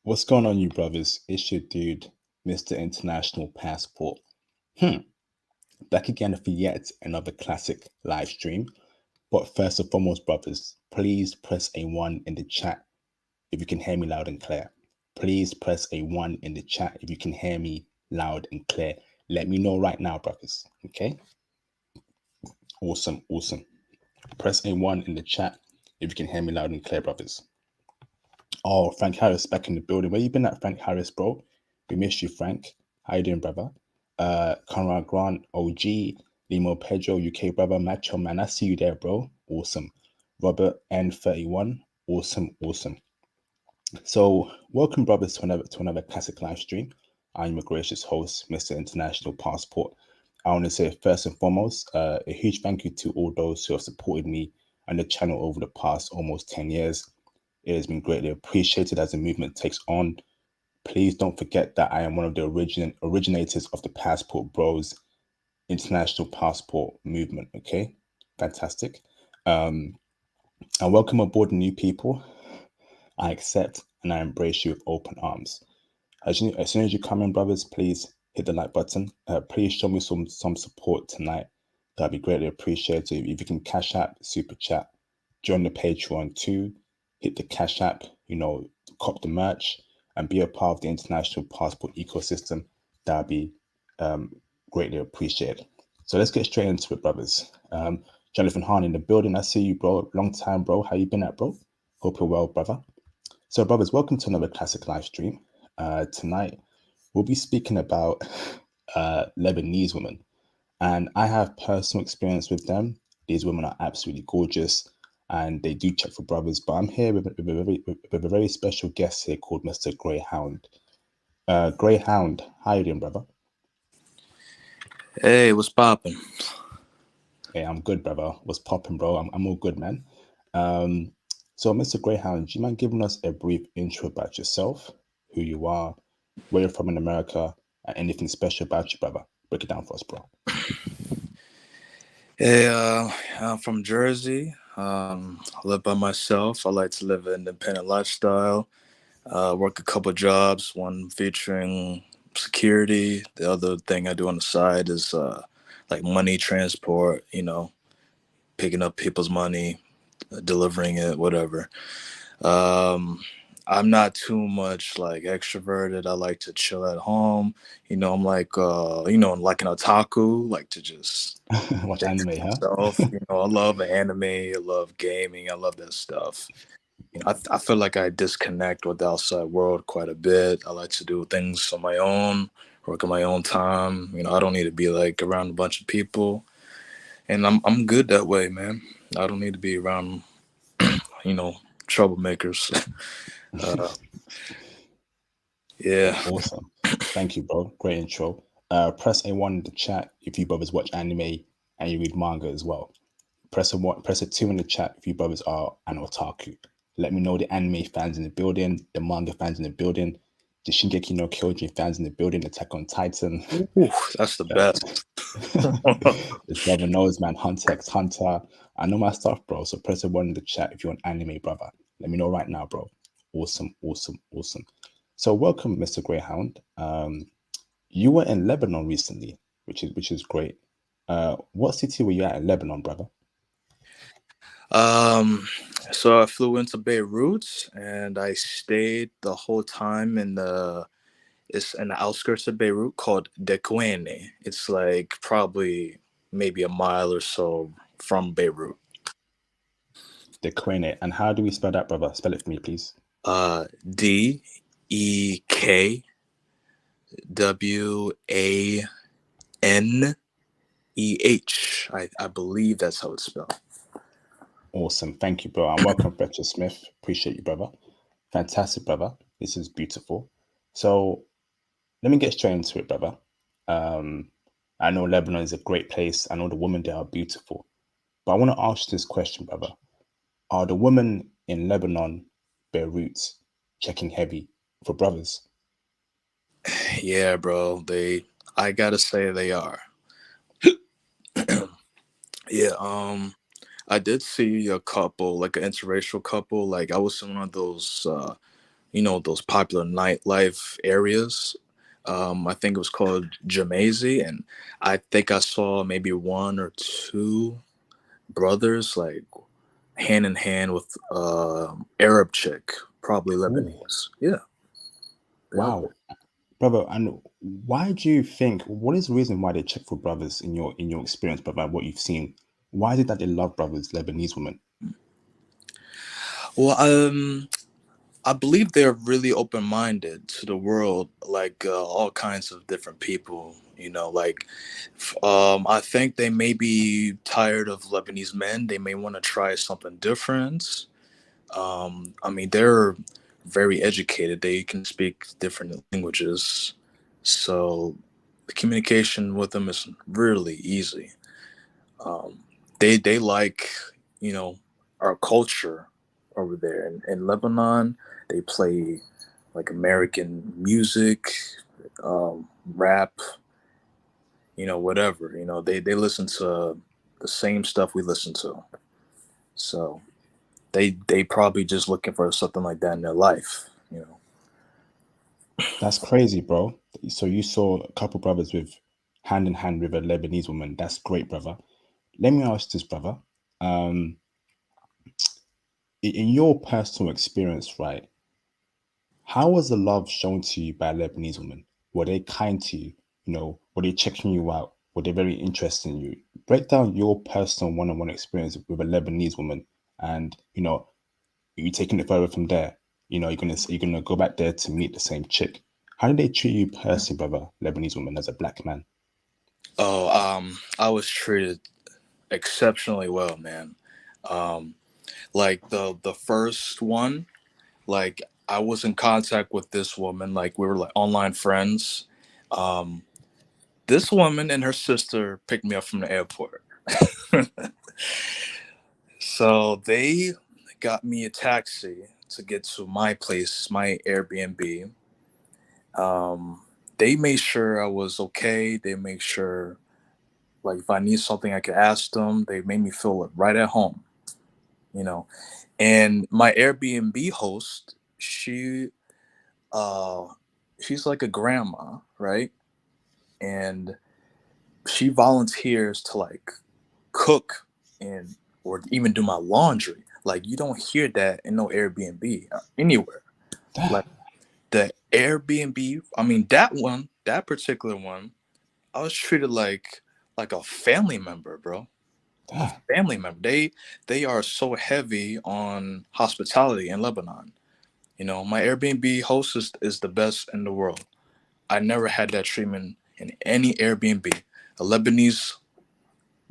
What's going on, you brothers? It's your dude, Mr. International Passport. Back again for yet another classic live stream. But first and foremost, brothers, please press a 1 in the chat if you can hear me loud and clear. Please press a 1 in the chat if you can hear me loud and clear. Let me know right now, brothers. Okay? Awesome. Press a 1 in the chat if you can hear me loud and clear, brothers. Oh, Frank Harris back in the building. Where you been at, Frank Harris, bro? We missed you, Frank. How you doing, brother? Conrad Grant, OG, Limo Pedro, UK brother, Macho Man. I see you there, bro. Awesome. Robert N31. Awesome. So, welcome, brothers, to another classic live stream. I'm your gracious host, Mr. International Passport. I want to say first and foremost, a huge thank you to all those who have supported me and the channel over the past almost 10 years. It has been greatly appreciated as the movement takes on. Please don't forget that I am one of the originators of the Passport Bros International Passport movement. Okay, fantastic. And welcome aboard new people. I accept and I embrace you with open arms. As soon as you come in, brothers, please hit the like button. Please show me some support tonight. That'd be greatly appreciated. If you can Cash App, Super Chat, join the Patreon too. Hit the Cash App, cop the merch and be a part of the International Passport ecosystem. That'd be greatly appreciated. So let's get straight into it, brothers. Jonathan Hahn in the building. I see you, bro. Long time, bro. How you been at, bro? Hope you're well, brother. So, brothers, welcome to another classic live stream. Tonight, we'll be speaking about Lebanese women. And I have personal experience with them. These women are absolutely gorgeous and they do check for brothers. But I'm here with a very special guest here called Mr. Greyhound. Greyhound, how you doing, brother? Hey, what's poppin'? Hey, I'm good, brother. What's poppin', bro? I'm all good, man. So, Mr. Greyhound, do you mind giving us a brief intro about yourself, who you are, where you're from in America, and anything special about you, brother? Break it down for us, bro. Hey, I'm from Jersey. I live by myself. I like to live an independent lifestyle. Work a couple jobs, one featuring security. The other thing I do on the side is like money transport, picking up people's money, delivering it, whatever. I'm not too much like extroverted. I like to chill at home. I'm like like an otaku, like to just Watch anime, huh? myself. I love anime, I love gaming, I love that stuff. I feel like I disconnect with the outside world quite a bit. I like to do things on my own, work on my own time. I don't need to be like around a bunch of people. And I'm good that way, man. I don't need to be around, troublemakers. Yeah. Awesome. Thank you, bro. Great intro. Press A1 in the chat if you brothers watch anime and you read manga as well. Press a 2 in the chat if you brothers are an otaku. Let me know the anime fans in the building, the manga fans in the building, the Shingeki no Kyojin fans in the building, Attack on Titan. Ooh, that's the best. This brother knows, man. Hunter x Hunter. I know my stuff, bro. So press a 1 in the chat if you're an anime, brother. Let me know right now, bro. Awesome. So welcome, Mr. Greyhound. You were in Lebanon recently, which is great. What city were you at in Lebanon, brother? So I flew into Beirut and I stayed the whole time it's in the outskirts of Beirut called Dequene. It's like probably maybe a mile or so from Beirut. Dequene. And how do we spell that, brother? Spell it for me, please. Dequaneh. I believe that's how it's spelled. Awesome. Thank you, bro. And welcome, Fletcher Smith. Appreciate you, brother. Fantastic, brother. This is beautiful. So let me get straight into it, brother. I know Lebanon is a great place. I know the women there are beautiful. But I want to ask this question, brother. Are the women in Lebanon, Beirut, checking heavy for brothers? Yeah, bro. I gotta say they are. Yeah, I did see a couple, like an interracial couple. Like I was in one of those, those popular nightlife areas. I think it was called Jamazy, and I think I saw maybe one or two brothers like hand in hand with Arab chick, probably Ooh, Lebanese. Yeah, yep. wow, brother. And why do you think? What is the reason why they check for brothers in your experience, brother? What you've seen? Why is it that they love brothers, Lebanese women? Well, I believe they're really open minded to the world, like all kinds of different people. Like I think they may be tired of Lebanese men. They may want to try something different. I mean, they're very educated. They can speak different languages, so the communication with them is really easy. They like you know our culture over there in Lebanon. They play like American music, rap, whatever. They listen to the same stuff we listen to. So they probably just looking for something like that in their life. That's crazy, bro. So you saw a couple brothers with hand in hand with a Lebanese woman. That's great, brother. Let me ask this, brother. Um, in your personal experience, right? How was the love shown to you by a Lebanese woman? Were they kind to you? Were they checking you out? Were they very interested in you? Break down your personal one-on-one experience with a Lebanese woman, and you taking it further from there. You're gonna go back there to meet the same chick. How did they treat you personally, brother, Lebanese woman, as a black man? Oh, I was treated exceptionally well, man. Um, like the first one, like I was in contact with this woman, like we were like online friends. Um, this woman and her sister picked me up from the airport. So they got me a taxi to get to my place, my Airbnb. Um, they made sure I was okay. They made sure, like, if I need something, I could ask them. They made me feel right at home, you know. And my Airbnb host, uh, she's like a grandma, right? And she volunteers to like cook and or even do my laundry. Like you don't hear that in no Airbnb anywhere. Like Damn, the Airbnb, I mean that particular one, I was treated like a family member, bro. A damn. family member. They are so heavy on hospitality in Lebanon. My Airbnb host is the best in the world. I never had that treatment in any Airbnb. A Lebanese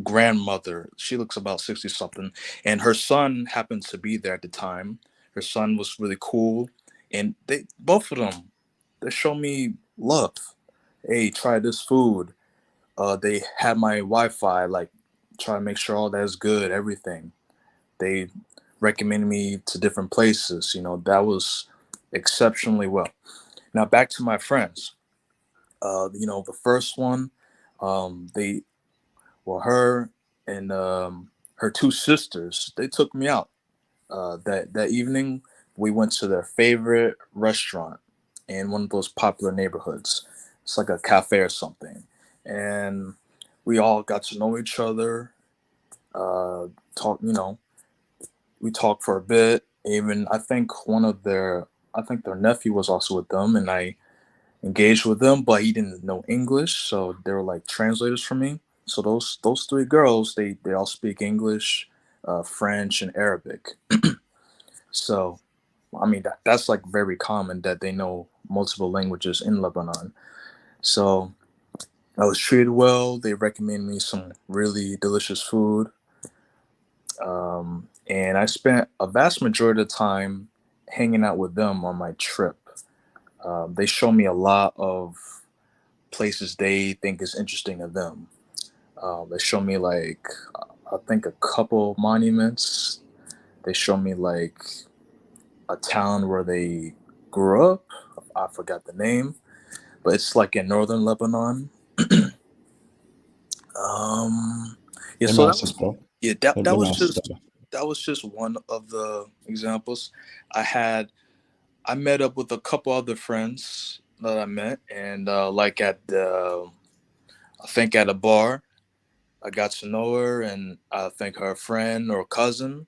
grandmother. She looks about 60 something. And her son happened to be there at the time. Her son was really cool. And they both of them, they show me love. Hey, try this food. They had my Wi-Fi, like try to make sure all that is good, everything. They recommended me to different places. That was exceptionally well. Now back to my friends. The first one, they well, her and her two sisters, they took me out. That evening, we went to their favorite restaurant in one of those popular neighborhoods. It's like a cafe or something, and we all got to know each other. Talk, we talked for a bit. Even I think their nephew was also with them, and I engaged with them, but he didn't know English, so they were like translators for me. So those three girls, they all speak English, French, and Arabic. So I mean that's like very common that they know multiple languages in Lebanon. So I was treated well. They recommended me some really delicious food, and I spent a vast majority of the time hanging out with them on my trip. They show me a lot of places they think is interesting to them. They show me like I think a couple monuments. They show me like a town where they grew up. I forgot the name, but it's like in northern Lebanon. Um, Yeah, Let me so that ask this, was bro. yeah that Let, that let me was ask this, just brother. that was just one of the examples. I had I met up with a couple other friends that I met, and like at the I think at a bar, I got to know her, and I think her friend or cousin.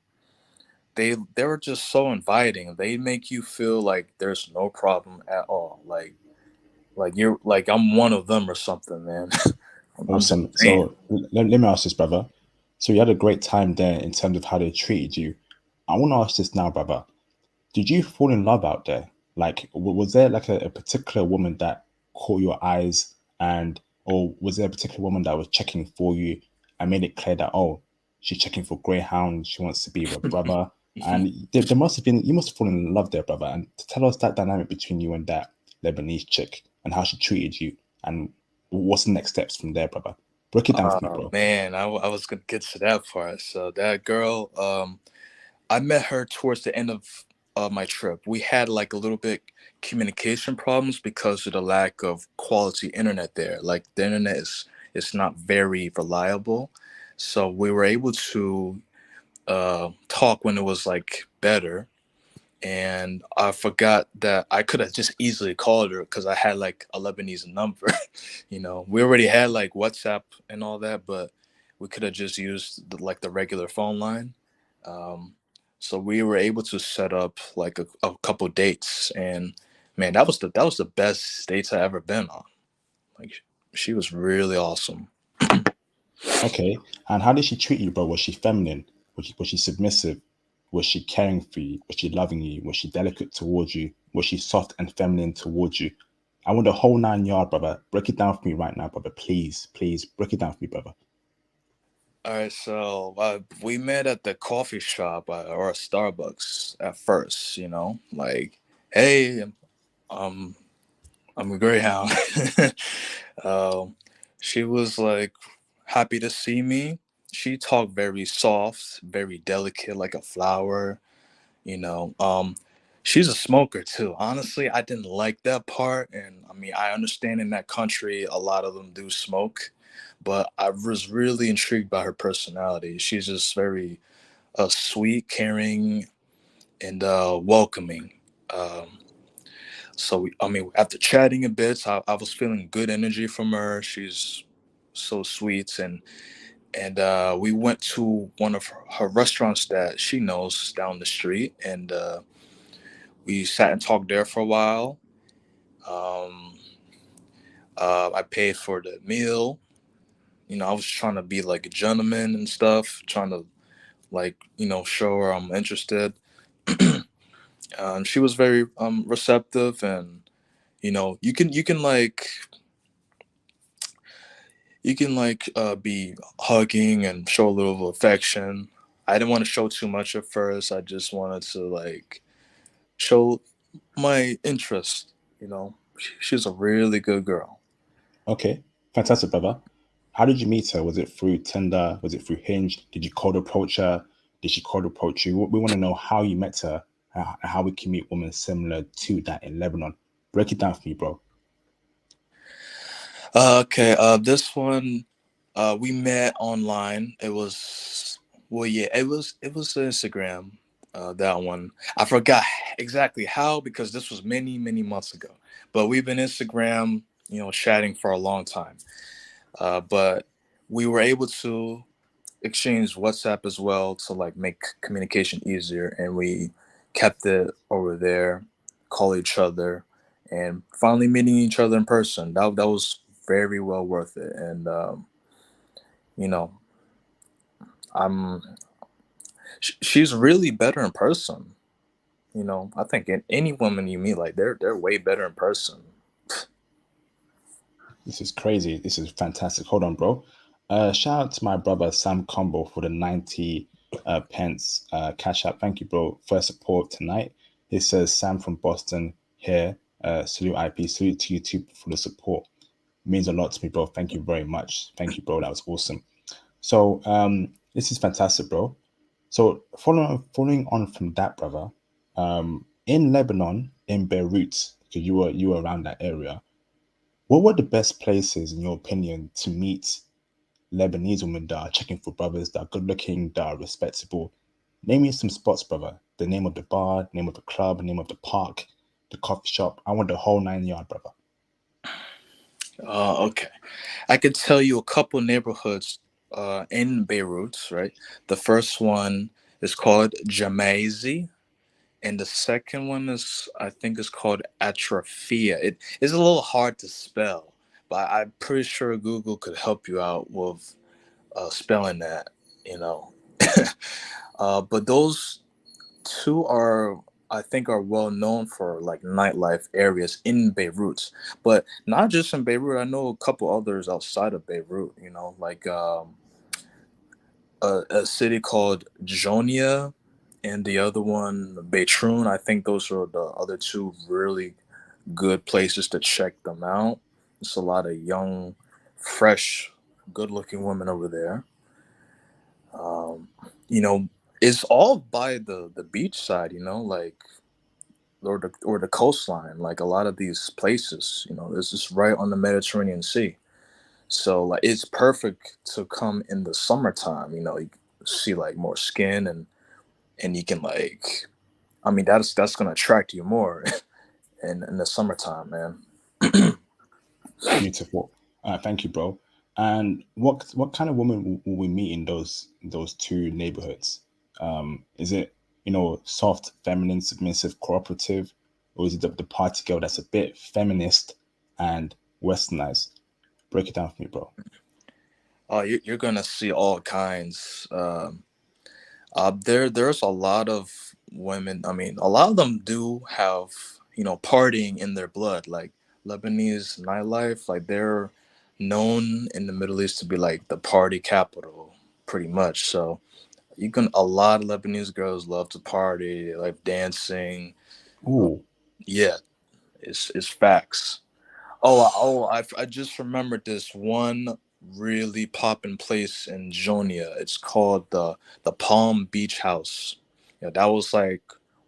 They were just so inviting. They make you feel like there's no problem at all. Like you're like I'm one of them or something, man. I'm just Awesome. saying. So let me ask this, brother. So you had a great time there in terms of how they treated you. I want to ask this now, brother. Did you fall in love out there? Like, was there like a particular woman that caught your eyes, and or was there a particular woman that was checking for you and made it clear that, oh, she's checking for Greyhound, she wants to be with a brother, and there must have been, you must have fallen in love there, brother. And to tell us that dynamic between you and that Lebanese chick and how she treated you, and what's the next steps from there, brother? Break it down for me, bro. Man, I was gonna get to that part. So that girl, I met her towards the end of my trip. We had like a little bit communication problems because of the lack of quality internet there. Like the internet is not very reliable, so we were able to talk when it was like better. And I forgot that I could have just easily called her because I had like a Lebanese number. We already had like WhatsApp and all that, but we could have just used like the regular phone line. Um, so we were able to set up like a couple dates, and man, that was the best dates I ever been on. Like she was really awesome. Okay. And how did she treat you, bro? Was she feminine? Was she submissive? Was she caring for you? Was she loving you? Was she delicate towards you? Was she soft and feminine towards you? I want the whole 9 yard, brother. Break it down for me right now, brother. Please, please break it down for me, brother. All right, so we met at the coffee shop or a Starbucks at first. Like, hey, um, I'm a Greyhound. um, she was like happy to see me. She talked very soft, very delicate, like a flower. You know, um, she's a smoker too. Honestly, I didn't like that part, and I mean, I understand in that country a lot of them do smoke, but I was really intrigued by her personality. She's just very sweet, caring, and welcoming. Um, I mean, after chatting a bit, I was feeling good energy from her. She's so sweet, and we went to one of her restaurants that she knows down the street, and we sat and talked there for a while. Um, I paid for the meal. I was trying to be like a gentleman and stuff, trying to like show her I'm interested. She was very receptive, and you can be hugging and show a little affection. I didn't want to show too much at first. I just wanted to like show my interest. She's a really good girl. Okay. Fantastic, brother. How did you meet her? Was it through Tinder? Was it through Hinge? Did you cold approach her? Did she cold approach you? We want to know how you met her and how we can meet women similar to that in Lebanon. Break it down for me, bro. Okay, this one, we met online. It was well, yeah, it was Instagram. That one, I forgot exactly how because this was many many months ago. But we've been Instagram, chatting for a long time. But we were able to exchange WhatsApp as well to like make communication easier, and we kept it over there, call each other, and finally meeting each other in person. That was very well worth it, and you know, I'm she's really better in person. I think any woman you meet, like they're way better in person. This is crazy. This is fantastic. Hold on, bro. Shout out to my brother Sam Combo for the 90 pence cash app. Thank you, bro, for support tonight. It says Sam from Boston here. Salute IP. Salute to you too for the support. Means a lot to me, bro. Thank you very much. Thank you, bro. That was awesome. So this is fantastic, bro. So following on from that, brother, in Lebanon, in Beirut, because you were around that area, what were the best places, in your opinion, to meet Lebanese women that are checking for brothers that are good looking, that are respectable. Name me some spots, brother. The name of the bar, name of the club, name of the park, the coffee shop. I want the whole 9 yard, brother. Okay. I could tell you a couple neighborhoods in Beirut, right? The first one is called Jamaisi, and the second one is, I think, is called Atrophia. It is a little hard to spell, but I'm pretty sure Google could help you out with spelling that, you know. But those two are, I think, are well known for like nightlife areas in Beirut, but not just in Beirut. I know a couple others outside of Beirut, you know, like a city called Jonia and the other one Beitroun. I think those are the other two really good places to check them out. There's a lot of young, fresh, good looking women over there. um, you know, it's all by the beach side, you know, like, or the coastline. Like a lot of these places, you know, this is right on the Mediterranean Sea. So like it's perfect to come in the summertime. You know, you see like more skin, and you can like, I mean, that's gonna attract you more in the summertime, man. Beautiful. Thank you, bro. And what kind of woman will we meet in those two neighborhoods? Is it, soft, feminine, submissive, cooperative, or is it the party girl that's a bit feminist and westernized? Break it down for me, bro. Oh, you're gonna see all kinds. There's a lot of women. I mean, a lot of them do have, partying in their blood. Like Lebanese nightlife, like they're known in the Middle East to be like the party capital, pretty much. So a lot of Lebanese girls love to party, they like dancing. Ooh, Yeah, it's facts. I just remembered this one really popping place in Jonia. It's called the Palm Beach House. Yeah, that was like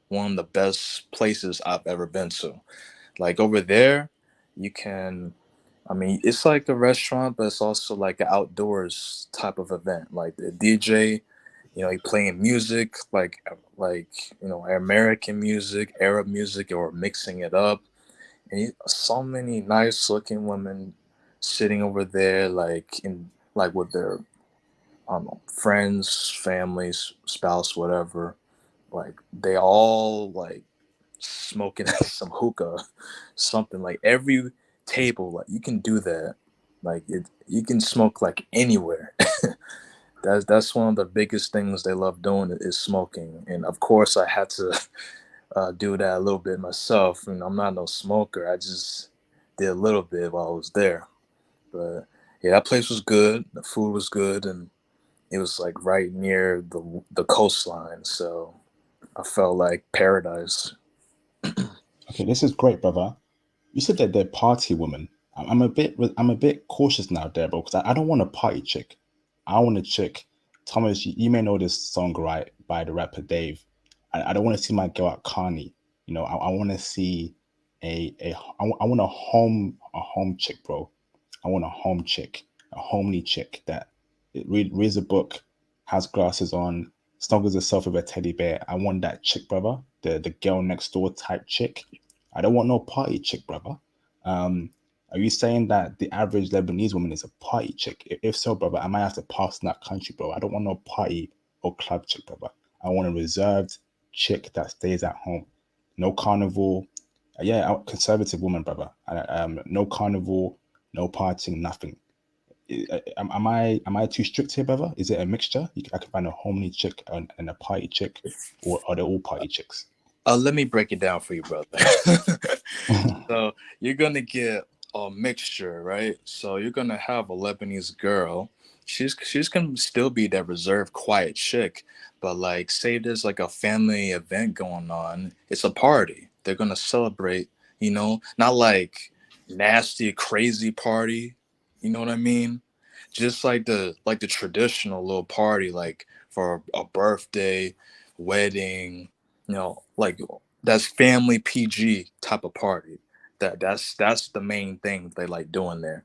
one of the best places I've ever been to. Like over there, you can, I mean, it's like a restaurant, but it's also like an outdoors type of event. Like the DJ, he playing music, like American music, Arab music, or mixing it up. And so many nice looking women sitting over there, like in like with their, I don't know, friends, families, spouse, whatever. Like they all like smoking some hookah, something. Like every table, like you can do that. Like you can smoke like anywhere. That's one of the biggest things they love doing is smoking. And of course, I had to do that a little bit myself. And I'm not no smoker. I just did a little bit while I was there. But yeah, that place was good. The food was good, and it was like right near the coastline. So I felt like paradise. okay, this is great, brother. You said that they're party women. I'm a bit cautious now, there, bro, because I don't want a party chick. I want a chick. Thomas, you may know this song, right, by the rapper Dave. I don't want to see my girl at Carney. I want to see I want a home chick, bro. I want a home chick, a homely chick that reads a book, has glasses on, snuggles herself with a teddy bear. I want that chick, brother. The girl next door type chick. I don't want no party chick, brother. Um, are you saying that the average Lebanese woman is a party chick? If so, brother, I might have to pass in that country, bro. I don't want no party or club chick, brother. I want a reserved chick that stays at home. No carnival. Yeah, conservative woman, brother. No carnival, no partying, nothing. Am I too strict here, brother? Is it a mixture? I can find a homely chick and a party chick, or are they all party chicks? Let me break it down for you, brother. So you're gonna get a mixture, right? So you're gonna have a Lebanese girl. She's gonna still be that reserved, quiet chick, but like, say there's like a family event going on, it's a party. They're gonna celebrate, not like nasty, crazy party. You know what I mean? Just like the traditional little party, like for a birthday, wedding, like that's family PG type of party. That's the main thing they like doing there.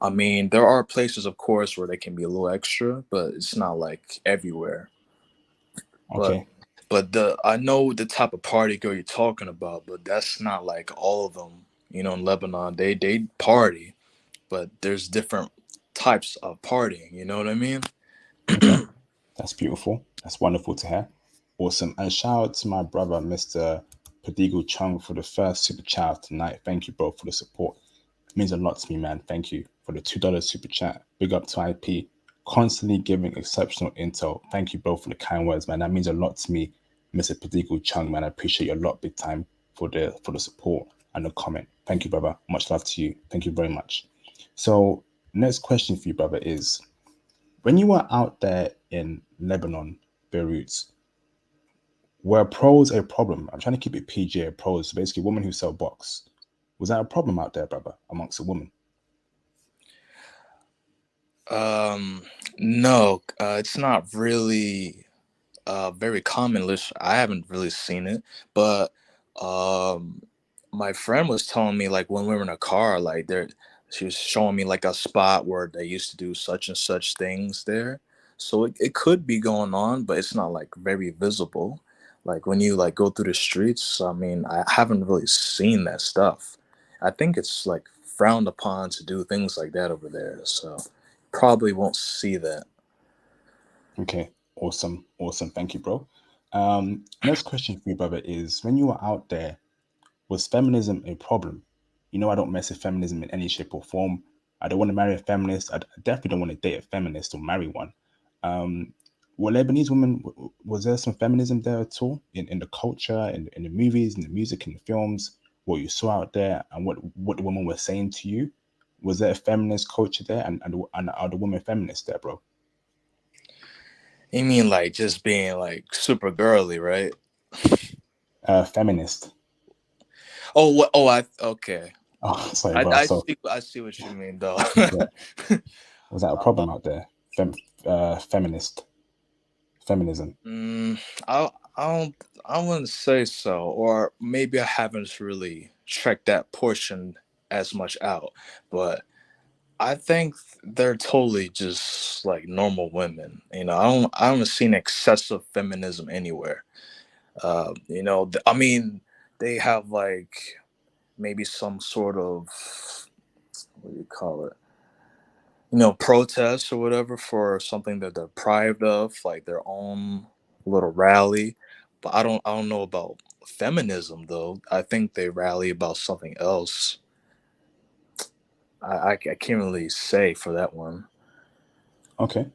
I mean, there are places, of course, where they can be a little extra, but it's not like everywhere. But Okay. the I know the type of party girl you're talking about, but that's not like all of them. You know, in Lebanon, they party, but there's different types of partying. You know what I mean? Okay. That's beautiful. That's wonderful to hear. Awesome. And shout out to my brother, Mr. Padigo Chung, for the first super chat tonight. Thank you, bro, for the support. It means a lot to me, man. Thank you for the $2 super chat. Big up to IP. Constantly giving exceptional intel. Thank you, bro, for the kind words, man. That means a lot to me, Mr. Padigo Chung, man. I appreciate you a lot, big time, for the support and the comment. Thank you, brother. Much love to you. Thank you very much. So, next question for you, brother, is when you were out there in Lebanon, Beirut, were pros a problem? I'm trying to keep it PG, pros, basically women who sell box. Was that a problem out there, brother, amongst the women? Um, no, it's not really very common list. I haven't really seen it, but um, my friend was telling me like when we were in a car, like there, she was showing me like a spot where they used to do such and such things there. So it could be going on, but it's not like very visible. Like when you like go through the streets, I mean, I haven't really seen that stuff. I think it's like frowned upon to do things like that over there. So probably won't see that. Okay, awesome, awesome. Thank you, bro. Next question for you, brother, is when you were out there, was feminism a problem? You know, I don't mess with feminism in any shape or form. I don't want to marry a feminist. I definitely don't want to date a feminist or marry one. Um, were Lebanese women, was there some feminism there at all in the culture, in the movies, in the music, in the films, what you saw out there and what the women were saying to you? Was there a feminist culture there and are the women feminists there, bro? You mean like just being like super girly, right? Feminist. Oh, what? Oh, I okay. Oh, sorry, I bro. I So, see I see what you mean though. yeah, was that a uh, problem out there? Feminist feminism. mm, I I don't I wouldn't say so, or maybe I haven't really checked that portion as much out, but I think they're totally just like normal women. You know, I haven't seen excessive feminism anywhere. I mean, they have like maybe some sort of what do you call it? Protests or whatever for something that they're deprived of, like their own little rally. But I don't know about feminism though. I think they rally about something else. I can't really say for that one. Okay,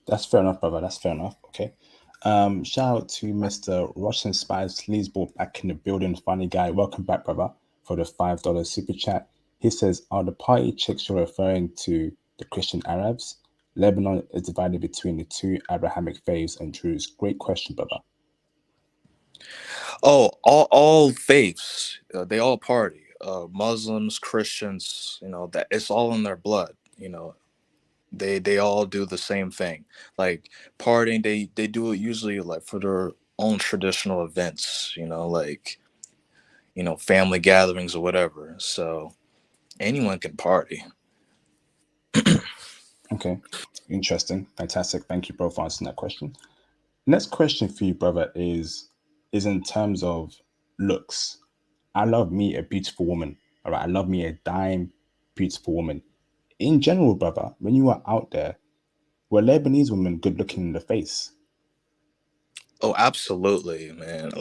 that's fair enough, brother. That's fair enough. Okay. Shout out to Mr. Russian Spice Sleazeball back in the building. Funny guy. Welcome back, brother, for the $5 super chat. He says, are the party chicks you're referring to the Christian Arabs? Lebanon is divided between the two Abrahamic faiths and Druze. Great question, brother. Oh, all faiths, they all party. Muslims, Christians, that it's all in their blood. They all do the same thing, like partying. They do it usually like for their own traditional events. Like family gatherings or whatever. So anyone can party. Okay. Interesting. Fantastic. Thank you, bro, for answering that question. Next question for you, brother, is in terms of looks. I love me a beautiful woman. All right. I love me a dime beautiful woman. In general, brother, when you are out there, were Lebanese women good looking in the face? Oh, absolutely, man.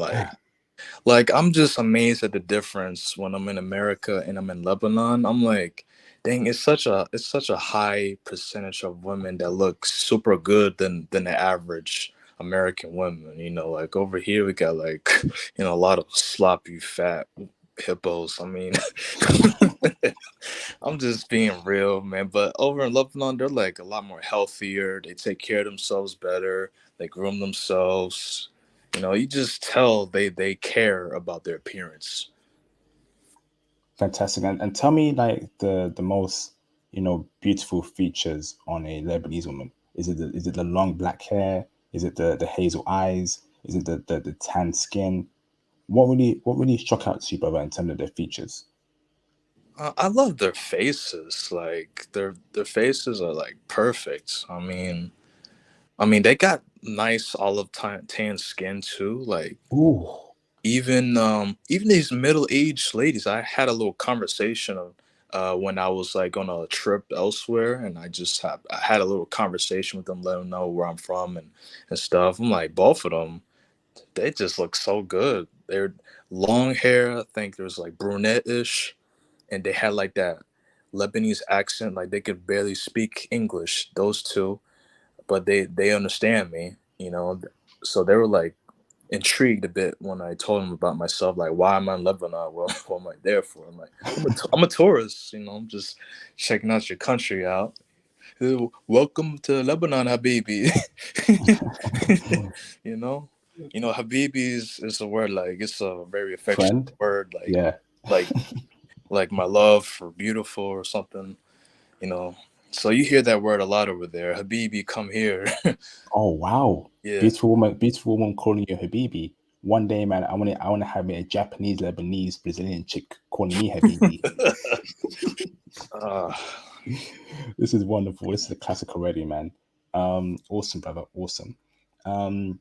Like I'm just amazed at the difference when I'm in America and I'm in Lebanon. I'm like, dang, it's such a high percentage of women that look super good than the average American women. Like over here we got like a lot of sloppy fat hippos. I mean, I'm just being real, man. But over in Lebanon, they're like a lot more healthier. They take care of themselves better. They groom themselves. You just tell they care about their appearance. Fantastic. And tell me like the most, beautiful features on a Lebanese woman. Is it the long black hair? Is it the hazel eyes? Is it the tan skin? What really struck out to you, brother, in terms of their features? I love their faces. Like their faces are like perfect. I mean, they got nice olive tan skin too. Like Ooh, even these middle aged ladies. I had a little conversation when I was like on a trip elsewhere, and I had a little conversation with them, let them know where I'm from and stuff. I'm like, both of them, they just look so good. They're long hair. I think there's like brunette-ish, and they had like that Lebanese accent. Like they could barely speak English. Those two, but they understand me. So they were like intrigued a bit when I told them about myself. Like, why am I in Lebanon? Well, what am I there for? I'm like, I'm a tourist. I'm just checking out your country out. Welcome to Lebanon, Habibi. you know, Habibi is a word, like it's a very affectionate friend. word, Yeah. like like my love for beautiful or something. You know, so you hear that word a lot over there. Habibi, come here. Oh wow. Yeah. Beautiful woman calling you Habibi. One day, man, I wanna have me a Japanese, Lebanese, Brazilian chick calling me Habibi. uh, This is wonderful. This is a classic already, man. Awesome, brother. Awesome. Um,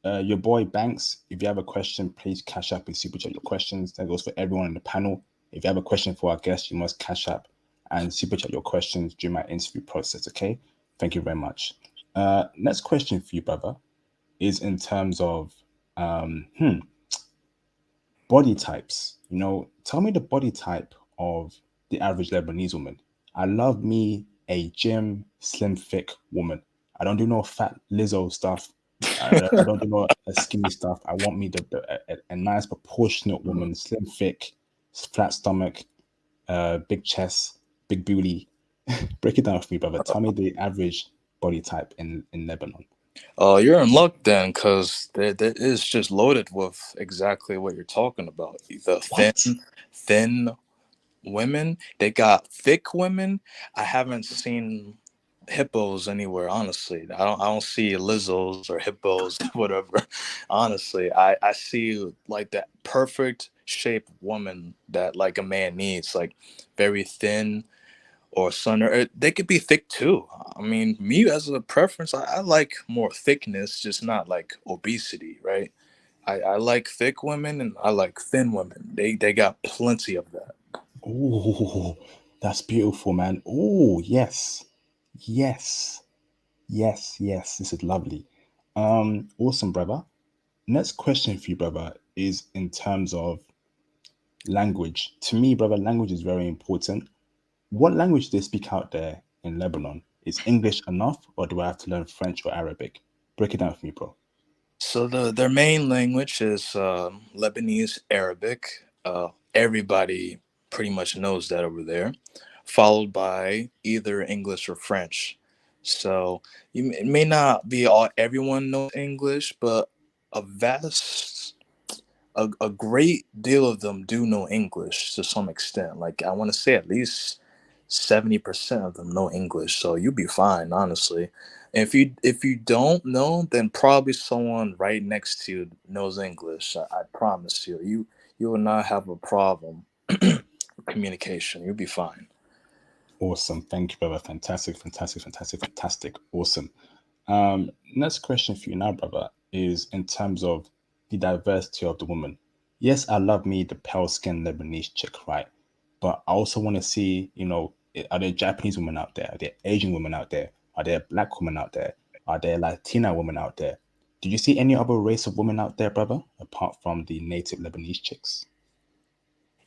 your boy Banks, if you have a question, please cash up and super chat your questions. That goes for everyone on the panel. If you have a question for our guest, you must cash up and super chat your questions during my interview process. Okay. Thank you very much. Next question for you, brother, is in terms of um, hmm, body types. Tell me the body type of the average Lebanese woman. I love me a gym, slim, thick woman. I don't do no fat Lizzo stuff. I don't do no skinny stuff. I want me a nice proportionate woman, slim, thick, flat stomach, big chest, big booty. Break it down for me, brother. Tell me the average body type in Lebanon. you're in luck then, because that is just loaded with exactly what you're talking about. The What? thin women. They got thick women. I haven't seen hippos anywhere. Honestly, I don't see Lizzos or hippos, whatever. Honestly, I see like that perfect shaped woman that like a man needs, like very thin or slender. They could be thick too. I mean, me as a preference, I like more thickness, just not like obesity, right? I like thick women and I like thin women. They got plenty of that. Oh, that's beautiful, man. Oh, yes. Yes. Yes, yes. This is lovely. Awesome, brother. Next question for you, brother, is in terms of language. To me, brother, language is very important. What language do they speak out there in Lebanon? Is English enough, or do I have to learn French or Arabic? Break it down for me, bro. So their main language is Lebanese Arabic. Everybody pretty much knows that over there, followed by either English or French. So it may not be all everyone knows English, but a vast a great deal of them do know English to some extent. Like I want to say at least 70% of them know English, so you'll be fine, honestly. And if you don't know, then probably someone right next to you knows English. I promise you, you will not have a problem with communication. You'll be fine. Awesome. Thank you, brother. Fantastic, fantastic, fantastic, fantastic. Awesome. Next question for you now, brother, is in terms of the diversity of the woman. Yes, I love me the pale skinned Lebanese chick, right? But I also want to see, are there Japanese women out there? Are there Asian women out there? Are there black women out there? Are there Latina women out there? Do you see any other race of women out there, brother, apart from the native Lebanese chicks?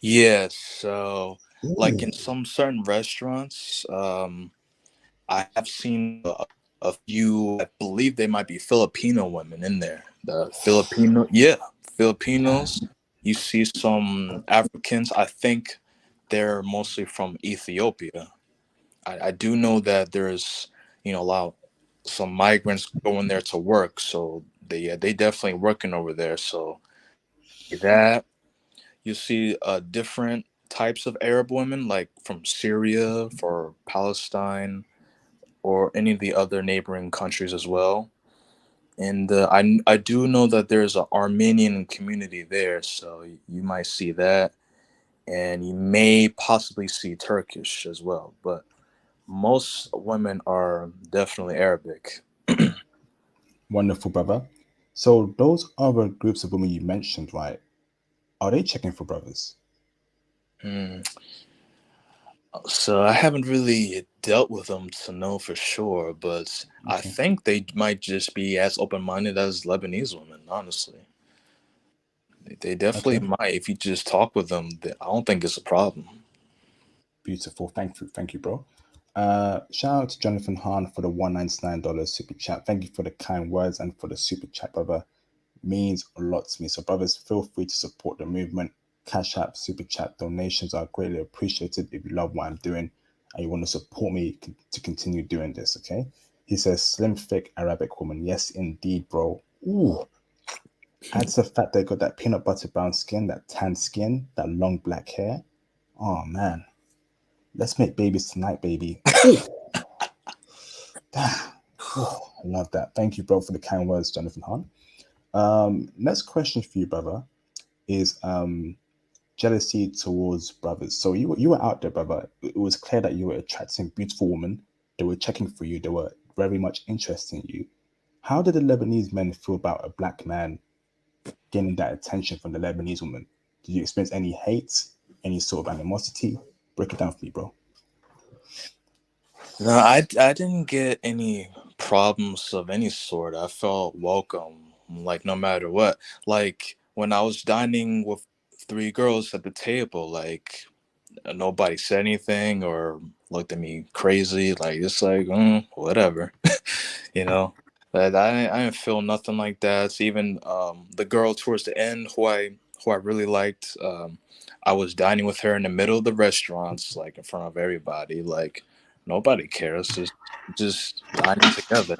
Yes, so like in Ooh. some certain restaurants, I have seen a few. I believe they might be Filipino women in there. The Filipino, yeah, Filipinos. You see some Africans. I think they're mostly from Ethiopia. I do know that there's a lot some migrants going there to work, so they definitely working over there. So that you see different types of Arab women, like from Syria, for Palestine, or any of the other neighboring countries as well. And I do know that there's an Armenian community there, so you might see that. and you may possibly see Turkish as well, but most women are definitely Arabic. Wonderful, brother. So those other groups of women you mentioned, right? Are they checking for brothers? Hmm. So I haven't really dealt with them to know for sure, but I Okay. think they might just be as open-minded as Lebanese women. Honestly, they definitely Okay. might. If you just talk with them, I don't think it's a problem. Beautiful. Thank you, bro. Shout out to Jonathan Hahn for the $199 super chat. Thank you for the kind words and for the super chat, brother. Means a lot to me. So, brothers, feel free to support the movement. Cash App, super chat, donations are greatly appreciated if you love what I'm doing and you want to support me to continue doing this. Okay. He says, slim, thick Arabic woman. Yes, indeed, bro. Ooh, adds the fact they got that peanut butter brown skin, that tan skin, that long black hair. Oh man, let's make babies tonight, baby. Ooh, damn. Oh, I love that. Thank you, bro, for the kind words, Jonathan Hahn. Next question for you, brother, is jealousy towards brothers. So you were out there, brother. It was clear that you were attracting beautiful women. They were checking for you. They were very much interested in you. How did the Lebanese men feel about a black man gaining that attention from the Lebanese woman? Did you experience any hate, any sort of animosity? Break it down for me, bro. No, I didn't get any problems of any sort. I felt welcome, like no matter what. Like when I was dining with three girls at the table, like nobody said anything or looked at me crazy. Like it's like whatever, you know. That I didn't feel nothing like that. It's even the girl towards the end who I really liked. I was dining with her in the middle of the restaurants, like in front of everybody. Like nobody cares. Just dining together.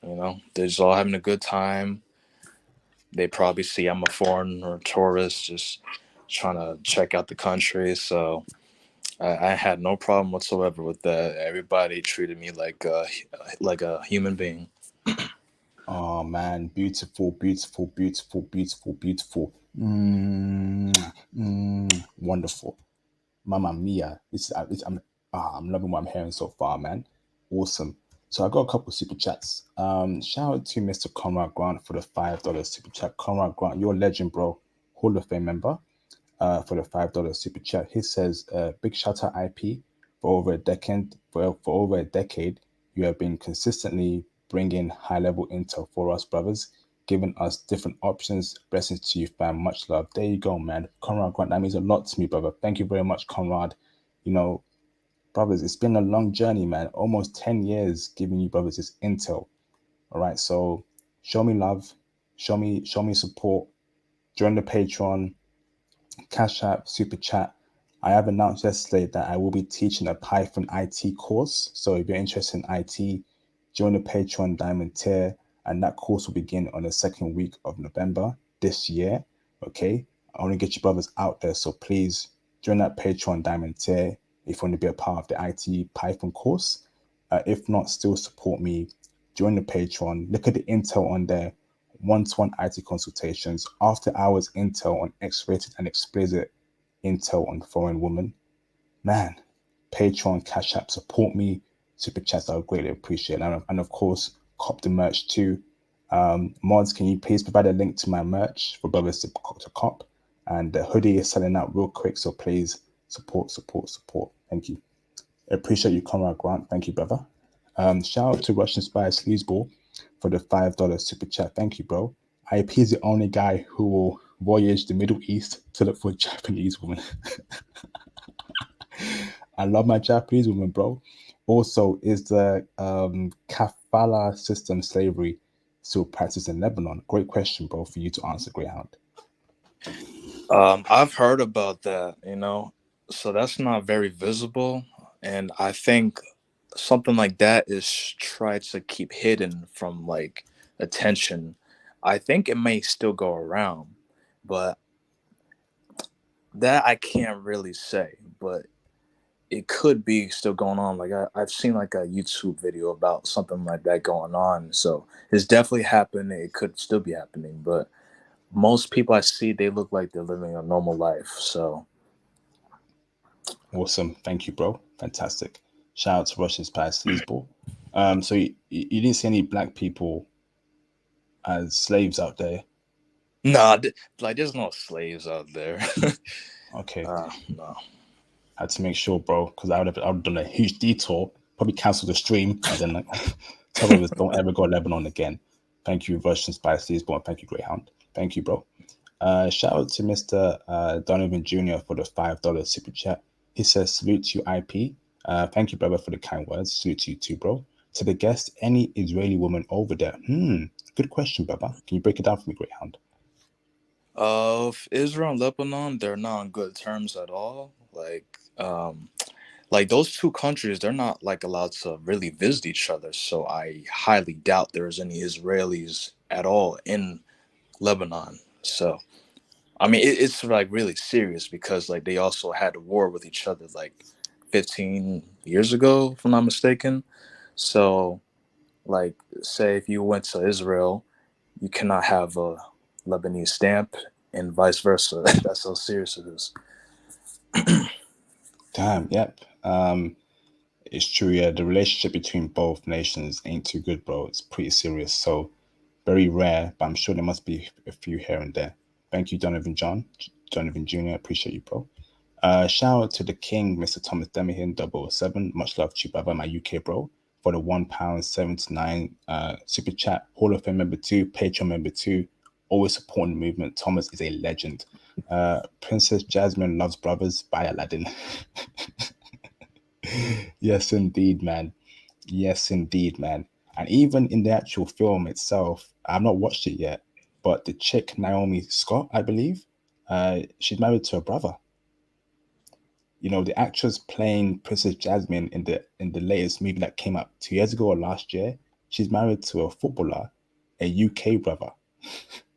You know, they're just all having a good time. They probably see I'm a foreigner or tourist, just trying to check out the country. So I had no problem whatsoever with that. Everybody treated me like a human being. Oh man, beautiful, beautiful, beautiful, beautiful, beautiful. Wonderful. Mamma mia. I'm loving what I'm hearing so far, man. Awesome. So I got a couple of super chats. Shout out to Mr. Conrad Grant for the $5 super chat. Conrad Grant, you're a legend, bro. Hall of Fame member. For the $5 super chat. He says, "Big shout out IP for over a decade. For over a decade, you have been consistently bringing high level intel for us brothers, giving us different options. Blessings to you, fam. Much love." There you go, man. Conrad Grant, that means a lot to me, brother. Thank you very much, Conrad. You know, brothers, it's been a long journey, man. Almost 10 years giving you brothers this intel. All right, so show me love, show me support. Join the Patreon, Cash App, Super Chat. I have announced yesterday that I will be teaching a Python IT course. So if you're interested in IT, join the Patreon Diamond tier, and that course will begin on the second week of November this year. Okay, I want to get you brothers out there, so please join that Patreon Diamond tier if you want to be a part of the IT Python course. If not, still support me. Join the Patreon. Look at the intel on there, one-to-one IT consultations, after hours intel on X-rated and explicit intel on foreign women. Man, Patreon, Cash App, support me. Super chats, I would greatly appreciate. And of course, cop the merch too. Mods, can you please provide a link to my merch for brothers to cop? And the hoodie is selling out real quick, so please support, support, support. Thank you. I appreciate you, Conrad Grant. Thank you, brother. Shout out to Russian Spy Sleazeball for the $5 super chat. Thank you, bro. IP is the only guy who will voyage the Middle East to look for a Japanese woman. I love my Japanese woman, bro. Also, is the kafala system slavery still practiced in Lebanon? Great question, bro, for you to answer, Greyhound. I've heard about that, so that's not very visible, and I think something like that is tried to keep hidden from like attention. I think it may still go around, but that I can't really say. But it could be still going on. Like I've seen like a YouTube video about something like that going on, so it's definitely happening. It could still be happening, but most people I see, they look like they're living a normal life. So Awesome. Thank you, bro. Fantastic. Shout out to Russian Spy Sleazeball. So you didn't see any black people as slaves out there? Nah, like there's no slaves out there. Okay. No. Had to make sure, bro, because I would have done a huge detour, probably cancel the stream, and then like tell others don't ever go Lebanon again. Thank you, Russian Spy Sleazeball, and thank you, Greyhound. Thank you, bro. Shout out to Mr. Donovan Jr. for the $5 super chat. He says, salute to you, IP. Thank you, brother, for the kind words. Salute to you too, bro. To the guest, any Israeli woman over there? Good question, brother. Can you break it down for me, Greyhound? Of Israel and Lebanon, they're not on good terms at all. Like those two countries, they're not like allowed to really visit each other. So I highly doubt there's any Israelis at all in Lebanon. So I mean, it's like really serious because like they also had a war with each other like 15 years ago, if I'm not mistaken. So like, say if you went to Israel, you cannot have a Lebanese stamp, and vice versa. That's how serious it is. Damn, yep. It's true, yeah. The relationship between both nations ain't too good, bro. It's pretty serious. So very rare, but I'm sure there must be a few here and there. Thank you, Donovan Jr. Appreciate you, bro. Shout out to the king, Mr. Thomas Demihin, 007. Much love to you, brother, my UK bro, for the £1.79 super chat. Hall of Fame member two, Patreon member two, always supporting the movement. Thomas is a legend. Princess Jasmine loves brothers by Aladdin. Yes, indeed, man. Yes, indeed, man. And even in the actual film itself, I've not watched it yet, but the chick Naomi Scott, I believe, she's married to a brother. You know, the actress playing Princess Jasmine in the latest movie that came out 2 years ago or last year, she's married to a footballer, a UK brother.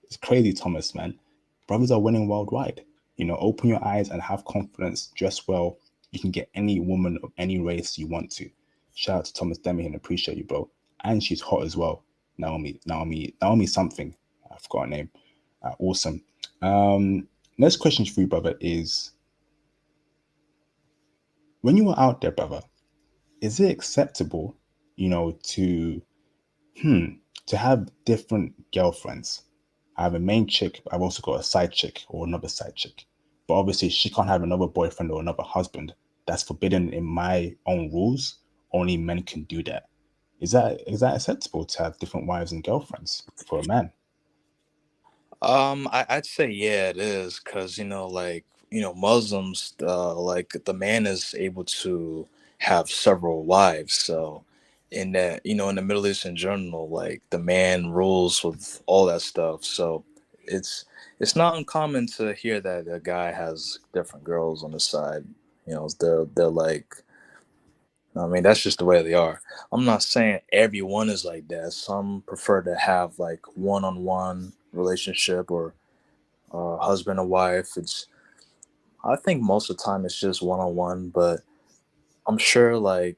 It's crazy, Thomas, man. Brothers are winning worldwide. You know, open your eyes and have confidence, dress well. You can get any woman of any race you want to. Shout out to Thomas Demihan, appreciate you, bro. And she's hot as well. Naomi something. I forgot her name. Awesome. Next question for you, brother, is when you were out there, brother, is it acceptable, you know, hmm, to have different girlfriends? I have a main chick, but I've also got a side chick or another side chick. But obviously, she can't have another boyfriend or another husband. That's forbidden in my own rules. Only men can do that. Is that acceptable to have different wives and girlfriends for a man? I'd say yeah, it is because like Muslims, like the man is able to have several wives. So in that, in the Middle East in general, like the man rules with all that stuff. So it's it's not uncommon to hear that a guy has different girls on the side. They're like, I mean, that's just the way they are. I'm not saying everyone is like that. Some prefer to have like one-on-one relationship or husband and wife. I think most of the time it's just one-on-one, but I'm sure like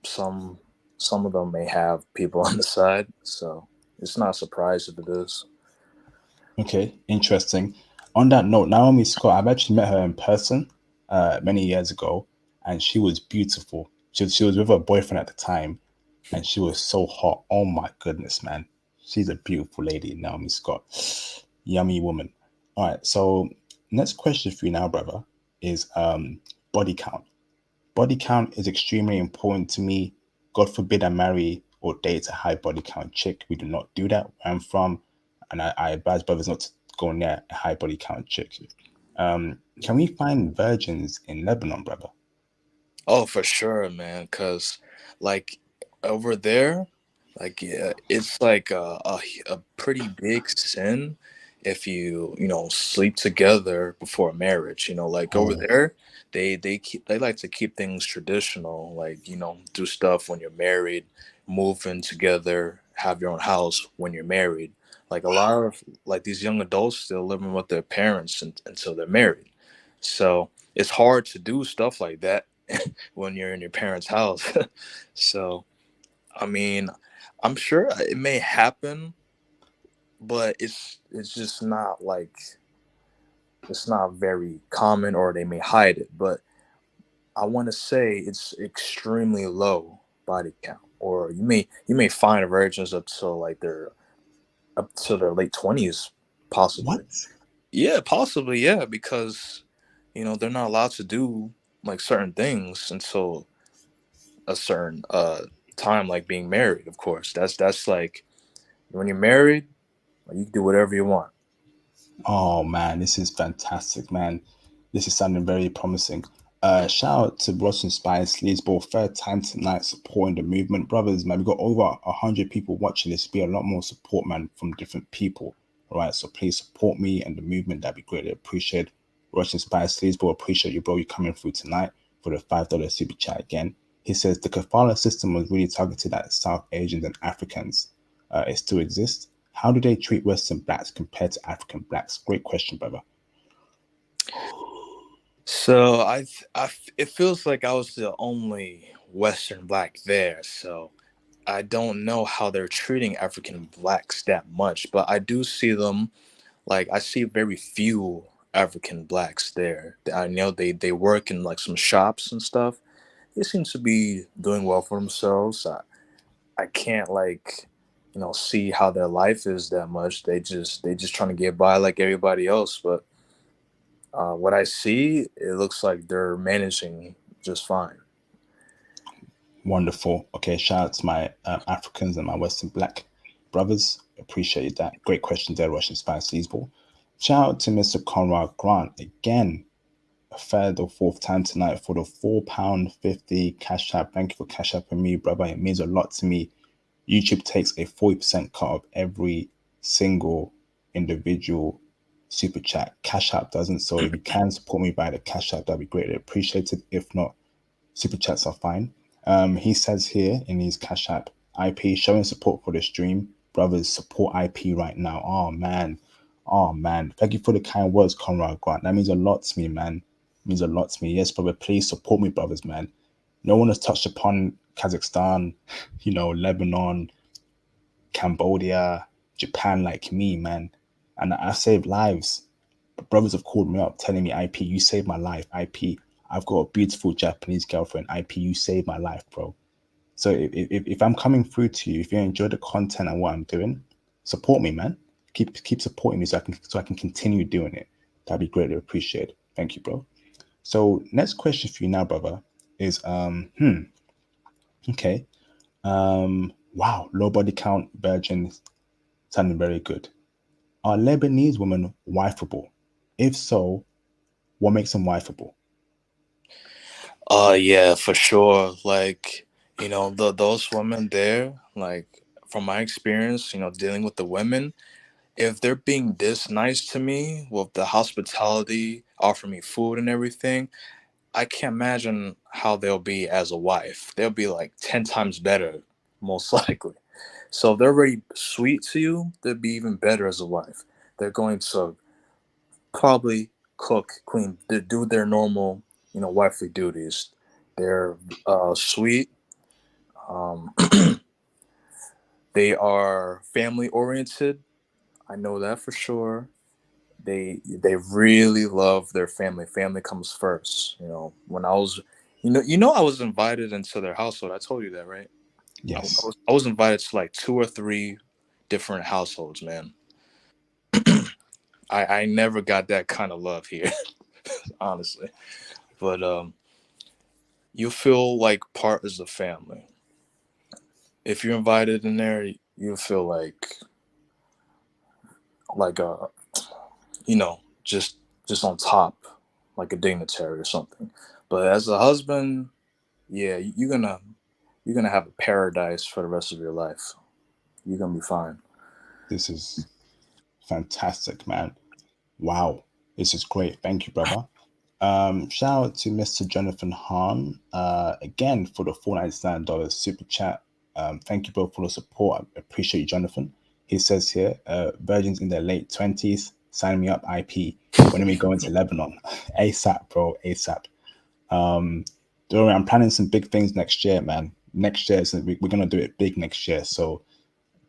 some some of them may have people on the side, so it's not a surprise if it is. Okay, interesting. On that note, Naomi Scott, I've actually met her in person many years ago, and she was beautiful. She was with her boyfriend at the time, and she was so hot. Oh my goodness, man. She's a beautiful lady, Naomi Scott. Yummy woman. All right, so next question for you now, brother, is body count. Body count is extremely important to me. God forbid I marry or date a high body count chick. We do not do that where I'm from. And I advise brothers not to go near a high body count chick. Can we find virgins in Lebanon, brother? Oh, for sure, man. Cause like over there, like yeah, it's like a pretty big sin if you sleep together before marriage. Like over Oh, there, they like to keep things traditional. Like do stuff when you're married, move in together, have your own house when you're married. Like a lot of like these young adults still living with their parents until they're married. So it's hard to do stuff like that when you're in your parents' house. So, I mean, I'm sure it may happen, but it's just not like it's not very common, or they may hide it. But I want to say it's extremely low body count, or you may find virgins up to their late 20s, possibly. What? Yeah, possibly, yeah, because they're not allowed to do like certain things until a certain time, like being married. Of course, that's like when you're married, like, you can do whatever you want. Oh man, this is fantastic, man. This is sounding very promising. Shout out to Russian Spice Sleazeball, third time tonight supporting the movement. Brothers, man, we got over 100 people watching this. Be a lot more support, man, from different people. All right, so please support me and the movement. That'd be greatly appreciated. Russian Spice Sleazeball, appreciate you, bro. You coming through tonight for the $5 super chat again. He says the kafala system was really targeted at South Asians and Africans. It still exists. How do they treat Western blacks compared to African blacks? Great question, brother. So it feels like I was the only Western black there, so I don't know how they're treating African blacks that much, but I do see them. Like, I see very few African blacks there. I know they work in like some shops and stuff. They seem to be doing well for themselves. I can't like see how their life is that much. They just trying to get by like everybody else. But what I see, it looks like they're managing just fine. Wonderful. Okay, shout out to my Africans and my Western black brothers. Appreciate that. Great question there, Russian Spice Sleazeball. Shout out to Mr. Conrad Grant again. A third or fourth time tonight for the £4.50 cash app. Thank you for cash app and me, brother. It means a lot to me. YouTube takes a 40% cut of every single individual super chat. Cash app doesn't. So if you can support me by the cash app, that'd be greatly appreciated. If not, super chats are fine. He says here in his cash app, IP showing support for the stream. Brothers, support IP right now. Oh man. Oh man. Thank you for the kind words, Conrad Grant. That means a lot to me, man. It means a lot to me. Yes, brother, please support me, brothers, man. No one has touched upon Kazakhstan, Lebanon, Cambodia, Japan like me, man. And I saved lives. Brothers have called me up telling me, IP, you saved my life. IP, I've got a beautiful Japanese girlfriend. IP, you saved my life, bro. So if I'm coming through to you, if you enjoy the content and what I'm doing, support me, man. Keep supporting me so I can continue doing it. That'd be greatly appreciated. Thank you, bro. So next question for you now, brother, is okay. Wow, low body count virgin sounding very good. Are Lebanese women wifeable? If so, what makes them wifeable? Yeah, for sure. Like, those women there, like, from my experience, dealing with the women, if they're being this nice to me with the hospitality, offer me food and everything, I can't imagine how they'll be as a wife. They'll be like 10 times better, most likely. So if they're already sweet to you, they'll be even better as a wife. They're going to probably cook, clean, do their normal, wifely duties. They're sweet. Um, they are family oriented. I know that for sure. They really love their family. Family comes first. When I was, I was invited into their household. I told you that, right? I Yes, was I was invited to like two or three different households, man. I never got that kind of love here, honestly. But you feel like part of the family. If you're invited in there, you feel like just on top, like a dignitary or something. But as a husband, yeah, you're gonna have a paradise for the rest of your life. You're gonna be fine. this is fantastic, man. Wow, this is great. Thank you, brother. Shout out to Mr. Jonathan Hahn again for the $4.99 super chat. Thank you both for the support. I appreciate you, Jonathan. He says here, virgins in their late 20s, sign me up, IP. When are we going to Lebanon? ASAP, bro, ASAP. Um, don't worry, I'm planning some big things next year, man. Next year, so we're gonna do it big next year. So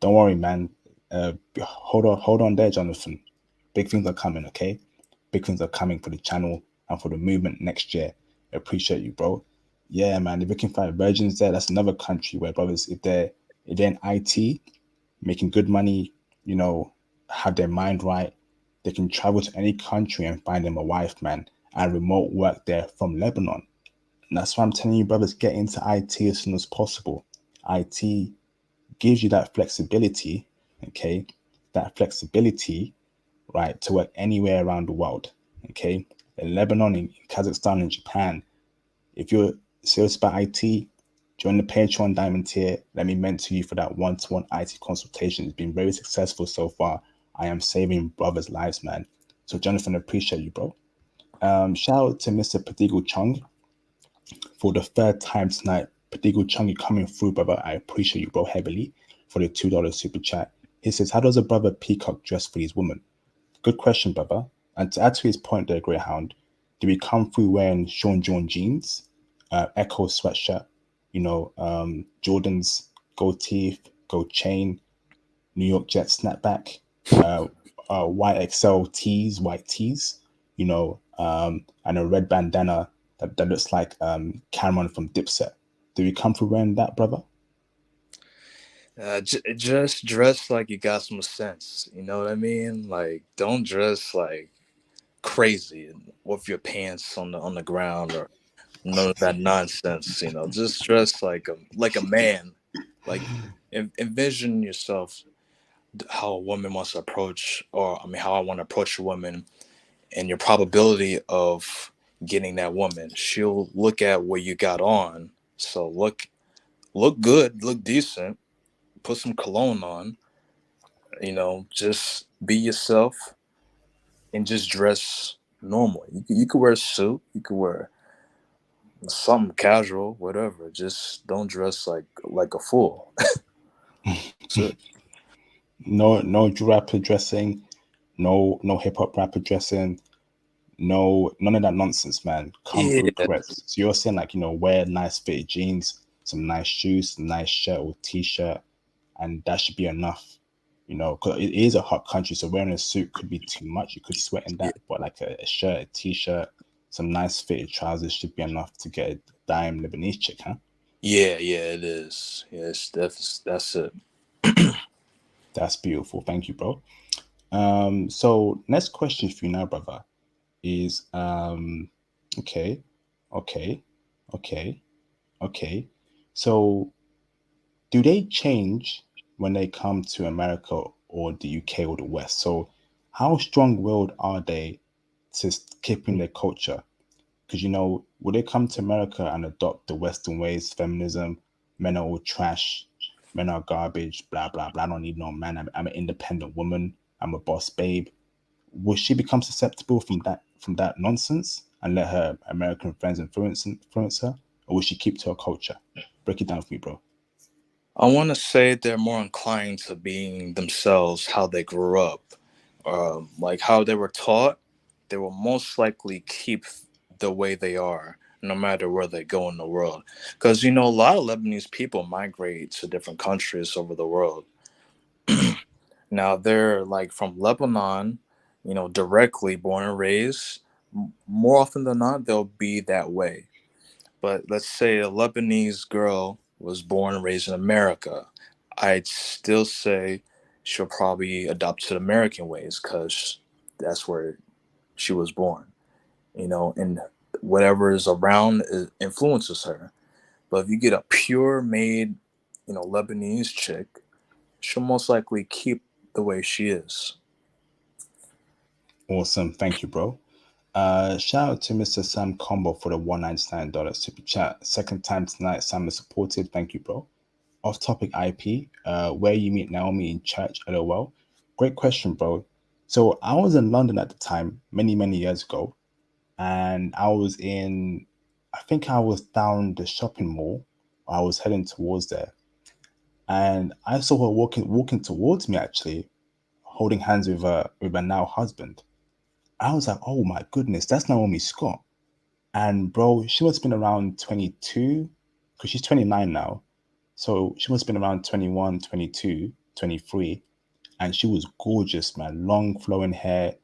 don't worry, man. Hold on there, Jonathan. Big things are coming, okay? Big things are coming for the channel and for the movement next year. Appreciate you, bro. Yeah, man. If we can find virgins there, that's another country where brothers, if they're in IT, making good money, you know, have their mind right, they can travel to any country and find them a wife, man, and remote work there from Lebanon. And that's why I'm telling you, brothers, get into IT as soon as possible. IT gives you that flexibility, okay? That flexibility, right, to work anywhere around the world, okay? In Lebanon, in Kazakhstan, in Japan, if you're serious about IT, join the Patreon Diamond tier. Let me mentor you for that one-to-one IT consultation. It's been very successful so far. I am saving brothers' lives, man. So, Jonathan, appreciate you, bro. Shout out to Mr. Padigo Chung for the third time tonight. Padigo Chung, you coming through, brother. I appreciate you, bro, heavily for the $2 super chat. He says, how does a brother peacock dress for his woman? Good question, brother. And to add to his point there, Greyhound, do we come through wearing Sean John jeans, Echo sweatshirt, Jordan's gold teeth, gold chain, New York Jet snapback, uh, YXL tees, white tees, and a red bandana that looks like Cameron from Dipset. Do we come through wearing that, brother? Just dress like you got some sense. You know what I mean? Like, don't dress like crazy with your pants on the ground or none of that nonsense. You know, just dress like a man. Like, envision yourself how a woman wants to approach, or I mean, how I want to approach a woman, and your probability of getting that woman. She'll look at what you got on. So look good, look decent, put some cologne on, just be yourself and just dress normal. You could wear a suit, you could wear something casual, whatever. Just don't dress like a fool. So No rapper dressing, no hip hop rapper dressing, no none of that nonsense, man. Come yeah, through correct. So you're saying like, wear nice fitted jeans, some nice shoes, some nice shirt or t-shirt, and that should be enough. Because it is a hot country, so wearing a suit could be too much. You could sweat in yeah, that, but like a shirt, a t-shirt, some nice fitted trousers should be enough to get a dime Lebanese chick, huh? yeah. It is. Yes, that's it. That's beautiful. Thank you, bro. So next question for you now, brother, is okay, okay, okay, okay. So do they change when they come to America or the UK or the West? So how strong-willed are they to keeping their culture? Because will they come to America and adopt the Western ways, feminism, men are all trash, men are garbage, blah blah blah. I don't need no man. I'm an independent woman. I'm a boss babe. Will she become susceptible from that nonsense and let her American friends influence her, or will she keep to her culture? Break it down for me, bro. I want to say they're more inclined to being themselves, how they grew up, like how they were taught. They will most likely keep the way they are, no matter where they go in the world. Because a lot of Lebanese people migrate to different countries over the world. Now they're like from Lebanon, directly born and raised. More often than not, they'll be that way. But let's say a Lebanese girl was born and raised in America. I'd still say she'll probably adopt to the American ways because that's where she was born, and whatever is around influences her. But if you get a pure made, Lebanese chick, she'll most likely keep the way she is. Awesome. Thank you, bro. Shout out to Mr. Sam Combo for the $199 super chat. Second time tonight, Sam is supported. Thank you, bro. Off topic IP, where you meet Naomi in church, LOL. Great question, bro. So I was in London at the time, many, many years ago, and I think I was down the shopping mall. I was heading towards there, and I saw her walking towards me actually, holding hands with her now husband. I was like, oh my goodness, that's Naomi Scott. And bro, she must have been around 22, because she's 29 now. So she must have been around 21, 22, 23. And she was gorgeous, man. Long flowing hair.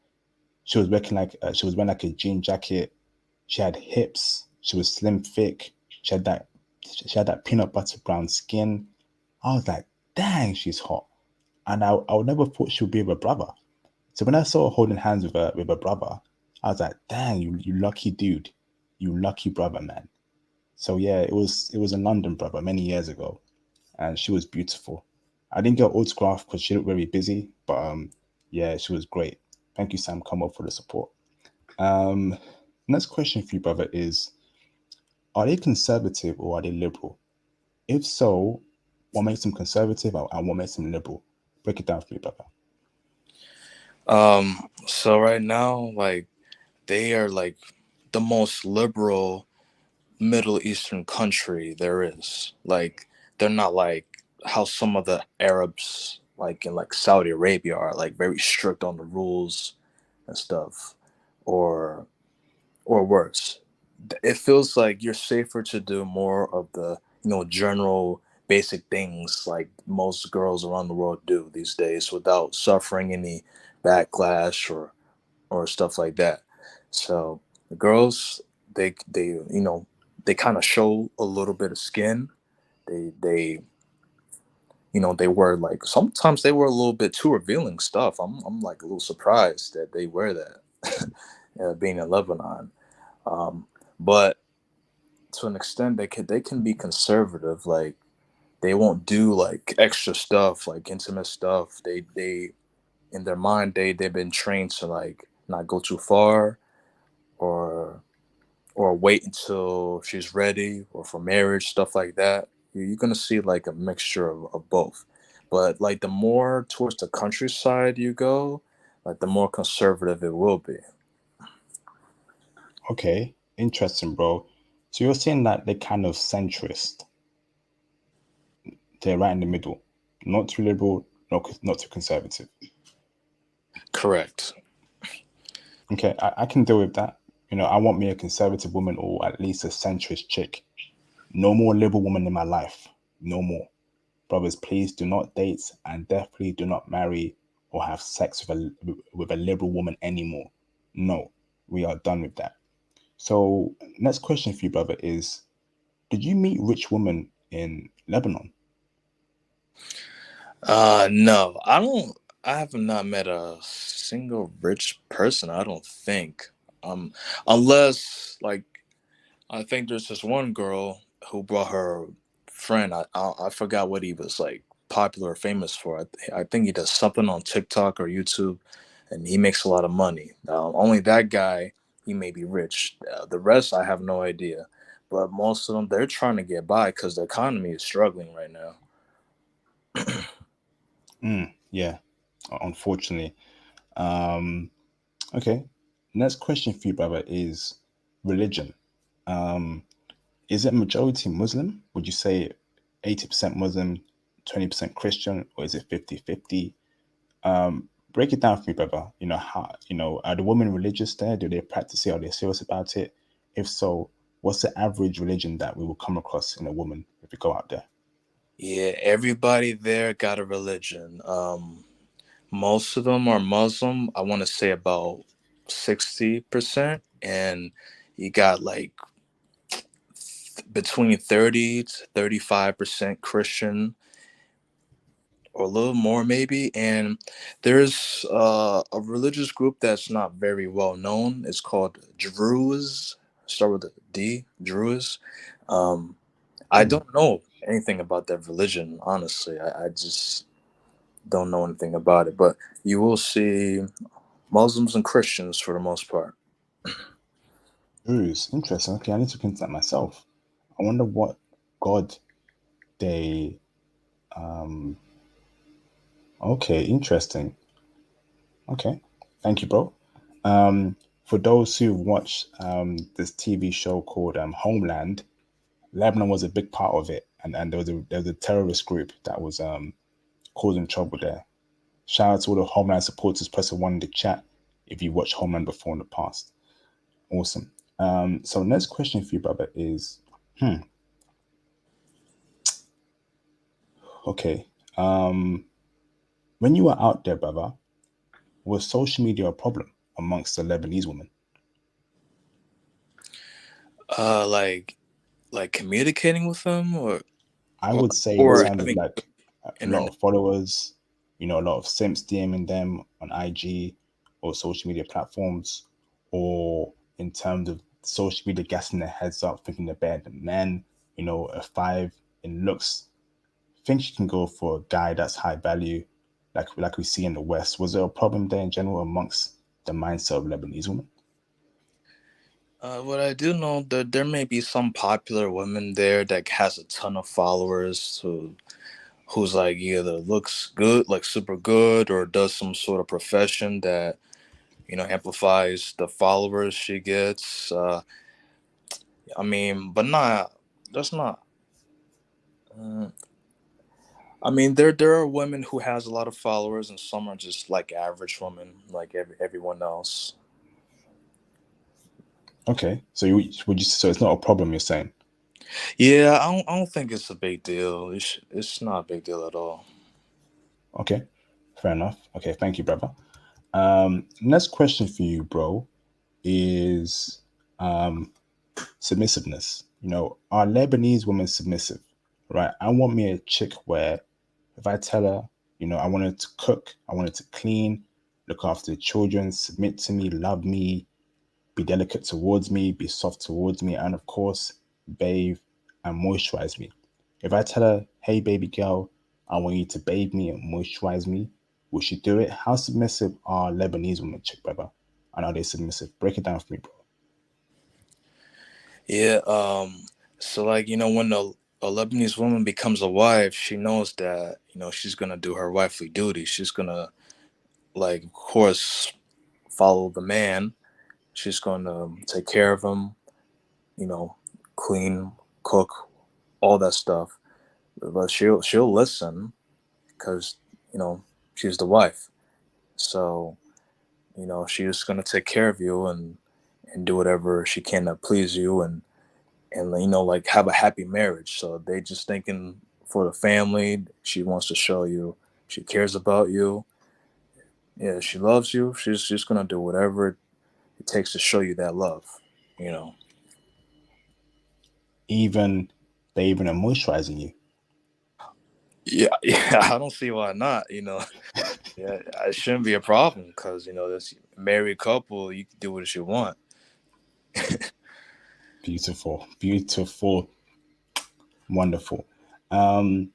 She was wearing like a jean jacket. She had hips. She was slim, thick. She had that peanut butter brown skin. I was like, dang, she's hot. And I would never thought she would be with a brother. So when I saw her holding hands with her brother, I was like, dang, you lucky dude. You lucky brother, man. So yeah, it was in London, brother, many years ago. And she was beautiful. I didn't get her autograph because she looked very busy, but yeah, she was great. Thank you, Sam, come up for the support. Um, Next question for you, brother, is are they conservative or are they liberal? If so, what makes them conservative and what makes them liberal? Break it down for me, brother. So right now, like they are like the most liberal Middle Eastern country there is. Like they're not like how some of the Arabs like in like Saudi Arabia are like very strict on the rules and stuff. Or or worse. It feels like you're safer to do more of the, general basic things like most girls around the world do these days without suffering any backlash or stuff like that. So the girls, they kind of show a little bit of skin. They they wear like sometimes they wear a little bit too revealing stuff. I'm like a little surprised that they wear that. Being in Lebanon, um, but to an extent they can be conservative. Like they won't do like extra stuff like intimate stuff. They in their mind they've been trained to like not go too far or wait until she's ready or for marriage, stuff like that. You're gonna see like a mixture of both. But like the more towards the countryside you go, like the more conservative it will be. Okay, interesting, bro. So you're saying that they're kind of centrist. They're right in the middle. Not too liberal, not too conservative. Correct. Okay, I can deal with that. I want me a conservative woman or at least a centrist chick. No more liberal woman in my life. No more. Brothers, please do not date and definitely do not marry or have sex with a liberal woman anymore. No, we are done with that. So, next question for you, brother, is did you meet rich women in Lebanon? No, I don't. I have not met a single rich person. I don't think. Unless like I think there's this one girl who brought her friend. I forgot what he was like popular or famous for. I think he does something on TikTok or YouTube, and he makes a lot of money. Only that guy he may be rich. The rest I have no idea. But most of them they're trying to get by because the economy is struggling right now. Yeah, unfortunately. Um, okay. Next question for you, brother, is religion. Um, is it majority Muslim? Would you say 80% Muslim, 20% Christian, or is it 50-50? Break it down for me, brother. Are the women religious there? Do they practice it? Are they serious about it? If so, what's the average religion that we will come across in a woman if we go out there? Yeah, everybody there got a religion. Most of them are Muslim. I want to say about 60%, and you got like between 30 to 35% Christian, or a little more maybe. And there's a religious group that's not very well known. It's called Druze. Start with a D. Druze. Um, I Hmm. don't know anything about that religion, honestly. I just don't know anything about it, but you will see Muslims and Christians for the most part. Jews, interesting. Okay, I need to look into that myself. I wonder what God they. Um, okay, interesting. Okay, thank you, bro. For those who watched this TV show called Homeland, Lebanon was a big part of it, and there was a terrorist group that was causing trouble there. Shout out to all the Homeland supporters. Press a one in the chat if you watched Homeland before in the past. Awesome. So next question for you, brother, is okay. Um, when you were out there, brother, was social media a problem amongst the Lebanese women? Like communicating with them, I or would say in or terms of having like a lot internet. of followers, a lot of simps DMing them on IG or social media platforms, or in terms of social media gassing their heads up, thinking they're better than men, a five in looks, think you can go for a guy that's high value, like we see in the West. Was there a problem there in general amongst the mindset of Lebanese women? What I do know that there may be some popular women there that has a ton of followers who's like either looks good, like super good, or does some sort of profession that amplifies the followers she gets. I mean, but not that's not. Uh, I mean, there are women who has a lot of followers, and some are just like average women, like everyone else. Okay, so so it's not a problem you're saying? Yeah, I don't think it's a big deal. It's not a big deal at all. Okay, fair enough. Okay, thank you, brother. Next question for you, bro, is submissiveness. Are Lebanese women submissive? Right. I want me a chick where if I tell her, I want her to cook, I want her to clean, look after the children, submit to me, love me, be delicate towards me, be soft towards me, and of course, bathe and moisturize me. If I tell her, hey, baby girl, I want you to bathe me and moisturize me, will she do it? How submissive are Lebanese women, chick brother? And are they submissive? Break it down for me, bro. Yeah. So like when a Lebanese woman becomes a wife, she knows that she's gonna do her wifely duty. She's gonna, like, of course, follow the man. She's gonna take care of him. You know, clean, cook, all that stuff. But she'll listen because you know she's the wife. So she's gonna take care of you and do whatever she can to please you and like have a happy marriage. So they just thinking for the family. She wants to show you she cares about you. Yeah, she loves you. She's just gonna do whatever it takes to show you that love. You know. Even they even are moisturizing you. Yeah, yeah. I don't see why not. Yeah, it shouldn't be a problem because this married couple, you can do what you want. Beautiful, beautiful, wonderful. Um,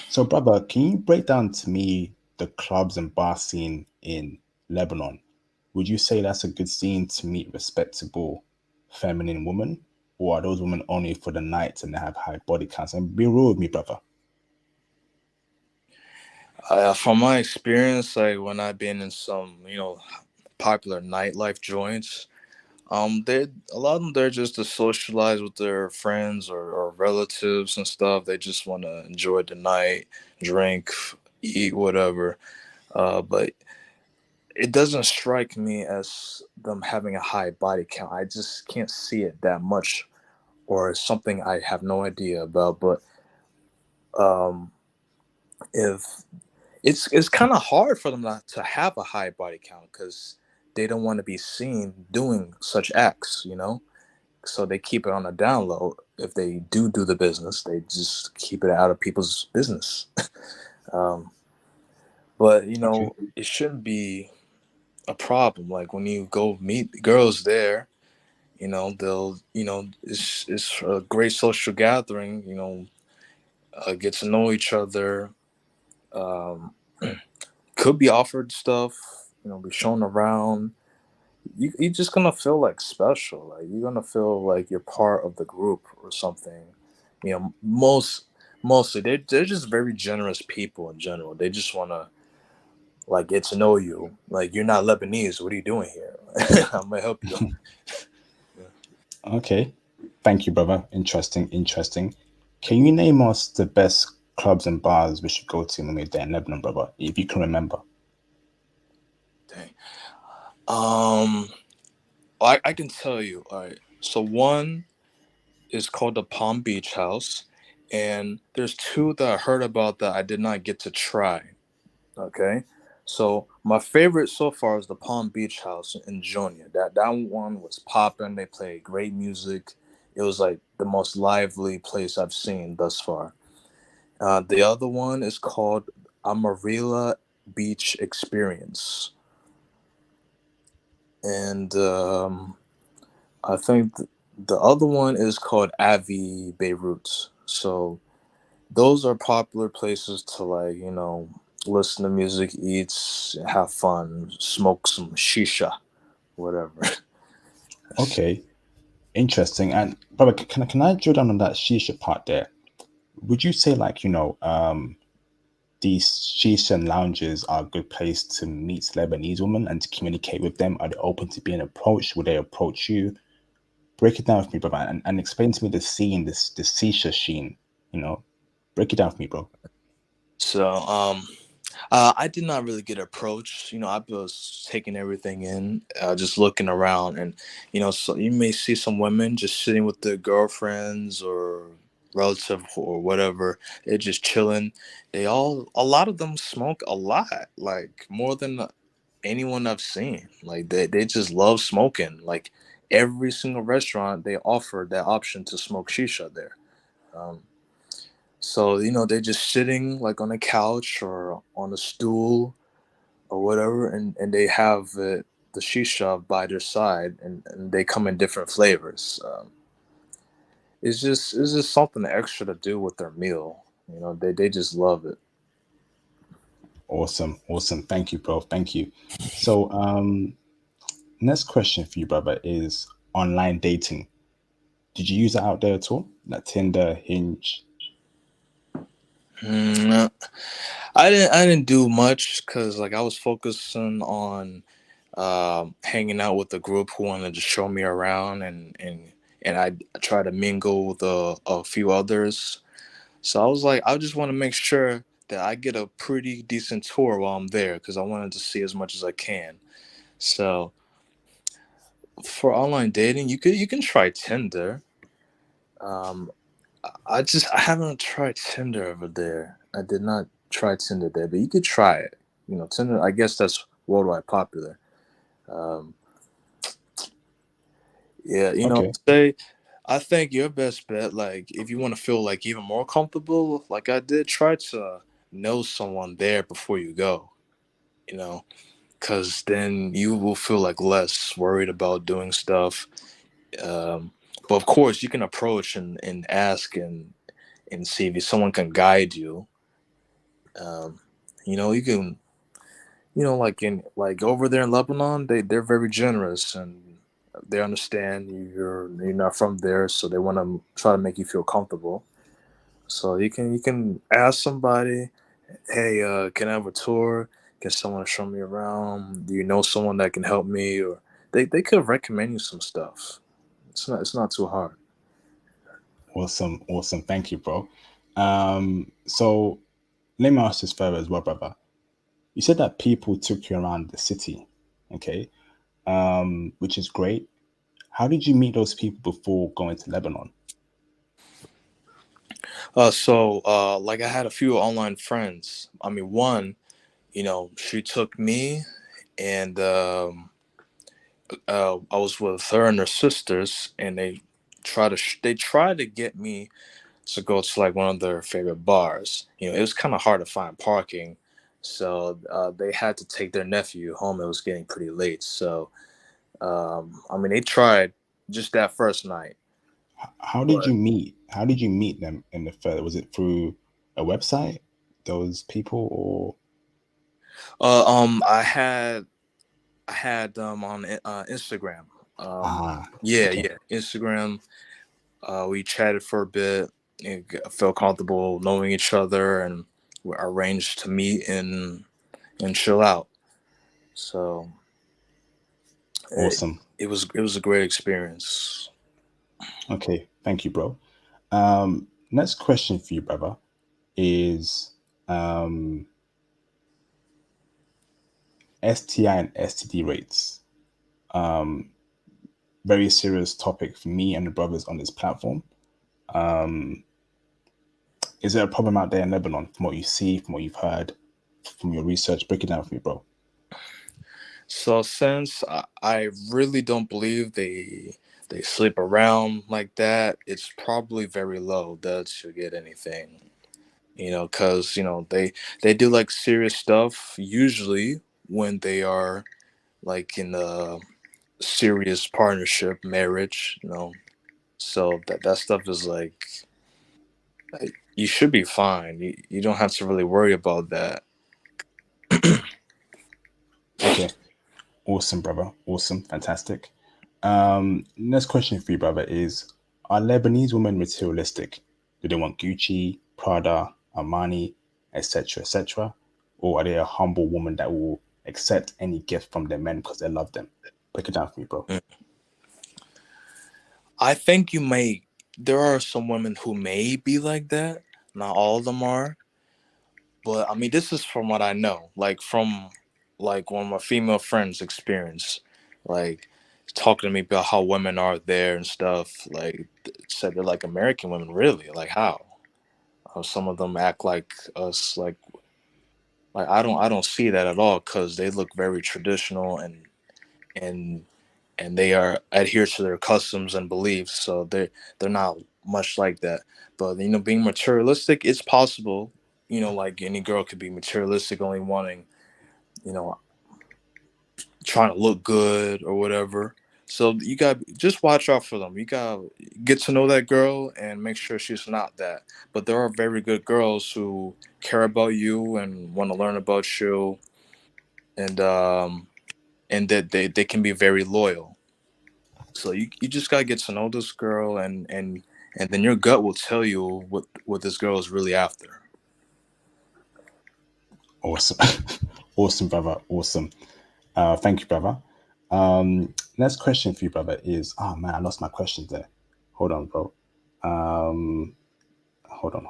so brother, can you break down to me the clubs and bar scene in Lebanon? Would you say that's a good scene to meet respectable feminine women? Or are those women only for the night and they have high body counts? And be real with me, brother. From my experience, like when I've been in some popular nightlife joints, they a lot of them they're just to socialize with their friends or relatives and stuff. They just want to enjoy the night, drink, eat, whatever. But it doesn't strike me as them having a high body count. I just can't see it that much, or it's something I have no idea about. But um, if it's kind of hard for them not to have a high body count because they don't want to be seen doing such acts, so they keep it on a down low. If they do the business, they just keep it out of people's business. um, but Okay. it shouldn't be a problem. Like when you go meet girls there, they'll it's a great social gathering. Get to know each other. Um, could be offered stuff. Be shown around. You're just gonna feel like special. Like you're gonna feel like you're part of the group or something. Mostly they're just very generous people in general. They just wanna like get to know you. Like you're not Lebanese. What are you doing here? I'm gonna help you. Yeah. Okay. Thank you, brother. Interesting, interesting. Can you name us the best clubs and bars we should go to when we're there in Lebanon, brother? If you can remember. Dang. Um, I can tell you. All right. So one is called the Palm Beach House, and there's two that I heard about that I did not get to try. Okay. So my favorite so far is the Palm Beach House in Jonia. That one was popping. They play great music. It was like the most lively place I've seen thus far. The other one is called Amarilla Beach Experience, and I think the other one is called Avi Beirut. So those are popular places to, like, listen to music, eat, have fun, smoke some shisha, whatever. Okay, interesting. And brother, can I drill down on that shisha part there? Would you say like these shisha and lounges are a good place to meet Lebanese women and to communicate with them? Are they open to being approached? Would they approach you? Break it down for me, brother, and explain to me the scene, this shisha scene. You know, break it down for me, bro. So I did not really get approached. I was taking everything in, just looking around, and so you may see some women just sitting with their girlfriends or relative or whatever. They're just chilling. A lot of them smoke a lot, like more than anyone I've seen. Like they just love smoking. Like every single restaurant they offer that option to smoke shisha there. Um, so they're just sitting like on a couch or on a stool or whatever, and they have the shisha by their side, and they come in different flavors. It's just something extra to do with their meal. They just love it. Awesome, awesome. Thank you, bro. Thank you. So, next question for you, brother, is online dating. Did you use that out there at all? Like Tinder, Hinge? Mm, I didn't do much because like I was focusing on hanging out with a group who wanted to show me around, and I try to mingle with a few others. So I was like, I just want to make sure that I get a pretty decent tour while I'm there because I wanted to see as much as I can. So for online dating, you can try Tinder. Um, I haven't tried Tinder over there. I did not try Tinder there, but you could try it. Tinder. I guess that's worldwide popular. Um, yeah, Okay, say I think your best bet, like if you want to feel like even more comfortable, like I did, try to know someone there before you go. You know, because then you will feel like less worried about doing stuff. Um, but of course, you can approach and ask and see if someone can guide you. Um, you can, like in like over there in Lebanon, they're very generous and they understand you're not from there, so they want to try to make you feel comfortable. So you can ask somebody, hey, can I have a tour? Can someone show me around? Do you know someone that can help me? Or they could recommend you some stuff. It's not too hard. awesome, awesome. Thank you, bro. So let me ask this further as well, brother. You said that people took you around the city, okay? Which is great. How did you meet those people before going to Lebanon? So like I had a few online friends. I mean, one, she took me, and I was with her and her sisters, and they tried to get me to go to like one of their favorite bars. It was kind of hard to find parking, so they had to take their nephew home. It was getting pretty late, so I mean, they tried just that first night, How did but you meet? How did you meet them in the first? Was it through a website? Those people, or I had them on Instagram. ah, Yeah, okay, yeah, Instagram. We chatted for a bit. Felt comfortable knowing each other, and we arranged to meet and chill out. So it, awesome. it was a great experience. Okay, thank you, bro. Next question for you, brother, is um STI and STD rates. Um, Very serious topic for me and the brothers on this platform. Um, is there a problem out there in Lebanon from what you see, from what you've heard, from your research? Break it down for me, bro. So since I really don't believe they sleep around like that, it's probably very low that you'll get anything. Because they do like serious stuff usually when they are like in a serious partnership, marriage. So that stuff is like, you should be fine. You don't have to really worry about that. Okay. Awesome, brother. Awesome. Fantastic. Next question for you, brother, is are Lebanese women materialistic? Do they want Gucci, Prada, Armani, etc., etc.? Or are they a humble woman that will accept any gift from their men because they love them? Break it down for me, bro. I think there are some women who may be like that. Not all of them are, but I mean, this is from what I know, like from like one of my female friends' experience, like talking to me about how women are there and stuff. Like said they're like American women, really? Like how? Some of them act like us, like I don't see that at all because they look very traditional and and they are adhere to their customs and beliefs, so they're not much like that. But being materialistic, it's possible. Like any girl could be materialistic, only wanting, you know, trying to look good or whatever. So you got just watch out for them. You got to get to know that girl and make sure she's not that. But there are very good girls who care about you and want to learn about you, and that they can be very loyal. So you just gotta get to know this girl, and then your gut will tell you what this girl is really after. Awesome. Awesome, brother. Awesome. Thank you, brother. Next question for you, brother, is oh man, I lost my questions there. Hold on, bro. Um, hold on.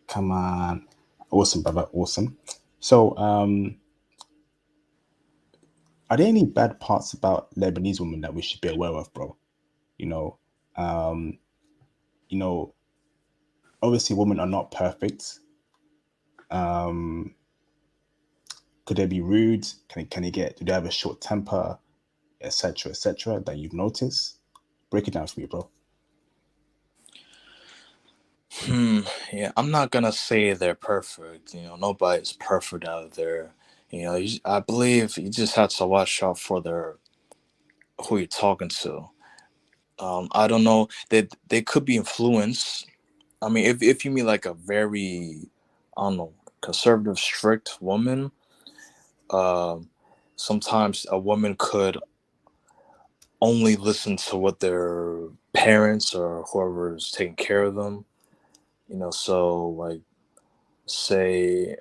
Come on. Awesome, brother. Awesome. So, are there any bad parts about Lebanese women that we should be aware of, bro? You know, um, you know, obviously women are not perfect. Um, could they be rude? Can they get? Do they have a short temper, etc., that you've noticed? Break it down for me, bro. Hmm. Yeah, I'm not gonna say they're perfect. Nobody's perfect out there. I believe you just have to watch out for their who you're talking to. I don't know. They could be influenced. I mean, if you mean like a very, I don't know, conservative, strict woman, um, sometimes a woman could only listen to what their parents or whoever is taking care of them. So like, say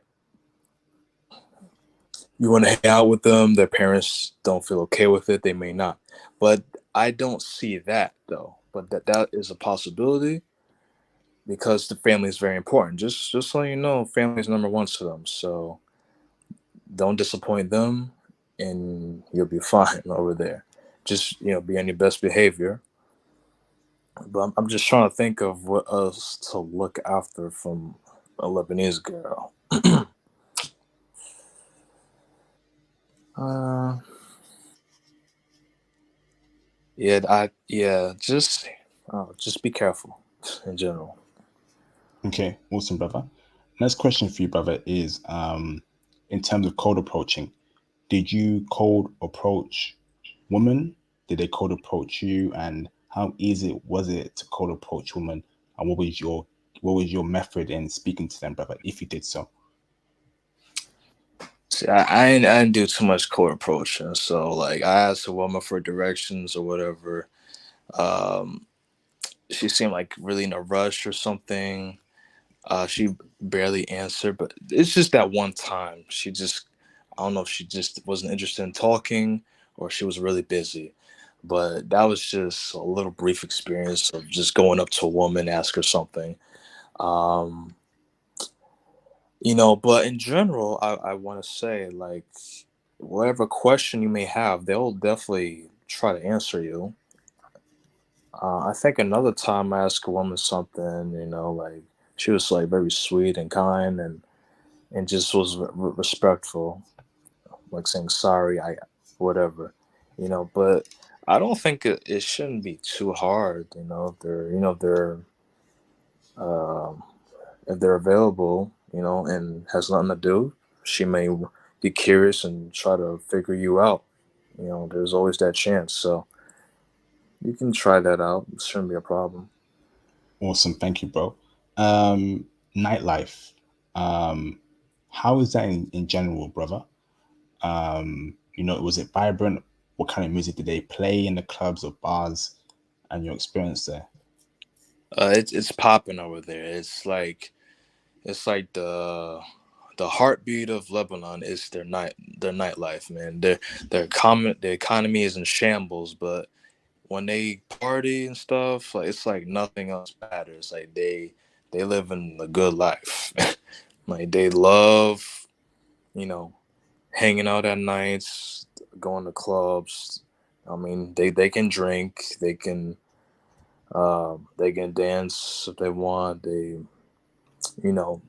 you want to hang out with them, their parents don't feel okay with it, they may not. But I don't see that though. But that is a possibility because the family is very important. Just so you know, family is number one to them. So don't disappoint them, and you'll be fine over there. Just be on your best behavior. But I'm just trying to think of what else to look after from a Lebanese girl. uh, just be careful in general. Okay, awesome, brother. Next question for you, brother, is in terms of cold approaching, did you cold approach women? Did they cold approach you? And how easy was it to cold approach women? And what was your method in speaking to them, brother, if you did so? See, I didn't do too much cold approaching, so like I asked a woman for directions or whatever. Um, she seemed like really in a rush or something. She barely answered, but it's just that one time. I don't know if she just wasn't interested in talking or she was really busy. But that was just a little brief experience of just going up to a woman, ask her something. Um, but in general, I want to say, like, whatever question you may have, they'll definitely try to answer you. I think another time I asked a woman something, like she was like very sweet and kind and just was respectful, like saying sorry. whatever, but I don't think it shouldn't be too hard, um, if they're available, and has nothing to do. She may be curious and try to figure you out. There's always that chance, so you can try that out. It shouldn't be a problem. Awesome, thank you, bro. Nightlife. Um, how is that in general, brother? Was it vibrant? What kind of music did they play in the clubs or bars? And your experience there? It's popping over there. It's like the heartbeat of Lebanon is their nightlife, man. Their economy is in shambles, but when they party and stuff, like it's like nothing else matters. Like they live in a good life. Like they love, you know, hanging out at nights, going to clubs. I mean, they can drink, they can dance if they want. You know,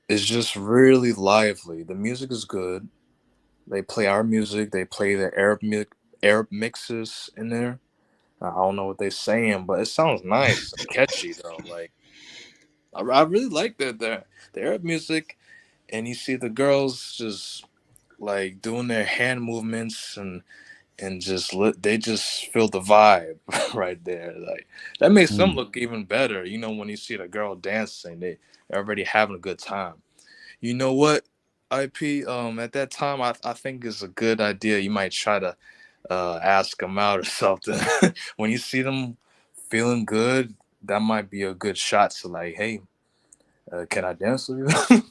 it's just really lively. The music is good. They play our music. They play the Arab mixes in there. I don't know what they're saying, but it sounds nice and catchy though. Like I really like the Arab music, and you see the girls just like doing their hand movements and they just feel the vibe right there. Like that makes them Mm. look even better. When you see the girl dancing, they're already having a good time. You know what, IP? At that time, I think it's a good idea. You might try to ask them out or something. When you see them feeling good, that might be a good shot to like, hey, can I dance with you?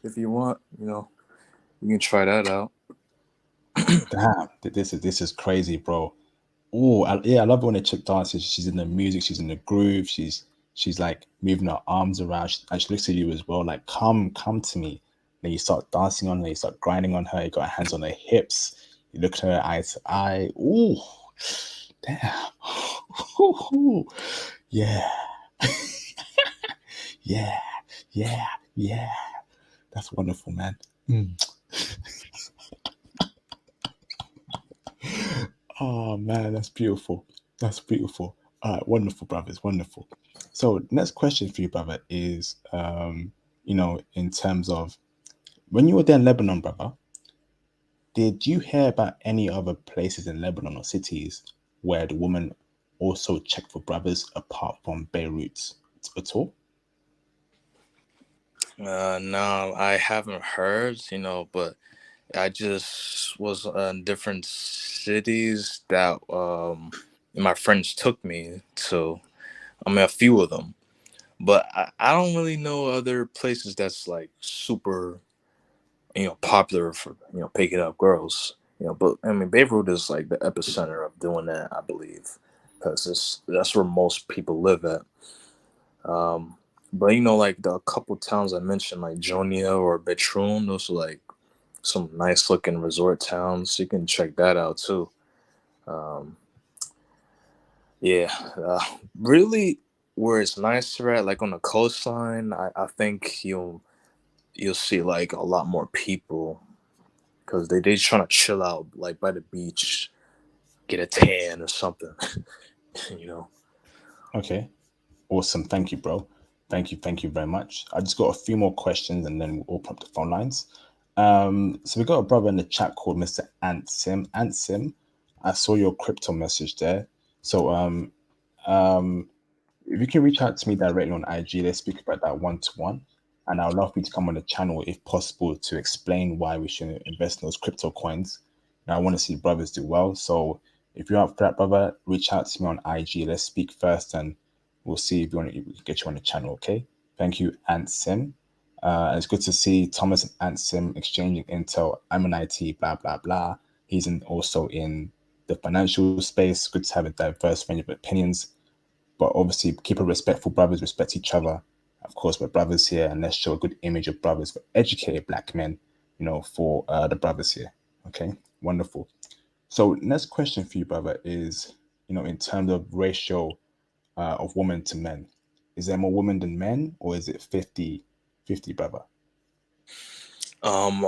If you want, you can try that out. Damn, this is crazy, bro. Oh, yeah, I love it when a chick dances. She's in the music, she's in the groove, she's like moving her arms around, and she looks at you as well, like come to me. Then you start dancing on her, you start grinding on her, you got her hands on her hips, you look at her eye to eye. Ooh, damn. Ooh, yeah, yeah, yeah, yeah. That's wonderful, man. Mm. Oh man, that's beautiful. That's beautiful. All right, wonderful, brothers, wonderful. So next question for you, brother, is in terms of when you were there in Lebanon, brother, did you hear about any other places in Lebanon or cities where the woman also checked for brothers apart from Beirut at all? No, I haven't heard, but I just was in different cities that my friends took me to. I mean, a few of them, but I don't really know other places that's like super, popular for picking up girls. But I mean, Beirut is like the epicenter of doing that, I believe, because that's where most people live at. Um, but like the couple towns I mentioned, like Jonia or Betroun, those are like some nice looking resort towns. You can check that out too. Um, yeah, really, where it's nicer at, like on the coastline, I think you'll see like a lot more people because they just trying to chill out, like by the beach, get a tan or something. you know. Okay, awesome. Thank you, bro. Thank you very much. I just got a few more questions and then we'll open up the phone lines. So we got a brother in the chat called Mr. Ant Sim. Ant Sim, I saw your crypto message there. So if you can reach out to me directly on IG, let's speak about that one to one. And I would love for you to come on the channel if possible to explain why we should invest in those crypto coins. And I want to see brothers do well. So if you're up for that, brother, reach out to me on IG. Let's speak first and we'll see if we can get you on the channel. Okay. Thank you, Ant Sim. And it's good to see Thomas and Ant Sim exchanging intel. I'm an IT, blah, blah, blah. He's also in the financial space. Good to have a diverse range of opinions, but obviously keep it respectful. Brothers respect each other. Of course, we're brothers here, and let's show a good image of brothers for educated black men, for the brothers here. Okay, wonderful. So next question for you, brother, is in terms of ratio of women to men, is there more women than men, or is it 50-50, brother? Um,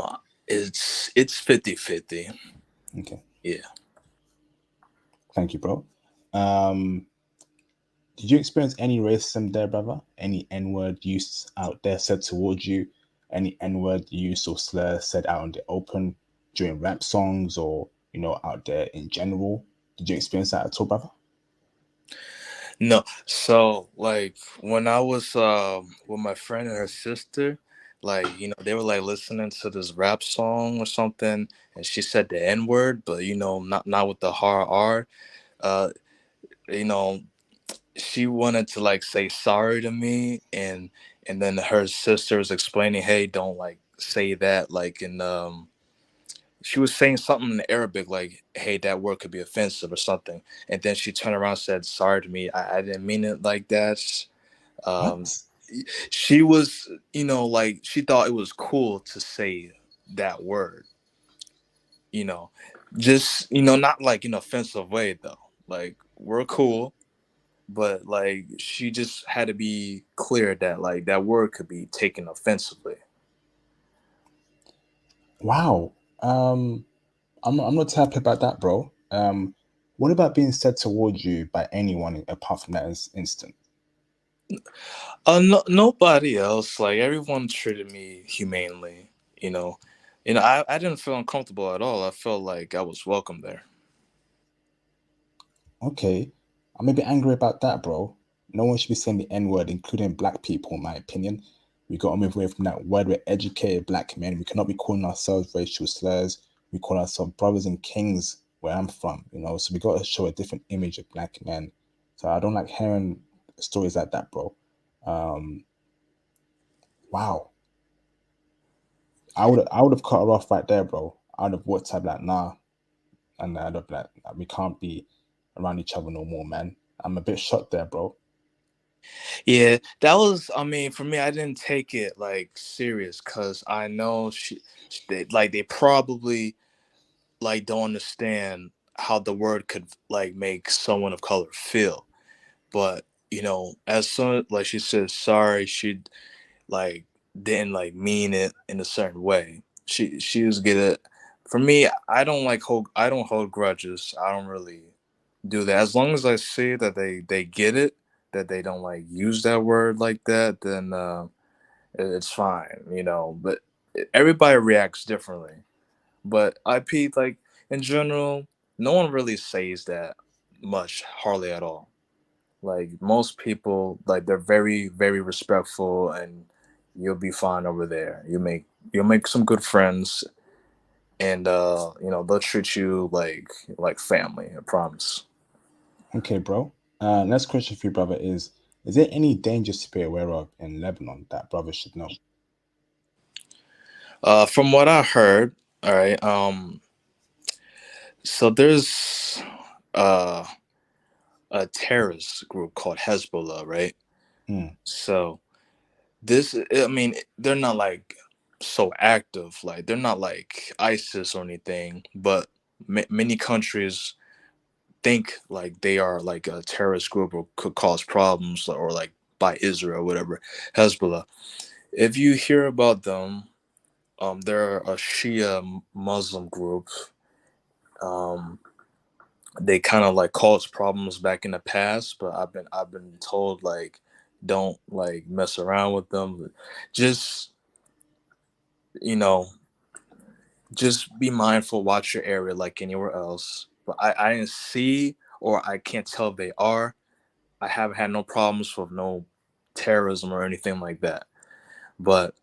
it's 50-50. Okay. Yeah. Thank you, bro. Um, did you experience any racism there, brother? Any N-word use out there said towards you? Any N-word use or slur said out in the open during rap songs or, out there in general? Did you experience that at all, brother? No. So like when I was with my friend and her sister, like they were like listening to this rap song or something, and she said the N word, but not with the hard R. Uh, you know, she wanted to like say sorry to me, and then her sister was explaining, hey, don't like say that, like in she was saying something in Arabic, like, hey, that word could be offensive or something. And then she turned around and said sorry to me. I didn't mean it like that. Um, What? she was, like she thought it was cool to say that word, you know, just, not like in an offensive way though. Like, we're cool, but like she just had to be clear that like that word could be taken offensively. Wow. I'm not happy about that, bro. What about being said towards you by anyone apart from that instant? No, nobody else. Like everyone treated me humanely. You know, I didn't feel uncomfortable at all. I felt like I was welcome there. Okay, I'm a bit angry about that, bro. No one should be saying the N word, including black people, in my opinion. We got to move away from that word. We're educated black men. We cannot be calling ourselves racial slurs. We call ourselves brothers and kings where I'm from, So we got to show a different image of black men. So I don't like hearing stories like that, bro. Um, wow. I would have cut her off right there, bro. I would have WhatsApp like, nah, and I'd have like, we can't be around each other no more, man. I'm a bit shocked there, bro. Yeah, that was. I mean, for me, I didn't take it like serious because I know they probably like don't understand how the word could like make someone of color feel. But as soon like she said sorry, she like didn't like mean it in a certain way. She was good. For me, I don't hold grudges. I don't really do that. As long as I see that they get it, that they don't like use that word like that, then it's fine. But everybody reacts differently. But like in general, no one really says that much, hardly at all. Like most people, like they're very, very respectful, and you'll be fine over there. You'll make some good friends, and they'll treat you like family. I promise. Okay, bro. Next question for you, brother, is there any dangers to be aware of in Lebanon that brothers should know? From what I heard, all right. So there's uh a terrorist group called Hezbollah, right? Hmm. So I mean, they're not like so active. Like they're not like ISIS or anything, but many countries think like they are like a terrorist group or could cause problems or like by Israel or whatever. Hezbollah. If you hear about them, they're a Shia Muslim group. Um, they kind of like caused problems back in the past, but I've been told like don't like mess around with them. Just you know, just be mindful, watch your area like anywhere else. But I didn't see or I can't tell if they are. I haven't had no problems with no terrorism or anything like that. But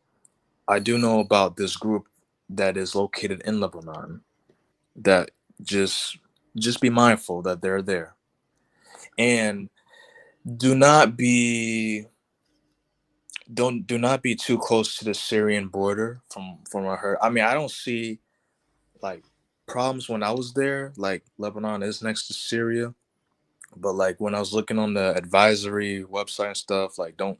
I do know about this group that is located in Lebanon that just just be mindful that they're there. And do not be don't do not be too close to the Syrian border from what I heard. I mean, I don't see like problems when I was there. Like Lebanon is next to Syria, but like when I was looking on the advisory website and stuff, like don't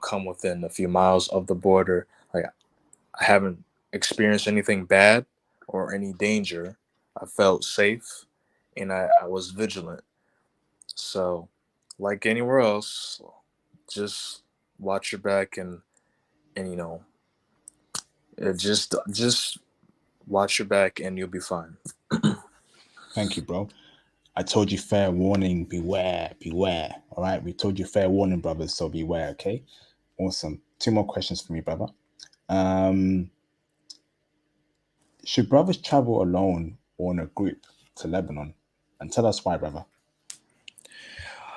come within a few miles of the border. Like I haven't experienced anything bad or any danger. I felt safe, and I was vigilant. So, like anywhere else, just watch your back, and just watch your back and you'll be fine. Thank you, bro. I told you fair warning, beware, beware. All right, we told you fair warning, brothers, so beware. Okay, awesome. Two more questions for me, brother. Um, should brothers travel alone or in a group to Lebanon? And tell us why, brother.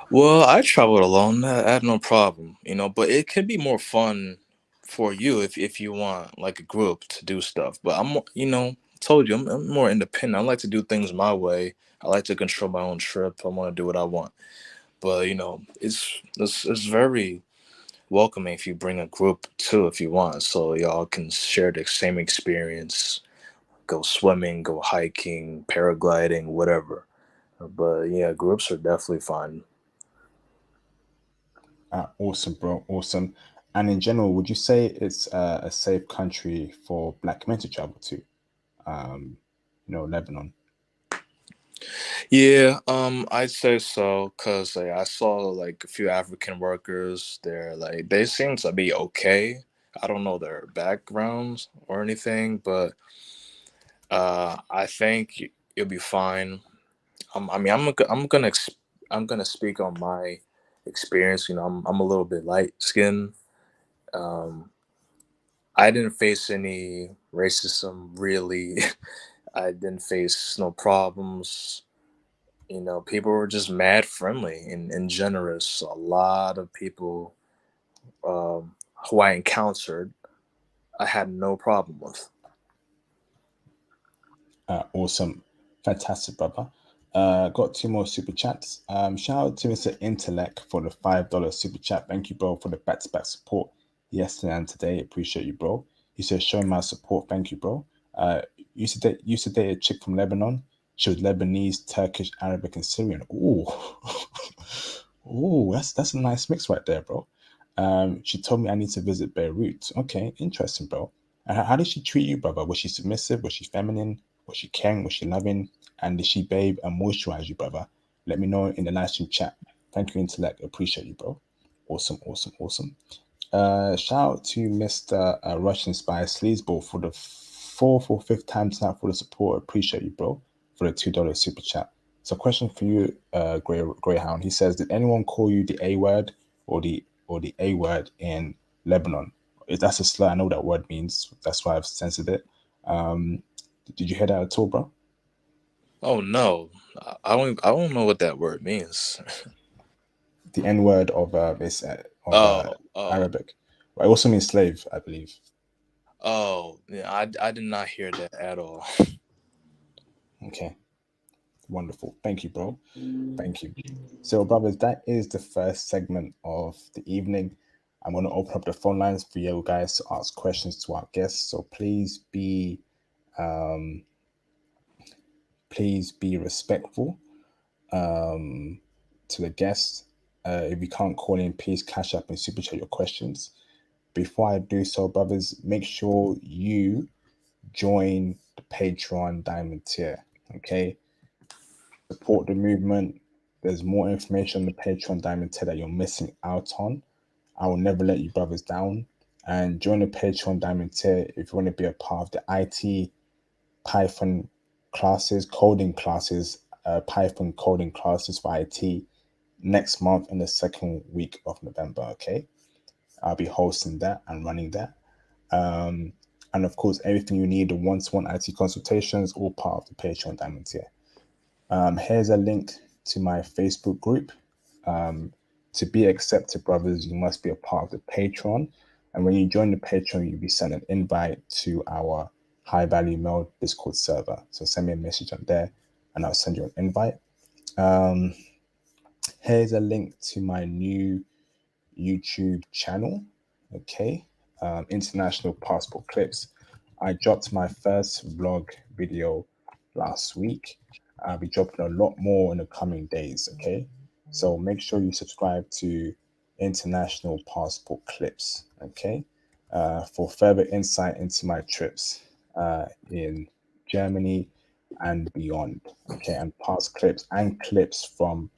Well, I traveled alone. I had no problem, but it could be more fun for you if you want like a group to do stuff. But told you I'm more independent. I like to do things my way. I like to control my own trip. I want to do what I want. But it's very welcoming if you bring a group too if you want, so y'all can share the same experience. Go swimming, go hiking, paragliding, whatever. But yeah, groups are definitely fun. Awesome, bro. Awesome. And in general, would you say it's a safe country for black men to travel to? Um, Lebanon. Yeah, I'd say so because like, I saw like a few African workers there. Like they seem to be okay. I don't know their backgrounds or anything, but I think you'll be fine. I mean, I'm gonna speak on my experience. I'm a little bit light skinned. Um, I didn't face any racism really. I didn't face no problems. People were just mad friendly and generous. A lot of people who I encountered, I had no problem with. Awesome. Fantastic, brother. Got two more super chats. Shout out to Mr. Intellect for the $5 super chat. Thank you, bro, for the back-to-back support yesterday and today. Appreciate you, bro. He says, showing my support. Thank you, bro. Used to date a chick from Lebanon. She was Lebanese, Turkish, Arabic, and Syrian. Ooh. Ooh, that's a nice mix right there, bro. She told me I need to visit Beirut. Okay, interesting, bro. And how did she treat you, brother? Was she submissive? Was she feminine? Was she caring? Was she loving? And did she bathe and moisturize you, brother? Let me know in the live stream chat. Thank you, Intellect. Appreciate you, bro. Awesome, awesome, awesome. Shout out to Mr. Russian Spy Sleazeball for the fourth or fifth time tonight for the support. Appreciate you, bro, for the $2 super chat. So, question for you, Greyhound. He says, did anyone call you the A word or the A word in Lebanon? If that's a slur, I know what that word means. That's why I've censored it. Um, did you hear that at all, bro? Oh no, I don't know what that word means. The N word of this of Oh, oh, Arabic. Well, it also means slave, I believe. oh, yeah, I did not hear that at all. Okay, wonderful. Thank you, bro. Thank you. So, brothers, that is the first segment of the evening. I'm going to open up the phone lines for you guys to ask questions to our guests. So um, please be respectful to the guests. If you can't call in, please cash up and super chat your questions. Before I do so, brothers, make sure you join the Patreon Diamond tier. Okay, support the movement. There's more information on the Patreon Diamond tier that you're missing out on. I will never let you brothers down. And join the Patreon Diamond tier if you want to be a part of the IT Python classes, coding classes, Python coding classes for IT next month in the second week of November. Okay, I'll be hosting that and running that. Um, and of course, everything you need, the one-to-one IT consultations, all part of the Patreon Diamond tier. Here's a link to my Facebook group. To be accepted, brothers, you must be a part of the Patreon. And when you join the Patreon, you'll be sent an invite to our High Value Mail Discord server. So send me a message on there and I'll send you an invite. Um, Here's a link to my new YouTube channel. Okay, International Passport Clips. I dropped my first vlog video last week. I'll be dropping a lot more in the coming days. Okay, so make sure you subscribe to International Passport Clips. Okay, for further insight into my trips in Germany and beyond. Okay, and past clips and clips from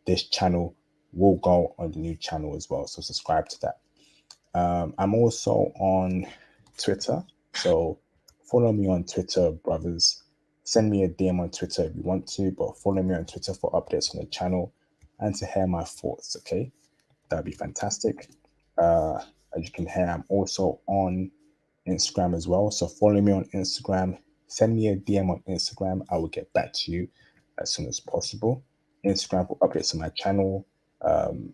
this channel will go on the new channel as well. So subscribe to that. I'm also on Twitter. So follow me on Twitter, brothers. Send me a DM on Twitter if you want to, but follow me on Twitter for updates on the channel and to hear my thoughts, okay? That'd be fantastic. As you can hear, I'm also on Instagram as well. So follow me on Instagram. Send me a DM on Instagram. I will get back to you as soon as possible. Instagram for updates on my channel, um,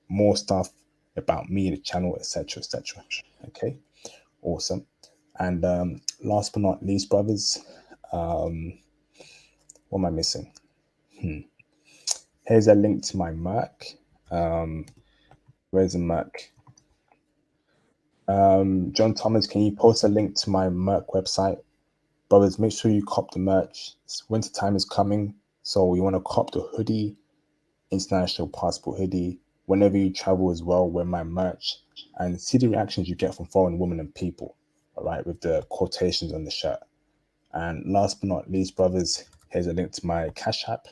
more stuff about me, the channel, etc., etc. Okay, awesome. And last but not least, brothers, what am I missing? Here's a link to my Merc. Where's the Merc? John Thomas, can you post a link to my Merc website? Brothers, make sure you cop the merch. Winter time is coming, so you want to cop the hoodie, international passport hoodie. Whenever you travel as well, wear my merch and see the reactions you get from foreign women and people. All right, with the quotations on the shirt. And last but not least, brothers, here's a link to my Cash App,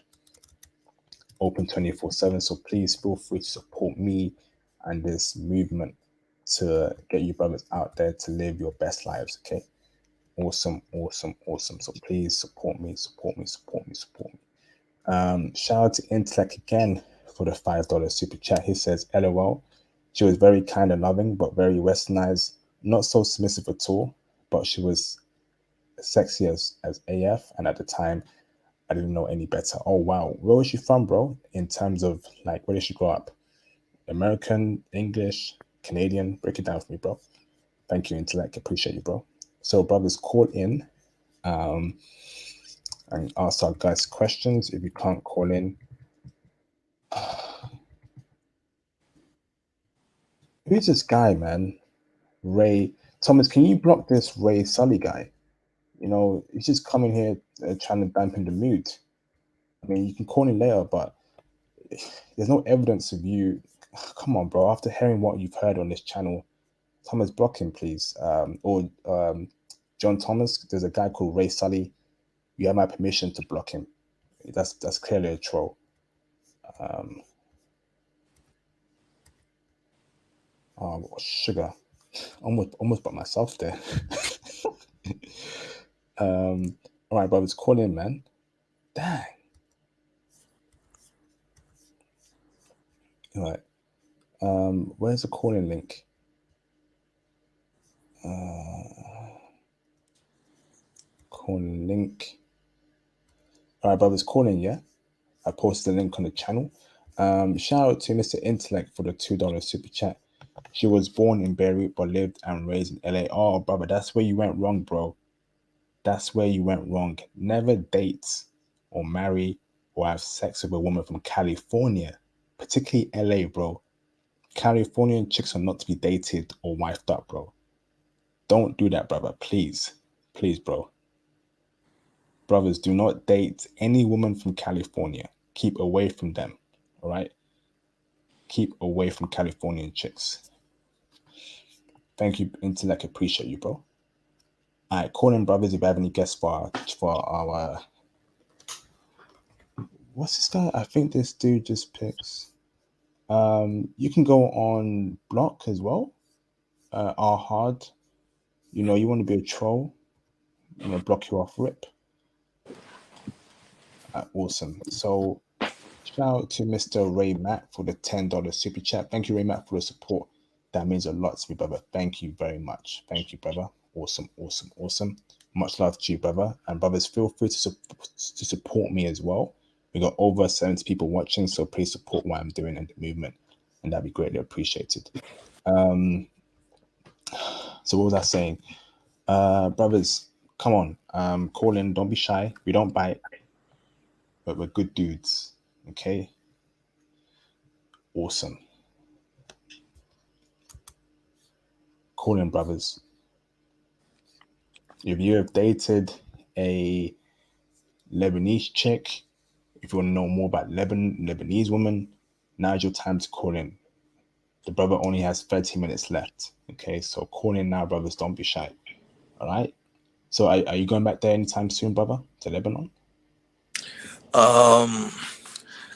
open 24/7. So please feel free to support me and this movement to get you brothers out there to live your best lives. Okay. Awesome, awesome, awesome. So please support me, support me, support me, support me. Shout out to Intellect again for the $5 super chat. He says, LOL. She was very kind and loving, but very westernized, not so submissive at all, but she was sexy as AF. And at the time, I didn't know any better. Oh, wow. Where was she from, bro? In terms of like, where did she grow up? American, English, Canadian? Break it down for me, bro. Thank you, Intellect. Appreciate you, bro. So, brothers, call in and ask our guys questions. If you can't call in, who's this guy, man? Ray Thomas, can you block this Ray Sully guy? You know, he's just coming here trying to dampen the mood. I mean, you can call him later, but there's no evidence of you. Come on, bro. After hearing what you've heard on this channel, Thomas, block him, please. Or John Thomas, there's a guy called Ray Sully. You have my permission to block him. That's clearly a troll. Oh, sugar. Almost by myself there. All right, brothers, call in, man. Dang. All right. Where's the calling link? Calling link. All right, brothers, calling, yeah? I posted the link on the channel. Shout out to Mr. Intellect for the $2 super chat. She was born in Beirut but lived and raised in LA. Oh, brother, that's where you went wrong, bro. That's where you went wrong. Never date or marry or have sex with a woman from California, particularly LA, bro. Californian chicks are not to be dated or wifed up, bro. Don't do that, brother. Please. Please, bro. Brothers, do not date any woman from California. Keep away from them. All right? Keep away from Californian chicks. Thank you, Intellect. Appreciate you, bro. All right, call in, brothers, if you have any guests for our what's this guy? I think this dude just picks. You can go on block as well. R hard. You know, you want to be a troll. You know, block you off rip. Awesome. So shout out to Mr. Ray Matt for the $10 super chat. Thank you, Ray Matt, for the support. That means a lot to me, brother. Thank you very much. Thank you, brother. Awesome, awesome, awesome. Much love to you, brother. And brothers, feel free to support me as well. We got over 70 people watching, so please support what I'm doing in the movement, and that'd be greatly appreciated. So what was I saying? Brothers, come on. Call in, don't be shy. We don't bite, but we're good dudes. Okay? Awesome. Call in, brothers. If you have dated a Lebanese chick, if you want to know more about Lebanese women, now's your time to call in. The brother only has 30 minutes left. Okay, so call in now, brothers. Don't be shy. All right. So are you going back there anytime soon, brother, to Lebanon?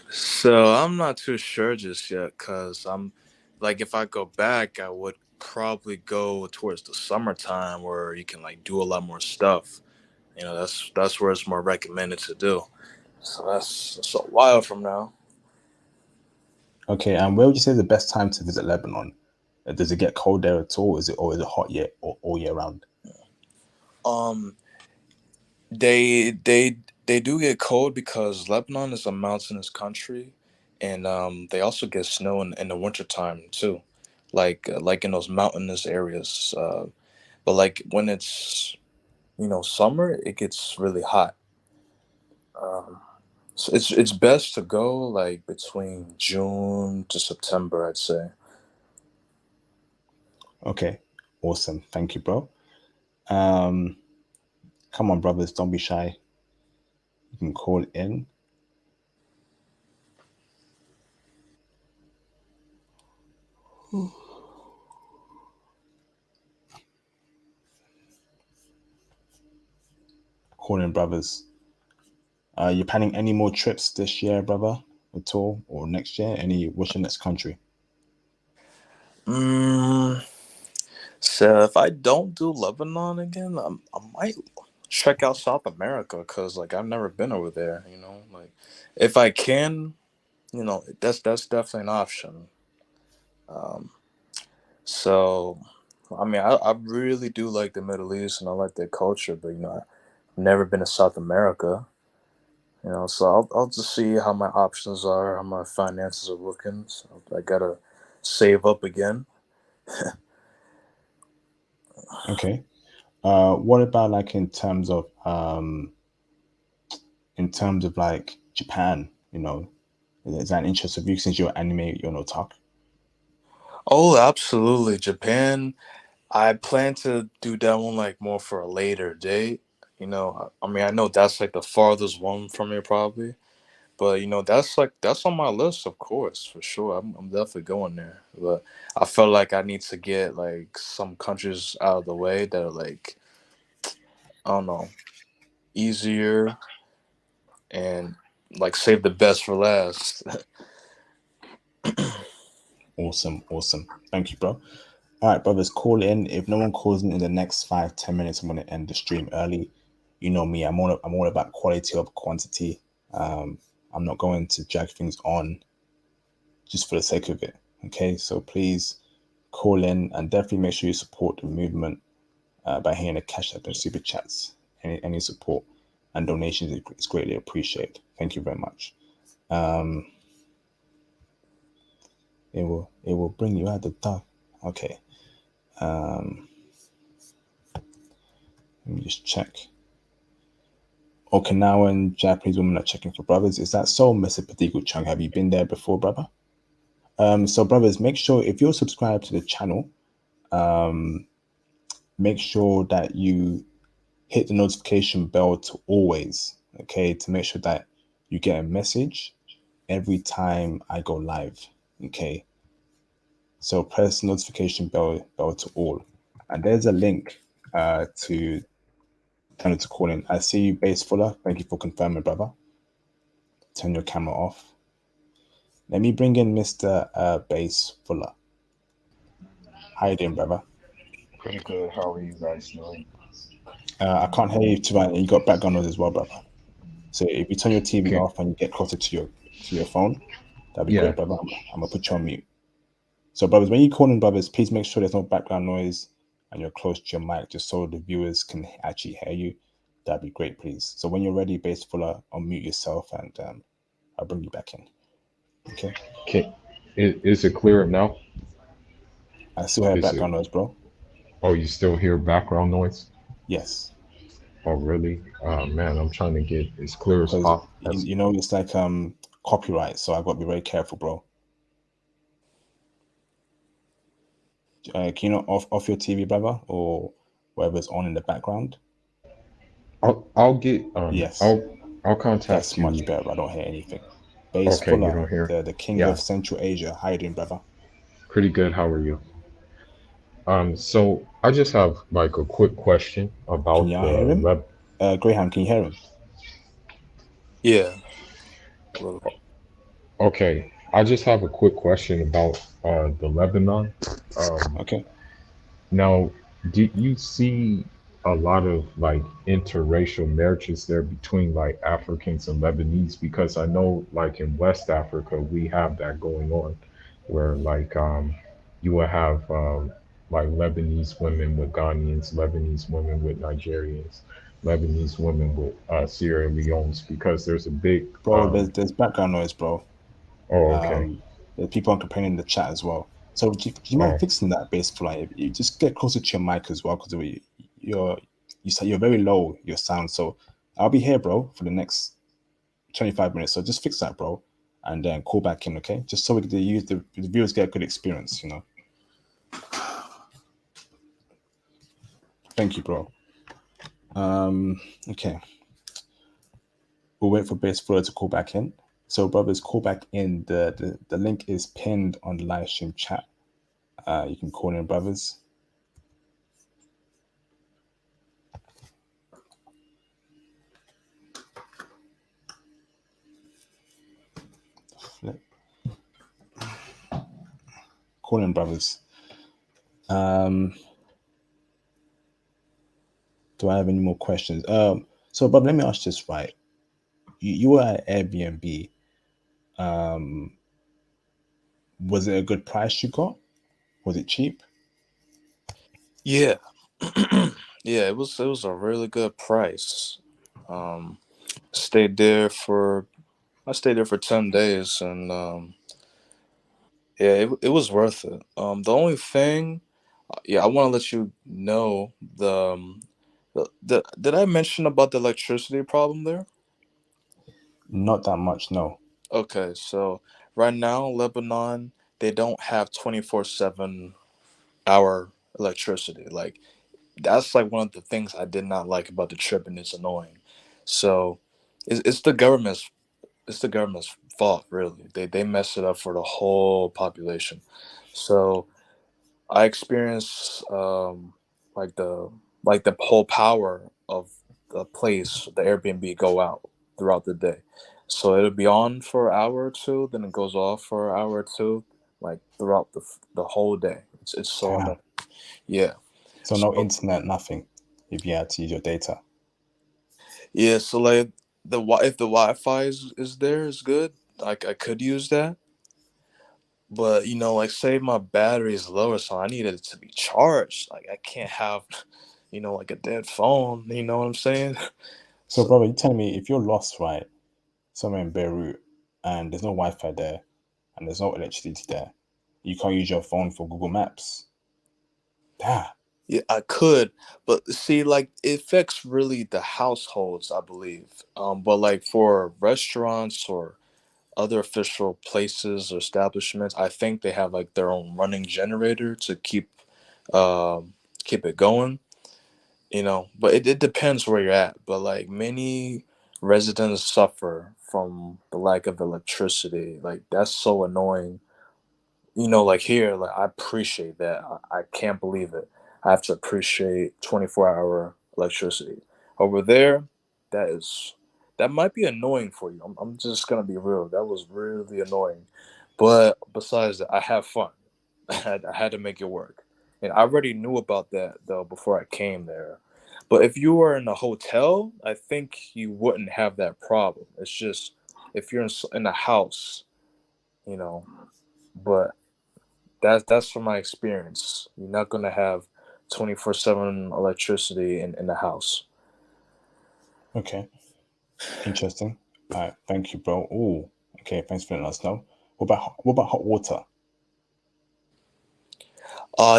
So I'm not too sure just yet, cause I'm like, if I go back, I would probably go towards the summertime where you can like do a lot more stuff. That's where it's more recommended to do. So that's a while from now. Okay, and where would you say is the best time to visit Lebanon? Does it get cold there at all? Is it hot year or all year round? Um, they do get cold because Lebanon is a mountainous country, and they also get snow in the wintertime too, like in those mountainous areas. But like when it's summer, it gets really hot. Um, so it's best to go like between June to September, I'd say. Okay, awesome. Thank you, bro. Um, Come on, brothers, don't be shy. You can call in. Call in, brothers. You planning any more trips this year, brother, at all, or next year? What's your next country? Mm, so if I don't do Lebanon again, I might check out South America because like I've never been over there. Like if I can, that's definitely an option. Um, so I mean, I really do like the Middle East and I like their culture, but I've never been to South America. So I'll just see how my options are, how my finances are looking. So I gotta save up again. Okay. What about like in terms of like Japan? Is that an interest of you since you're anime, you're no talk? Oh, absolutely. Japan. I plan to do that one like more for a later date. I mean, I know that's like the farthest one from me probably, but that's on my list, of course, for sure. I'm definitely going there, but I felt like I need to get like some countries out of the way that are like I don't know easier and like save the best for last. Awesome, awesome. Thank you, bro. All right, brothers, call in. If no one calls in the next 5, 10 minutes, I'm gonna end the stream early. You know me, I'm all about quality over quantity. Um, I'm not going to drag things on just for the sake of it. Okay, so please call in and definitely make sure you support the movement by hitting the cash app and super chats. Any support and donations is greatly appreciated. Thank you very much. Um, it will bring you out the dark. Okay. Um, Let me just check. Okinawan Japanese women are checking for brothers. Is that so, Mr. Padigo Chung? Have you been there before, brother? So brothers, make sure if you're subscribed to the channel, make sure that you hit the notification bell to always, okay, to make sure that you get a message every time I go live. Okay. So press notification bell to all. And there's a link to turn it to call in. I see you, Base Fuller. Thank you for confirming, brother. Turn your camera off. Let me bring in Mr. Base Fuller. How you doing, brother? Pretty good. How are you guys doing? I can't hear you too much. You got background noise as well, brother. So if you turn your TV Okay. off and you get closer to your phone, that'd be Yeah. great, brother. I'm gonna put you on mute. So, brothers, when you call in, brothers, please make sure there's no background noise and you're close to your mic, just so the viewers can actually hear you. That'd be great, please. So when you're ready, Base Fuller, unmute yourself and I'll bring you back in. Okay. Okay. Is it clear now? I still have Is it? background noise, bro. Oh, you still hear background noise? Yes. Oh, really? Man, I'm trying to get as clear as Because possible. it's like copyright, so I got to be very careful, bro. Can you not off your TV, brother, or whatever's on in the background? I'll get Yes, I'll that's contact much you. better. I don't hear anything. Base Okay, you Fuller, don't hear? the king Yeah. of Central Asia. How you doing, brother? Pretty good. How are you? So I just have like a quick question Can about y'all the hear him? Leb. Graham, can you hear him? Yeah. Well, Okay, I just have a quick question about the Lebanon. Um, Okay. Now, did you see? a lot of like interracial marriages there between like Africans and Lebanese, because I know like in West Africa we have that going on where like you will have like Lebanese women with Ghanaians, Lebanese women with Nigerians, Lebanese women with Sierra Leone's, because there's a big Bro, there's background noise, bro. oh okay. Um, there's people complaining in the chat as well. So do you mind Oh, fixing that bass fly? You just get closer to your mic as well, because you're very low, your sound. So I'll be here, bro, for the next 25 minutes. So just fix that, bro, and then call back in, okay? Just so we can use the viewers get a good experience, you know. Thank you, bro. Okay. We'll wait for bass flow to call back in. So brothers, call back in. The link is pinned on the live stream chat. You can call in, brothers. Flip. Call in, brothers. Do I have any more questions? So Bob, let me ask this right. You were at Airbnb. Was it a good price you got? Was it cheap? Yeah. Yeah, it was a really good price. Um, stayed there for I stayed there for 10 days, and yeah, it was worth it. The only thing, yeah, I want to let you know did I mention about the electricity problem there? Not that much, no. Okay, so right now Lebanon, they don't have 24/7 hour electricity. Like that's like one of the things I did not like about the trip, and it's annoying. So it's the government's fault, really. They mess it up for the whole population. So I experienced like the whole power of the place, the Airbnb, go out throughout the day. So it'll be on for an hour or two, then it goes off for an hour or two, like throughout the whole day. It's so Damn. annoying. Yeah. So no So internet, nothing. If you had to use your data. yeah. So like if the Wi-Fi is there is good. Like I could use that. But like say my battery is low, so I needed it to be charged. Like I can't have, like a dead phone. You know what I'm saying? So, So brother, you telling me if you're lost, right, somewhere in Beirut, and there's no Wi-Fi there, and there's no electricity there, you can't use your phone for Google Maps. Damn. yeah, I could, but see, like it affects really the households, I believe. But like for restaurants or other official places or establishments, I think they have like their own running generator to um keep it going. But it depends where you're at, but like many residents suffer from the lack of electricity. Like that's so annoying. Like here, like I appreciate that. I can't believe it. I have to appreciate 24-hour electricity. Over there, that is that might be annoying for you. I'm just gonna be real. That was really annoying. But besides that, I have fun. I had to make it work. And I already knew about that though before I came there. But if you were in a hotel, I think you wouldn't have that problem. It's just if you're in a house, you know. But that's from my experience. You're not gonna have 24/7 electricity in the house. Okay. Interesting. All right. Thank you, bro. Oh, okay. Thanks for letting us know. What about hot water?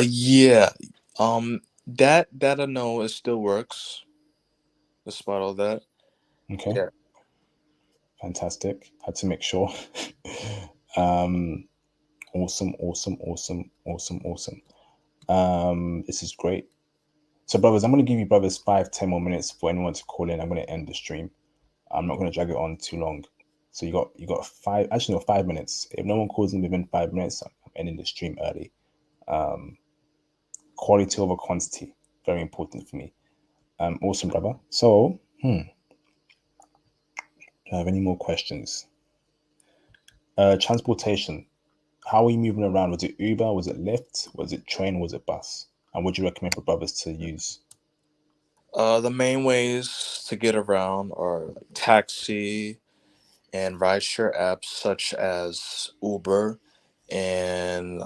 Yeah. That I know it still works despite all that. Okay. Yeah. Fantastic. Had to make sure. um, awesome, awesome, awesome, awesome, awesome. This is great. So, brothers, I'm gonna give you brothers 5, 10 more minutes for anyone to call in. I'm gonna end the stream. I'm not gonna drag it on too long. So you got five, actually no, 5 minutes. If no one calls in within 5 minutes, I'm ending the stream early. Quality over quantity, very important for me. Awesome, brother. So, do I have any more questions? Transportation. How are you moving around? Was it Uber? Was it Lyft? Was it train? Was it bus? And would you recommend for brothers to use? The main ways to get around are like taxi and rideshare apps such as Uber, and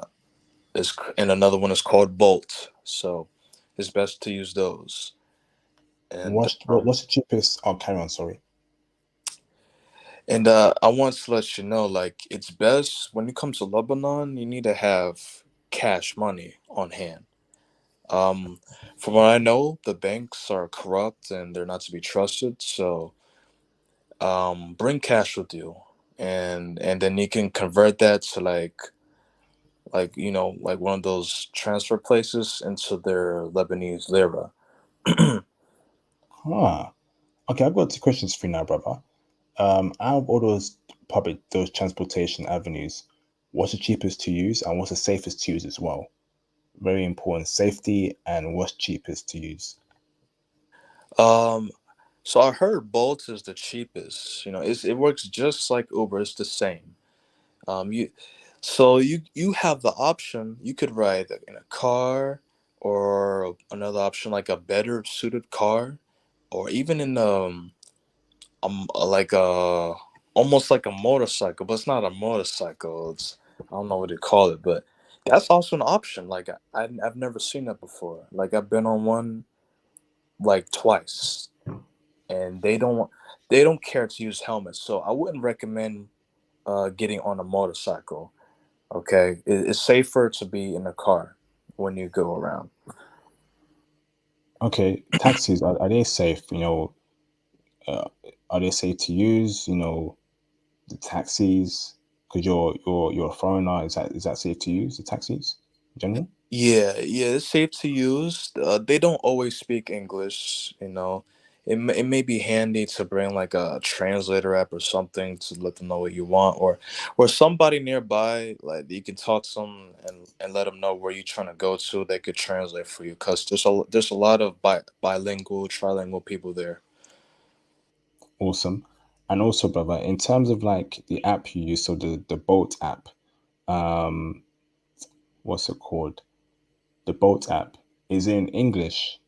and another one is called Bolt. So it's best to use those. And What's the cheapest? Oh, carry on. Sorry. I want to let you know, like, it's best when it comes to Lebanon, you need to have cash money on hand. Um, from what I know, the banks are corrupt and they're not to be trusted. So, bring cash with you, and then you can convert that to like one of those transfer places into their Lebanese lira. Huh. Okay, I've got two questions for you now, brother. Out of all those transportation avenues, what's the cheapest to use and what's the safest to use as well? Very important, safety and what's cheapest to use. um, so I heard Bolt is the cheapest. It works just like Uber. It's the same. You so you have the option. You could ride in a car, or another option like a better suited car, or even in like a almost like a motorcycle, but it's not a motorcycle. It's I don't know what to call it, but that's also an option. Like I've never seen that before. Like I've been on one like twice, and they don't care to use helmets. So I wouldn't recommend getting on a motorcycle. Okay, it's safer to be in a car when you go around. Okay, taxis, are they safe? Uh, are they safe to use? The taxis, because you're a foreigner, is that safe to use, the taxis in general? Yeah, yeah, it's safe to use. They don't always speak English. It may be handy to bring like a translator app or something to let them know what you want, or somebody nearby, like you can talk to them and let them know where you're trying to go to. They could translate for you, cause there's a lot of bilingual, trilingual people there. Awesome. And also, brother, in terms of like the app you use, so the Bolt app, um, what's it called? The Bolt app is in English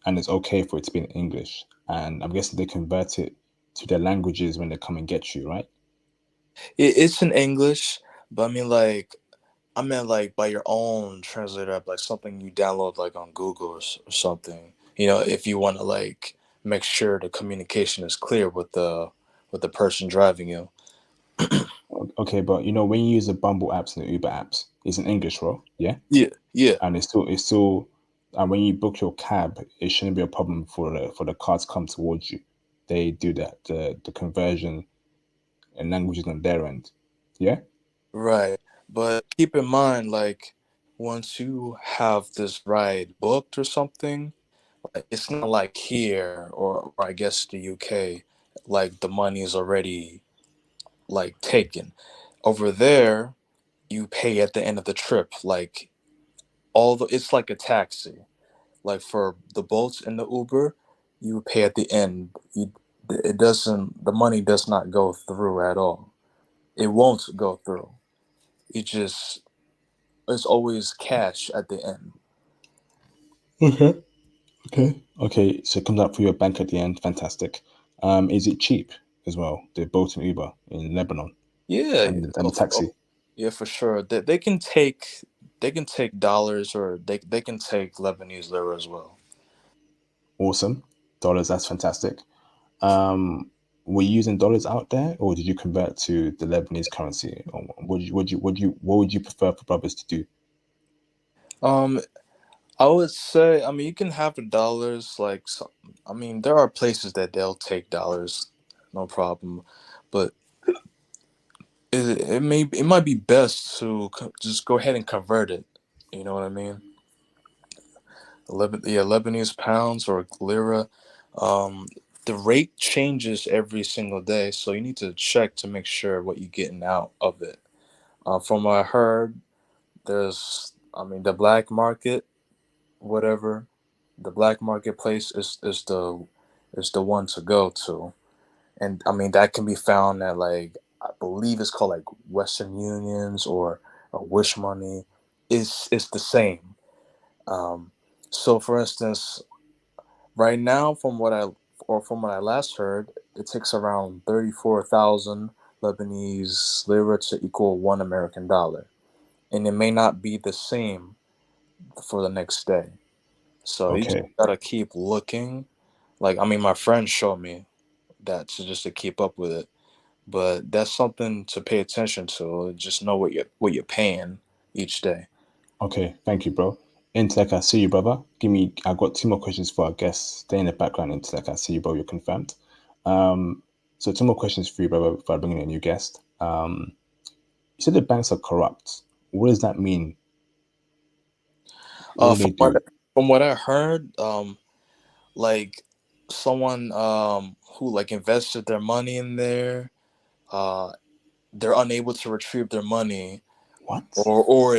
and it's okay for it to be in English. And I'm guessing they convert it to their languages when they come and get you, right? It's in English, but I meant like by your own translator app, like something you download like on Google or something. If you want to like make sure the communication is clear with the person driving you. Okay, but when you use the Bumble apps and the Uber apps, it's in English, bro. Yeah, Yeah, yeah, and it's still, and when you book your cab, it shouldn't be a problem for the car to come towards you. They do that, the conversion and languages on their end. Yeah. right. But keep in mind, like once you have this ride booked or something, like it's not like here or I guess the UK, like the money is already like taken. Over there, you pay at the end of the trip. Like it's like a taxi. Like for the Bolts and the Uber, you pay at the end. It doesn't. The money does not go through at all. It won't go through. It just it's always cash at the end. Okay. Okay. So it comes out for your bank at the end. Fantastic. Is it cheap as well? The Bolt and Uber in Lebanon Yeah, and the taxi. yeah, for sure. They can take dollars, or they can take Lebanese lira as well. Awesome. Dollars. That's fantastic. Um, were you using dollars out there, or did you convert to the Lebanese currency? Or what would you prefer for brothers to do? Um, I would say, you can have the dollars. Like, there are places that they'll take dollars, no problem. But it might be best to just go ahead and convert it. You know what I mean? Lebanese pounds or lira. Um, the rate changes every single day, so you need to check to make sure what you're getting out of it. From what I heard, the black market, whatever, the black marketplace is the one to go to, and that can be found at, like, I believe it's called like Western Unions or Wish Money. It's the same. Um, so for instance, Right now, from what I last heard, it takes around 34,000 Lebanese lira to equal $1 American, and it may not be the same for the next day. So you just Okay. gotta keep looking. Like, I mean, my friend showed me that to keep up with it, but that's something to pay attention to. Just know what you're paying each day. Okay. Thank you, bro. Intellect, I see you, brother. I got two more questions for our guests. Stay in the background, Intellect. I see you, bro. You're confirmed. Um, so two more questions for you, brother, before I bring in a new guest. You said the banks are corrupt. What does that mean? What Uh, do they from what do? from what I heard, like someone who like invested their money in there, uh, they're unable to retrieve their money, What? or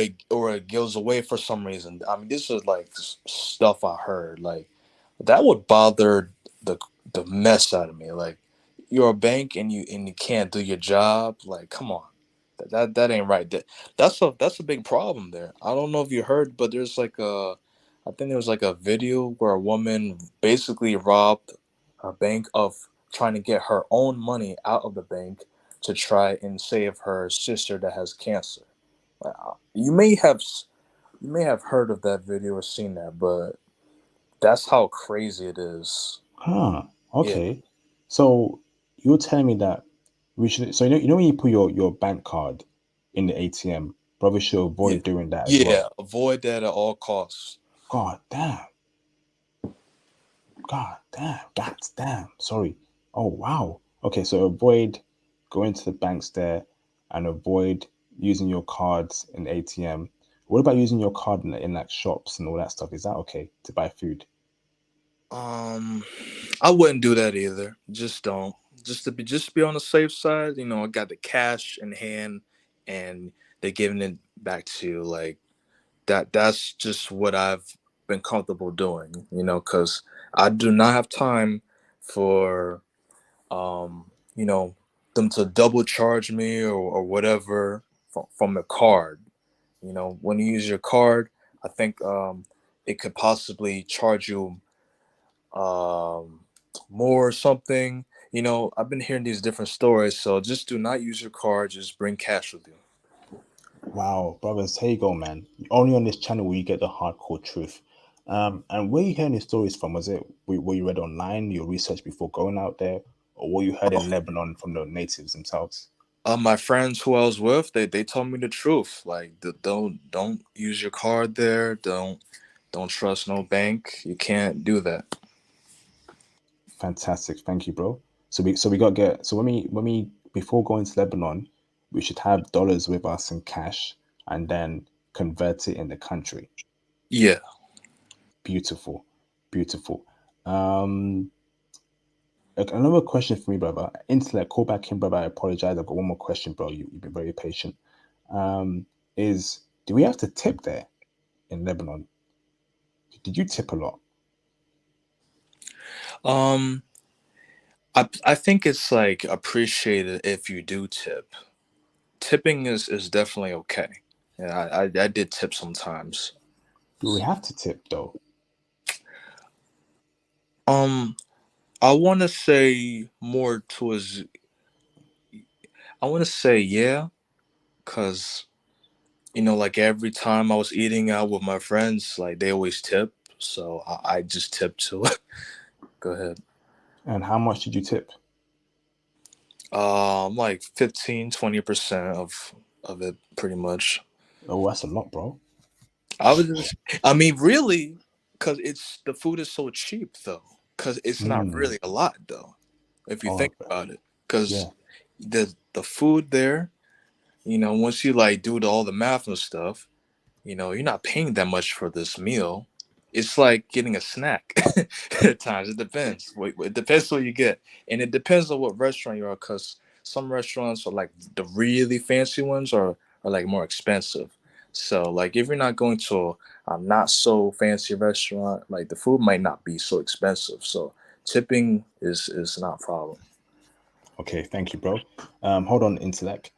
it goes away for some reason. I mean, this is like stuff I heard. Like that would bother the the mess out of me. Like you're a bank and you can't do your job. Like come on, that ain't right. That's a big problem there. I don't know if you heard, but I think there was like a video where a woman basically robbed a bank of trying to get her own money out of the bank to try and save her sister that has cancer. You may have you may have heard of that video or seen that, but that's how crazy it is. Huh. Yeah, Okay. So you're telling me that we should. So you know when you put your bank card in the ATM, probably should yeah, avoid doing that as yeah. well. Avoid that at all costs. God damn. God damn. God damn. Sorry. Oh wow. Okay. So avoid going to the banks there, and avoid using your cards in the ATM. What about using your card in like shops and all that stuff? Is that okay to buy food? Um, I wouldn't do that either. Just don't. Just be on the safe side. You know, I got the cash in hand, and they're giving it back to you. Like that. That's just what I've been comfortable doing. You know, because I do not have time for you know, them to double charge me or whatever from the card. You know, when you use your card, I think it could possibly charge you um, more or something. You know, I've been hearing these different stories, so just do not use your card. Just bring cash with you. Wow, brothers, here you go, man. Only on this channel will you get the hardcore truth. And where you hearing these stories from? Was it what you read online, your research before going out there, or what you heard in Lebanon from the natives themselves? My friends who I was with, they told me the truth. Like, don't use your card there. Don't trust no bank. You can't do that. Fantastic, thank you, bro. So we got to get so when we before going to Lebanon, we should have dollars with us in cash and then convert it in the country. Yeah. Beautiful, beautiful. Um, Another question for me, brother. Intellect, call back in, brother. I apologize. I've got one more question, bro. You've been very patient. Is do we have to tip there in Lebanon? Did you tip a lot? Um, I think it's like appreciated if you do tip. Tipping is definitely okay. Yeah, I did tip sometimes. Do we have to tip though? Um, I want to say more towards. I want to say yeah, cause you know, like every time I was eating out with my friends, like they always tip, so I just tip to it. Go ahead. And how much did you tip? Like 15-20% of it, pretty much. Oh, that's a lot, bro. I was just, I mean, really, because it's the food is so cheap though. Because it's not Mm. really a lot though, if you Oh, think about it. Because yeah. the food there, you know, once you like do all the math and stuff, you know, you're not paying that much for this meal. It's like getting a snack. At times it depends. It depends what you get, and it depends on what restaurant you are. Because some restaurants are like the really fancy ones are like more expensive. So like if you're not going to a not so fancy restaurant, like the food might not be so expensive. So tipping is not a problem. Okay, thank you, bro. Hold on, Intellect.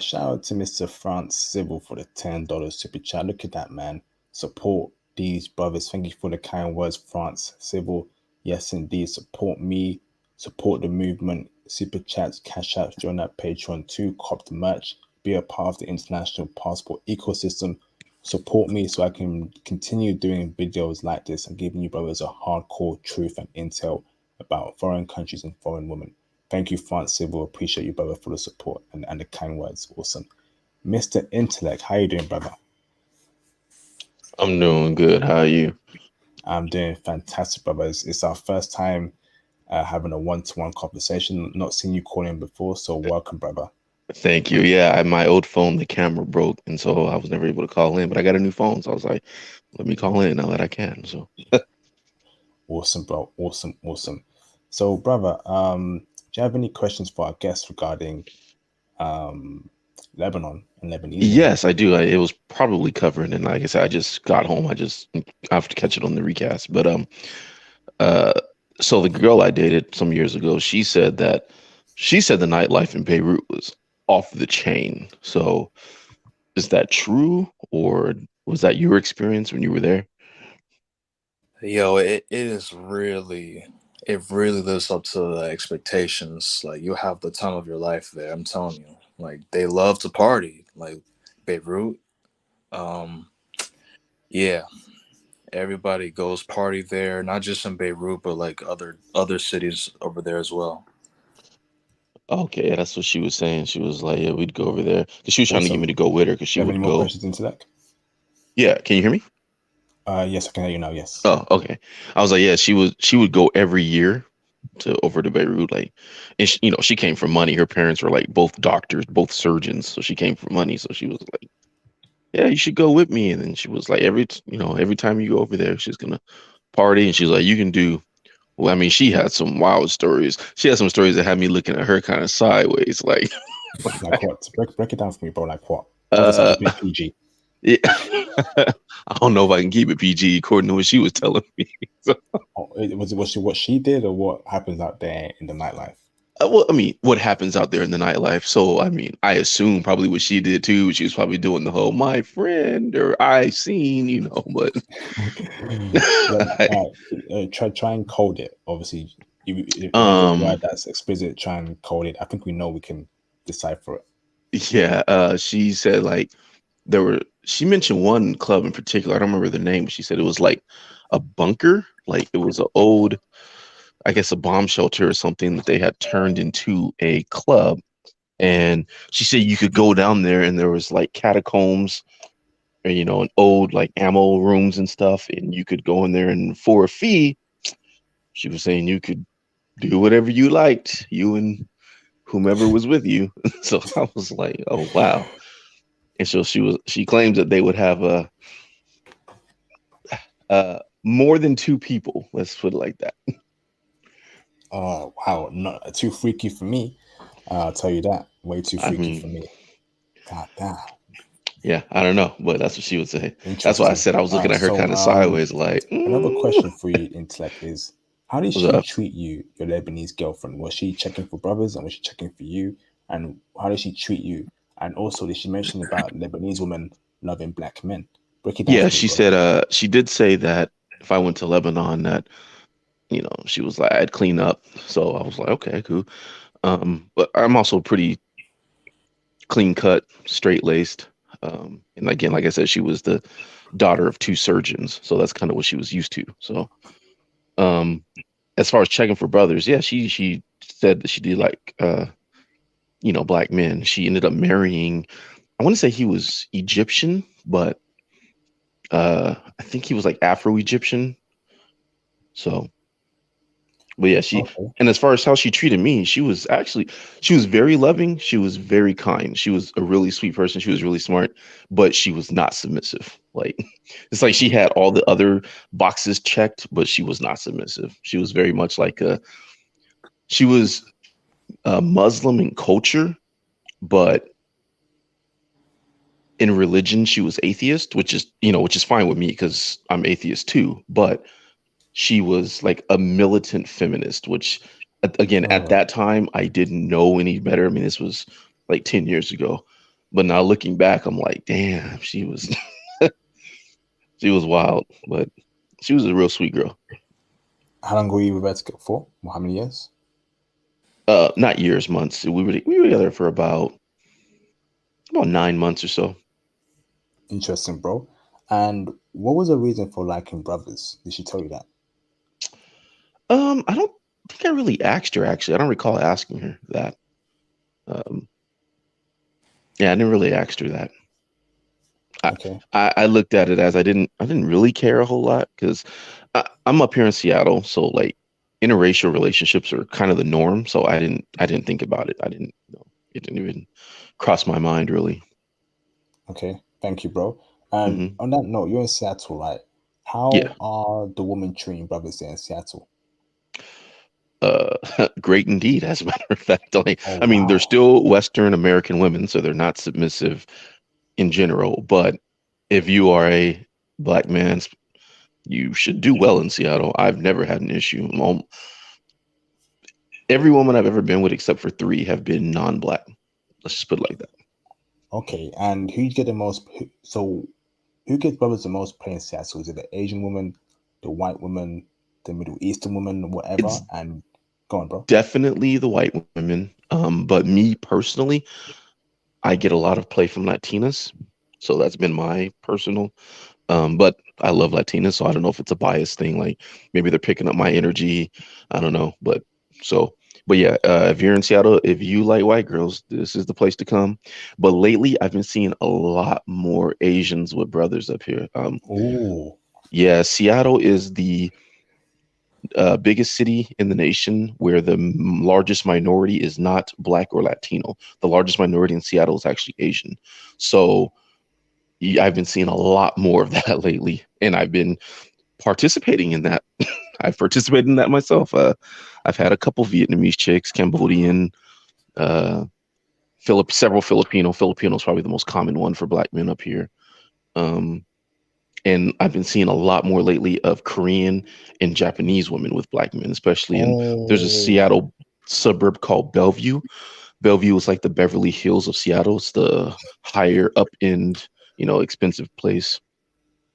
Shout out to Mr. France Civil for the $10 super chat. Look at that, man. Support these brothers. Thank you for the kind words, France Civil. Yes, indeed. Support me, support the movement. Super chats, cash apps, join that Patreon too. Cop the merch. Be a part of the international passport ecosystem. Support me so I can continue doing videos like this and giving you brothers a hardcore truth and intel about foreign countries and foreign women. Thank you, France Civil. Appreciate you, brother, for the support and the kind words. Awesome. Mr. Intellect, how you doing, brother? I'm doing good. How are you? I'm doing fantastic, brother. It's our first time having a one-to-one conversation. Not seen you call in before, so welcome, brother. Thank you. Yeah, my old phone, the camera broke, and so I was never able to call in. But I got a new phone, so I was like, let me call in now that I can. So Awesome, bro. Awesome, awesome. So, brother, do you have any questions for our guests regarding Lebanon and Lebanese women? yes, I do. It was probably covered, and like I said, I just got home. I have to catch it on the recast. But uh, so the girl I dated some years ago, she said the nightlife in Beirut was off the chain. So is that true, or was that your experience when you were there? Yo, it really lives up to the expectations. Like, you have the time of your life there. I'm telling you. Like, they love to party. Like, Beirut. Um, yeah, everybody goes party there. Not just in Beirut, but like other cities over there as well. Okay, yeah, that's what she was saying. She was like, "Yeah, we'd go over there." Because she was trying to get me Awesome. to go with her. Because Do she you have any would more go. questions, Intellect? Yeah, can you hear me? Yes, I can hear you now. Yes. Oh, okay. I was like, yeah, she would go every year to over to Beirut, like, and she came from money. Her parents were like both doctors, both surgeons, so she came from money. So she was like, yeah, you should go with me. And then she was like, every time you go over there, she's gonna party, and she's like, you can do. Well, I mean, she had some wild stories. She had some stories that had me looking at her kind of sideways, like, Like what? Break it down for me, bro. Like what? Obviously, uh, keep it PG. yeah. I don't know if I can keep it PG according to what she was telling me. So, Oh, was it what she did or what happens out there in the nightlife? well, I mean, what happens out there in the nightlife? So, I mean, I assume probably what she did too. She was probably doing the whole "my friend" or "I seen," but Like, I, try and code it. Obviously, if there's a um, word that's explicit, try and code it. I think we know we can decipher it. yeah, she said like she mentioned one club in particular. I don't remember the name, but she said it was like a bunker, like it was an old, I guess, a bomb shelter or something that they had turned into a club. And she said you could go down there and there was like catacombs or, an old like ammo rooms and stuff. And you could go in there and for a fee, she was saying you could do whatever you liked, you and whomever was with you. So I was like, oh, wow. And so she claims that they would have more than two people. Let's put it like that. Oh wow, not too freaky for me. I'll tell you that. Way too I freaky for mean, me. God damn. yeah, I don't know, but that's what she would say. That's why I Interesting. said I was All looking right. at her So kind of sideways, like, another question for you, Intellect, is how did what's she up? treat you, your Lebanese girlfriend? Was she checking for brothers and was she checking for you? And how did she treat you? And also, did she mention about Lebanese women loving black men? Break it down Yeah, for me, she bro. said she did say that if I went to Lebanon that, she was like I'd clean up. So I was like, okay, cool. But I'm also pretty clean cut, straight laced. And again, like I said, she was the daughter of two surgeons, so that's kind of what she was used to. So um as far as checking for brothers, yeah, she said that she did like black men. She ended up marrying, I want to say he was Egyptian, but I think he was like Afro-Egyptian. So, but yeah, Okay. and as far as how she treated me, she was very loving. She was very kind. She was a really sweet person. She was really smart, but she was not submissive. Like, it's like she had all the other boxes checked, but she was not submissive. She was very much like she was Muslim in culture, but in religion, she was atheist, which is fine with me because I'm atheist too. But she was like a militant feminist, which again, at Oh, that time, I didn't know any better. I mean, this was like 10 years ago. But now looking back, I'm like, damn, she was wild, but she was a real sweet girl. How long were you with Etiquette for? Well, how many years? Not years, months. We were together for about 9 months or so. Interesting, bro. And what was the reason for liking brothers? Did she tell you that? I don't think I really asked her actually. I don't recall asking her that. Um, yeah, I didn't really ask her that. I, Okay. I looked at it as I didn't really care a whole lot because I'm up here in Seattle, so like interracial relationships are kind of the norm. So I didn't think about it. I didn't it didn't even cross my mind really. Okay. Thank you, bro. And Hmm. on that note, you're in Seattle, right? Yeah. How are the women treating brothers there in Seattle? Great indeed, as a matter of fact. Like, Oh, I mean, they're wow. still Western American women, so they're not submissive in general. But if you are a black man, you should do well in Seattle. I've never had an issue. Every woman I've ever been with, except for three, have been non-black. Let's just put it like that. Okay. And who you get the most? So, who gets brothers the most play in Seattle? Is it the Asian woman, the white woman, the Middle Eastern woman, whatever? It's And go on, bro. definitely the white women. But me personally, I get a lot of play from Latinas. So that's been my personal. But I love Latinas, so I don't know if it's a bias thing. Like maybe they're picking up my energy. I don't know. So, but yeah, if you're in Seattle, if you like white girls, this is the place to come. But lately, I've been seeing a lot more Asians with brothers up here. Oh, Yeah, Seattle is the biggest city in the nation where the largest minority is not Black or Latino. The largest minority in Seattle is actually Asian. So I've been seeing a lot more of that lately, and I've been participating in that. I've participated in that myself. I've had a couple Vietnamese chicks, Cambodian, uh, several Filipino. Filipino is probably the most common one for black men up here. Um, and I've been seeing a lot more lately of Korean and Japanese women with black men, especially in there's a oh, Seattle suburb called Bellevue. Bellevue is like the Beverly Hills of Seattle. It's the higher up end, expensive place,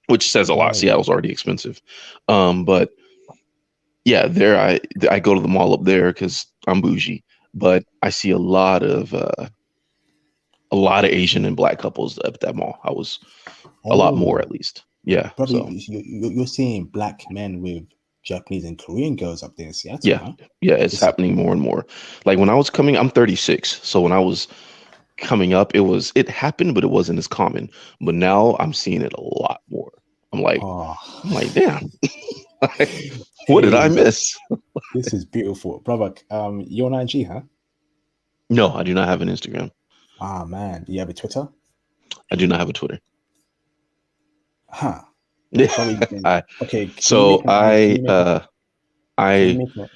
which says a lot. oh. Seattle's already expensive. But yeah, I go to the mall up there because I'm bougie, but I see a lot of Asian and black couples at that mall. I was a lot more Oh, at least. Yeah. brother, So you're seeing black men with Japanese and Korean girls up there in Seattle, yeah, huh? yeah, it's This is happening more and more. Like when I was coming, I'm 36. So when I was coming up, it happened, but it wasn't as common. But now I'm seeing it a lot more. I'm like, oh, I'm like, damn, what did I hey, miss? this is beautiful, brother. You're on IG, huh? No, I do not have an Instagram. Ah, man, do you have a Twitter? I do not have a Twitter. Huh, brother. I Okay, can you so make an I? Can you make an? Can you I make an?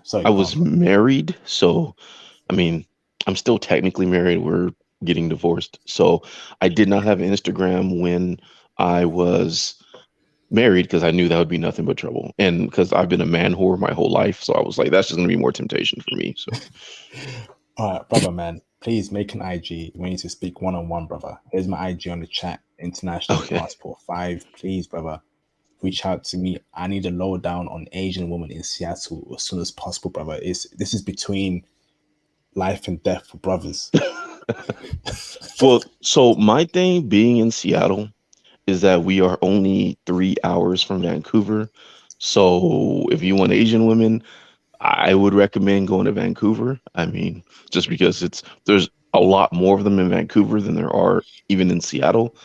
Sorry, I go was on, bro. married, so I mean, I'm still technically married. We're getting divorced. So I did not have Instagram when I was married because I knew that would be nothing but trouble. And because I've been a man whore my whole life. So I was like, that's just gonna be more temptation for me. So All right, brother, man. Please make an IG. We need to speak one on one, brother. Here's my IG on the chat. International okay. Passport 5. Please, brother, reach out to me. I need a lowdown on Asian woman in Seattle as soon as possible, brother. This is between life and death for brothers. Well, so my thing being in Seattle is that we are only 3 hours from Vancouver. So if you want Asian women, I would recommend going to Vancouver. I mean, just because there's a lot more of them in Vancouver than there are even in Seattle.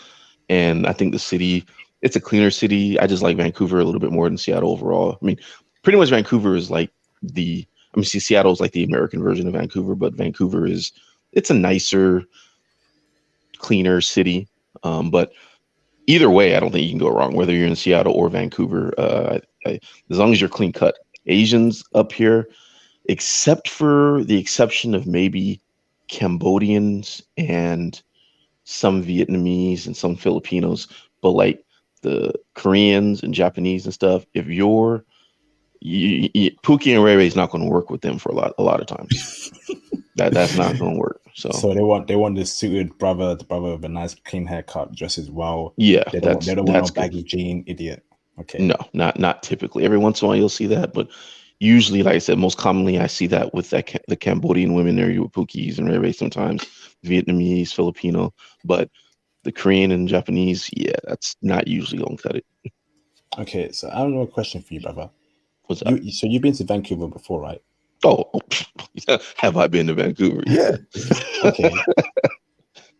And I think the city, it's a cleaner city. I just like Vancouver a little bit more than Seattle overall. I mean, pretty much Vancouver is like Seattle is like the American version of Vancouver, but it's a nicer, cleaner city. But either way, I don't think you can go wrong, whether you're in Seattle or Vancouver. As long as you're clean cut. Asians up here, except for the exception of maybe Cambodians and some Vietnamese and some Filipinos, but like the Koreans and Japanese and stuff, if Pookie and Ray Ray's not going to work with them for a lot of times. That's not going to work. So So they want this suited brother, the brother with a nice clean haircut, dresses well. yeah, They don't that's want no that's good. baggy jean idiot. Okay. No, not typically. Every once in a while you'll see that, but usually, like I said, most commonly I see that with the Cambodian women there, Pukis and Rere, sometimes Vietnamese, Filipino, but the Korean and Japanese, yeah, that's not usually gonna cut it. Okay, so I have a question for you, brother. What's that? So you've been to Vancouver before, right? Oh, have I been to Vancouver? Yeah. Okay.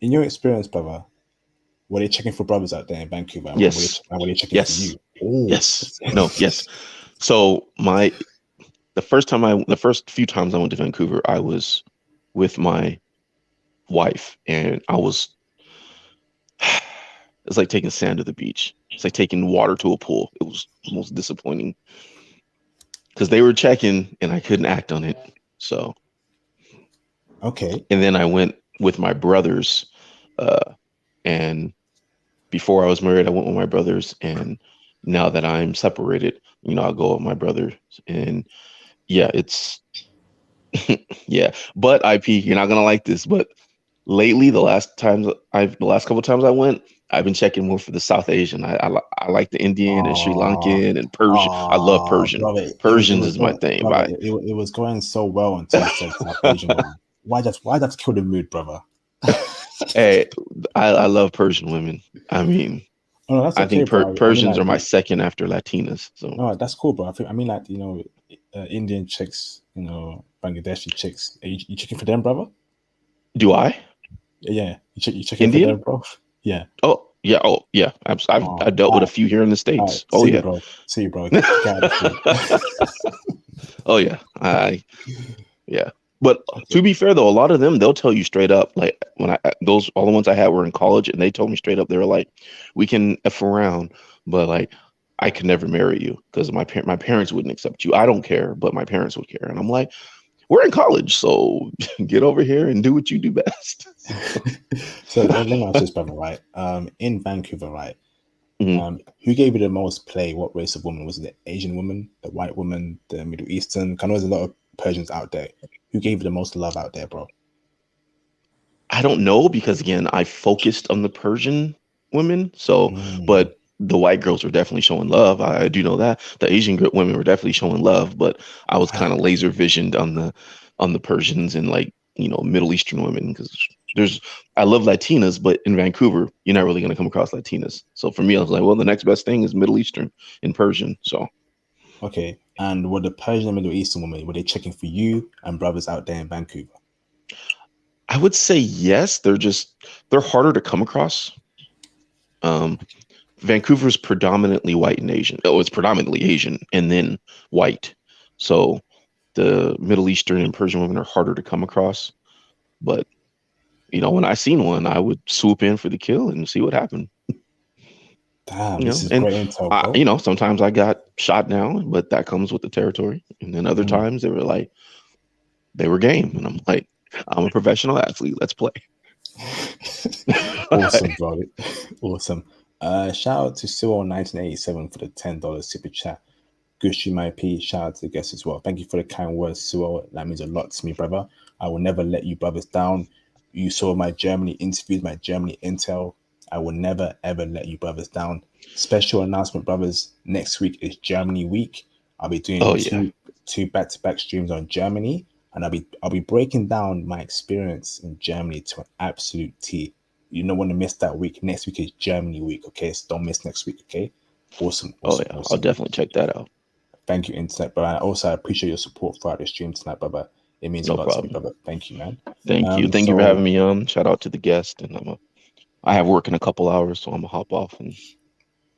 In your experience, brother, were they checking for brothers out there in Vancouver? And Yes. were they checking for Yes. you? Oh, Yes. No. Yes. So the first few times I went to Vancouver, I was with my wife, and it's like taking sand to the beach. It's like taking water to a pool. It was most disappointing because they were checking and I couldn't act on it. So, okay. and then I went with my brothers, and before I was married, I went with my brothers, and now that I'm separated, I'll go with my brother, and yeah, it's yeah. But IP, you're not gonna like this, but lately, the last couple of times I went, I've been checking more for the South Asian. I like the Indian and Sri Oh, Lankan and Persian. I love Persian. brother, it Persians was is my going, thing. brother. Bye. It was going so well until you said South Asian woman. Why just kill the mood, brother? Hey, I love Persian women. I mean, Oh, no, that's I okay, think bro. I mean, Persians like, are my second after Latinas. So no, that's cool, bro. I mean, like, Indian chicks, Bangladeshi chicks. You checking for them, brother? do I? Yeah, you checking for Indian? them, bro? Yeah. Oh yeah. Oh yeah. I've dealt with a few here in the All States. right. Oh yeah. See you, bro. Get out of the Oh yeah. Yeah. But Okay. to be fair though, a lot of them they'll tell you straight up. Like when all the ones I had were in college, and they told me straight up they were like, "We can f around, but like I could never marry you because my parents wouldn't accept you. I don't care, but my parents would care." And I'm like, "We're in college, so get over here and do what you do best." So let me ask this, brother, right? In Vancouver, right? Mhm. Who gave you the most play? What race of woman? Was it the Asian woman, the white woman, the Middle Eastern? I know there's a lot of Persians out there. Who gave you the most love out there, bro? I don't know because again, I focused on the Persian women. So, Mm, but the white girls were definitely showing love. I do know that the Asian women were definitely showing love, but I was kind of facts. laser visioned on the Persians and like Middle Eastern women because I love Latinas, but in Vancouver you're not really gonna come across Latinas. So for me, I was like, well, the next best thing is Middle Eastern and Persian. So Okay. And were the Persian and Middle Eastern women, were they checking for you and brothers out there in Vancouver? I would say yes. They're harder to come across. Um, Vancouver's predominantly white and Asian. Oh, it's predominantly Asian and then white. So the Middle Eastern and Persian women are harder to come across. But when I seen one, I would swoop in for the kill and see what happened. Damn, this is And great intel, bro. sometimes I got shot down, but that comes with the territory. And then other Mm. times they were game, and I'm like, I'm a professional athlete. Let's play. Awesome, bro. Awesome. Shout out to Cyril 1987 for the $10 super chat. Good stream IP. Shout out to the guests as well. Thank you for the kind words, Cyril. That means a lot to me, brother. I will never let you brothers down. You saw my Germany interviews, my Germany intel. I will never ever let you brothers down. Special announcement, brothers. Next week is Germany week. I'll be doing Oh yeah. two back-to-back streams on Germany, and I'll be breaking down my experience in Germany to an absolute T. You don't want to miss that week. Next week is Germany week, okay? So don't miss next week, okay? Awesome, Oh awesome, yeah. I'll awesome. definitely check that out. Thank you, Internet, brother. I also appreciate your support throughout the stream tonight, brother. It means a No lot to me, problem. brother. Thank you, man. Thank you. Thank you for So having me on. Shout out to the guest. And I have work in a couple hours, so I'm gonna hop off. And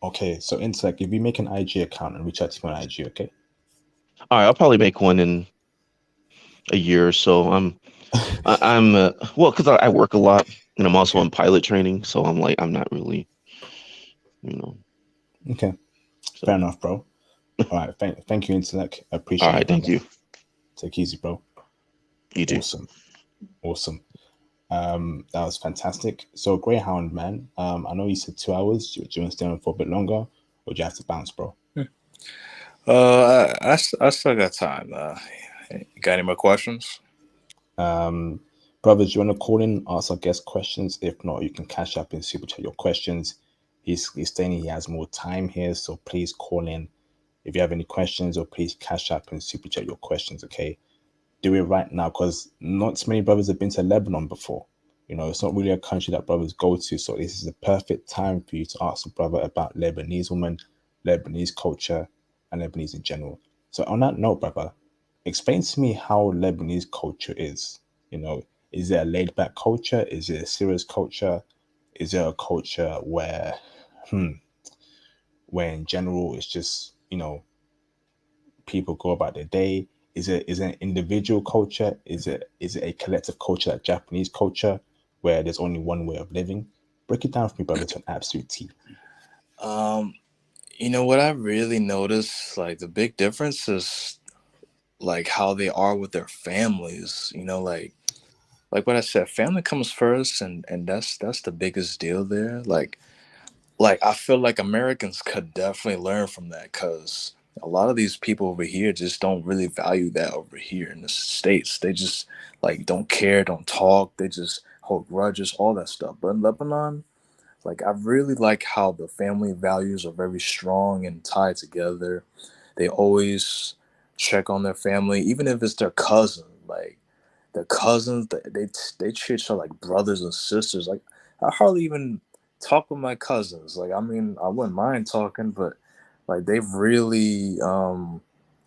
okay, so Internet, if you make an IG account and reach out to me on IG, okay? all right, I'll probably make one in a year or so. I'm well because I work a lot and I'm also Okay, in pilot training, so I'm like I'm not really, you know. okay, fair So enough, bro. All right, thank you, Internet. I all appreciate you, right, thank brother. you. Take it easy, bro. You too. Awesome, awesome. That was fantastic. So Greyhound, man. I know you said 2 hours. Do you want to stay on for a bit longer, or do you have to bounce, bro? I still got time. You got any more questions? Brothers, you want to call in, ask our guest questions? If not, you can cash up and super chat your questions. He's saying he has more time here, so please call in if you have any questions, or please cash up and super chat your questions. Okay, do it right now, because not so many brothers have been to Lebanon before. You know, it's not really a country that brothers go to, so this is the perfect time for you to ask a brother about Lebanese women, Lebanese culture, and Lebanese in general. So on that note, brother, explain to me how Lebanese culture is. You know, is it a laid back culture? Is it a serious culture? Is it a culture hmm, where in general it's just, you know, people go about their day? Is it an individual culture? Is it a collective culture like Japanese culture where there's only one way of living? Break it down for me, brother, to an absolute T. Um, what I really noticed, like the big difference is like how they are with their families. Like what I said, family comes first, and that's the biggest deal there. Like I feel like Americans could definitely learn from that, because a lot of these people over here just don't really value that over here in the states. They just like don't care, don't talk. They just hold grudges, all that stuff. But in Lebanon, like I really like how the family values are very strong and tied together. They always check on their family, even if it's their cousin. Like their cousins, they treat each other like brothers and sisters. Like I hardly even talk with my cousins. Like I mean, I wouldn't mind talking, but like they've really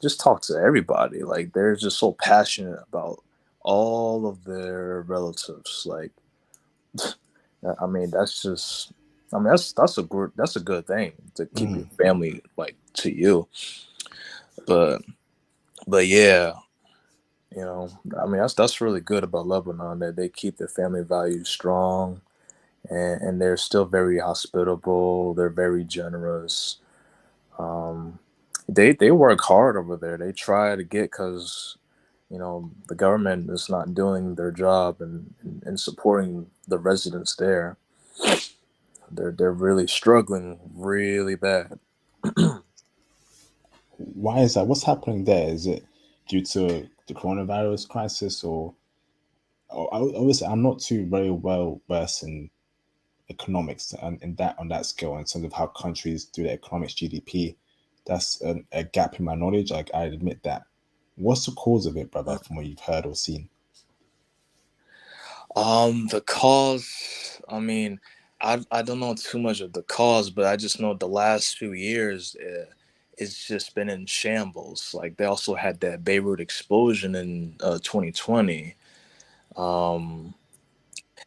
just talk to everybody. Like they're just so passionate about all of their relatives. Like I mean, that's a good thing to keep your Mm. family like to you. But yeah, I mean that's really good about Lebanon, that they keep their family values strong, and they're still very hospitable. They're very generous. Um, they work hard over there. They try to get, because the government is not doing their job and supporting the residents there. They're really struggling really bad. Why is that? What's happening there? Is it due to the coronavirus crisis, or obviously I'm not too very well versed in economics and in that on that scale in terms of how countries do their economics GDP. That's a gap in my knowledge. Like I admit that. What's the cause of it, brother? From what you've heard or seen? The cause, I mean, I don't know too much of the cause, but I just know the last few years, it's just been in shambles. Like they also had that Beirut explosion in 2020. Um,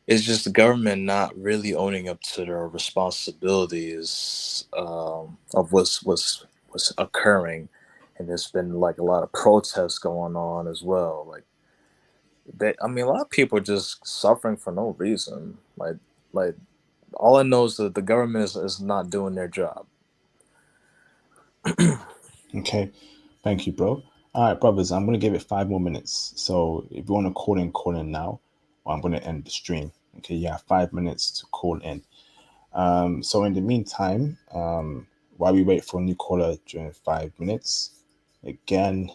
it's just the government not really owning up to their responsibilities, of what's occurring, and there's been like a lot of protests going on as well. Like I mean, a lot of people are just suffering for no reason. Like all I know is that the government is not doing their job. Okay, thank you, bro. All right, brothers, I'm gonna give it 5 more minutes. So if you want to call in now, or I'm gonna end the stream. Okay, you have 5 minutes to call in. So in the meantime, while we wait for a new caller during 5 minutes, again,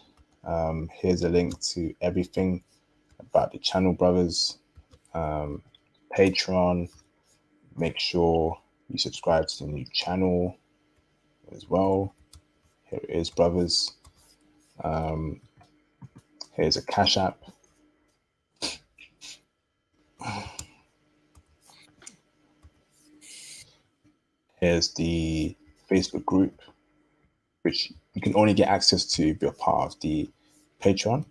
here's a link to everything about the channel, brothers. Um, Patreon. Make sure you subscribe to the new channel as well. Here it is, brothers. Um, Here's a Cash App. Here's the Facebook group, which you can only get access to if you're part of the Patreon.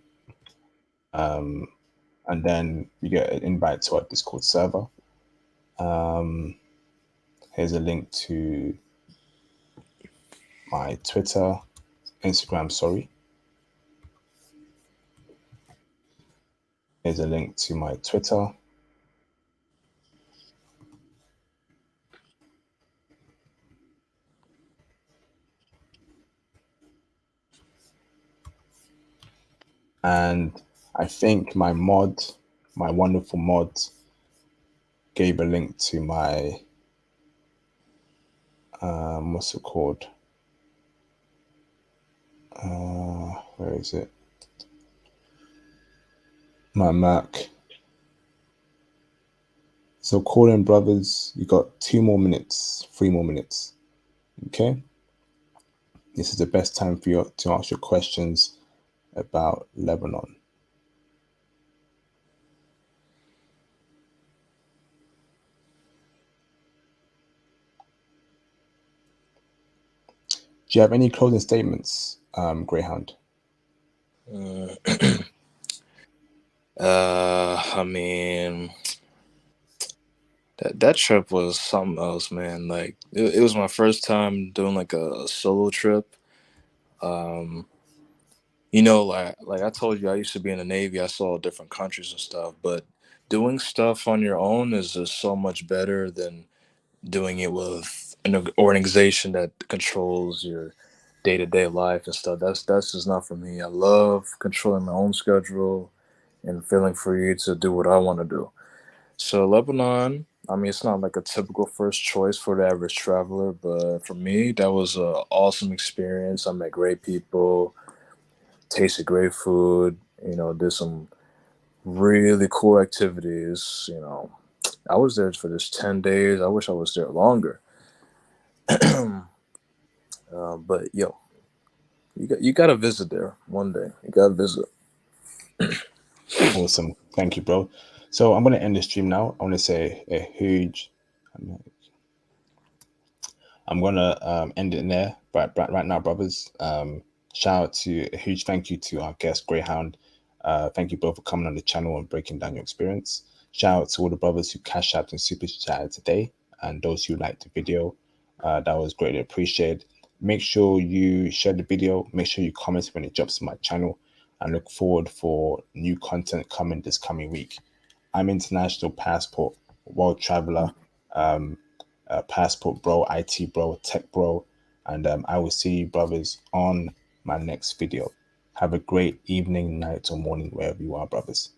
And then you get an invite to our Discord server. Here's a link to my Instagram, sorry. Here's a link to my Twitter. And I think my wonderful mod, gave a link to my, what's it called? Where is it? My Mac. So call in, brothers. You got 2 more minutes, 3 more minutes. Okay. This is the best time for you to ask your questions about Lebanon. Do you have any closing statements, Greyhound? I mean, that trip was something else, man. Like it was my first time doing like a solo trip. Um, like I told you, I used to be in the Navy. I saw different countries and stuff, but doing stuff on your own is just so much better than doing it with an organization that controls your day-to-day life and stuff. That's just not for me. I love controlling my own schedule and feeling free to do what I want to do. So Lebanon, I mean, it's not like a typical first choice for the average traveler, but for me, that was an awesome experience. I met great people, tasted great food, did some really cool activities. I was there for just 10 days. I wish I was there longer. But yo, you got to visit there one day. You got to visit. Awesome. Thank you, bro. So I'm going to end the stream now. I want to say a huge. I'm going to end it in there right now, brothers. Shout out to a huge thank you to our guest, Greyhound. Thank you both for coming on the channel and breaking down your experience. Shout out to all the brothers who cash out and super chatted today and those who liked the video. That was greatly appreciated. Make sure you share the video. Make sure you comment when it drops to my channel. And look forward for new content coming this coming week. I'm International Passport, World Traveler, Passport Bro, IT Bro, Tech Bro. And I will see you, brothers, on my next video. Have a great evening, night, or morning, wherever you are, brothers.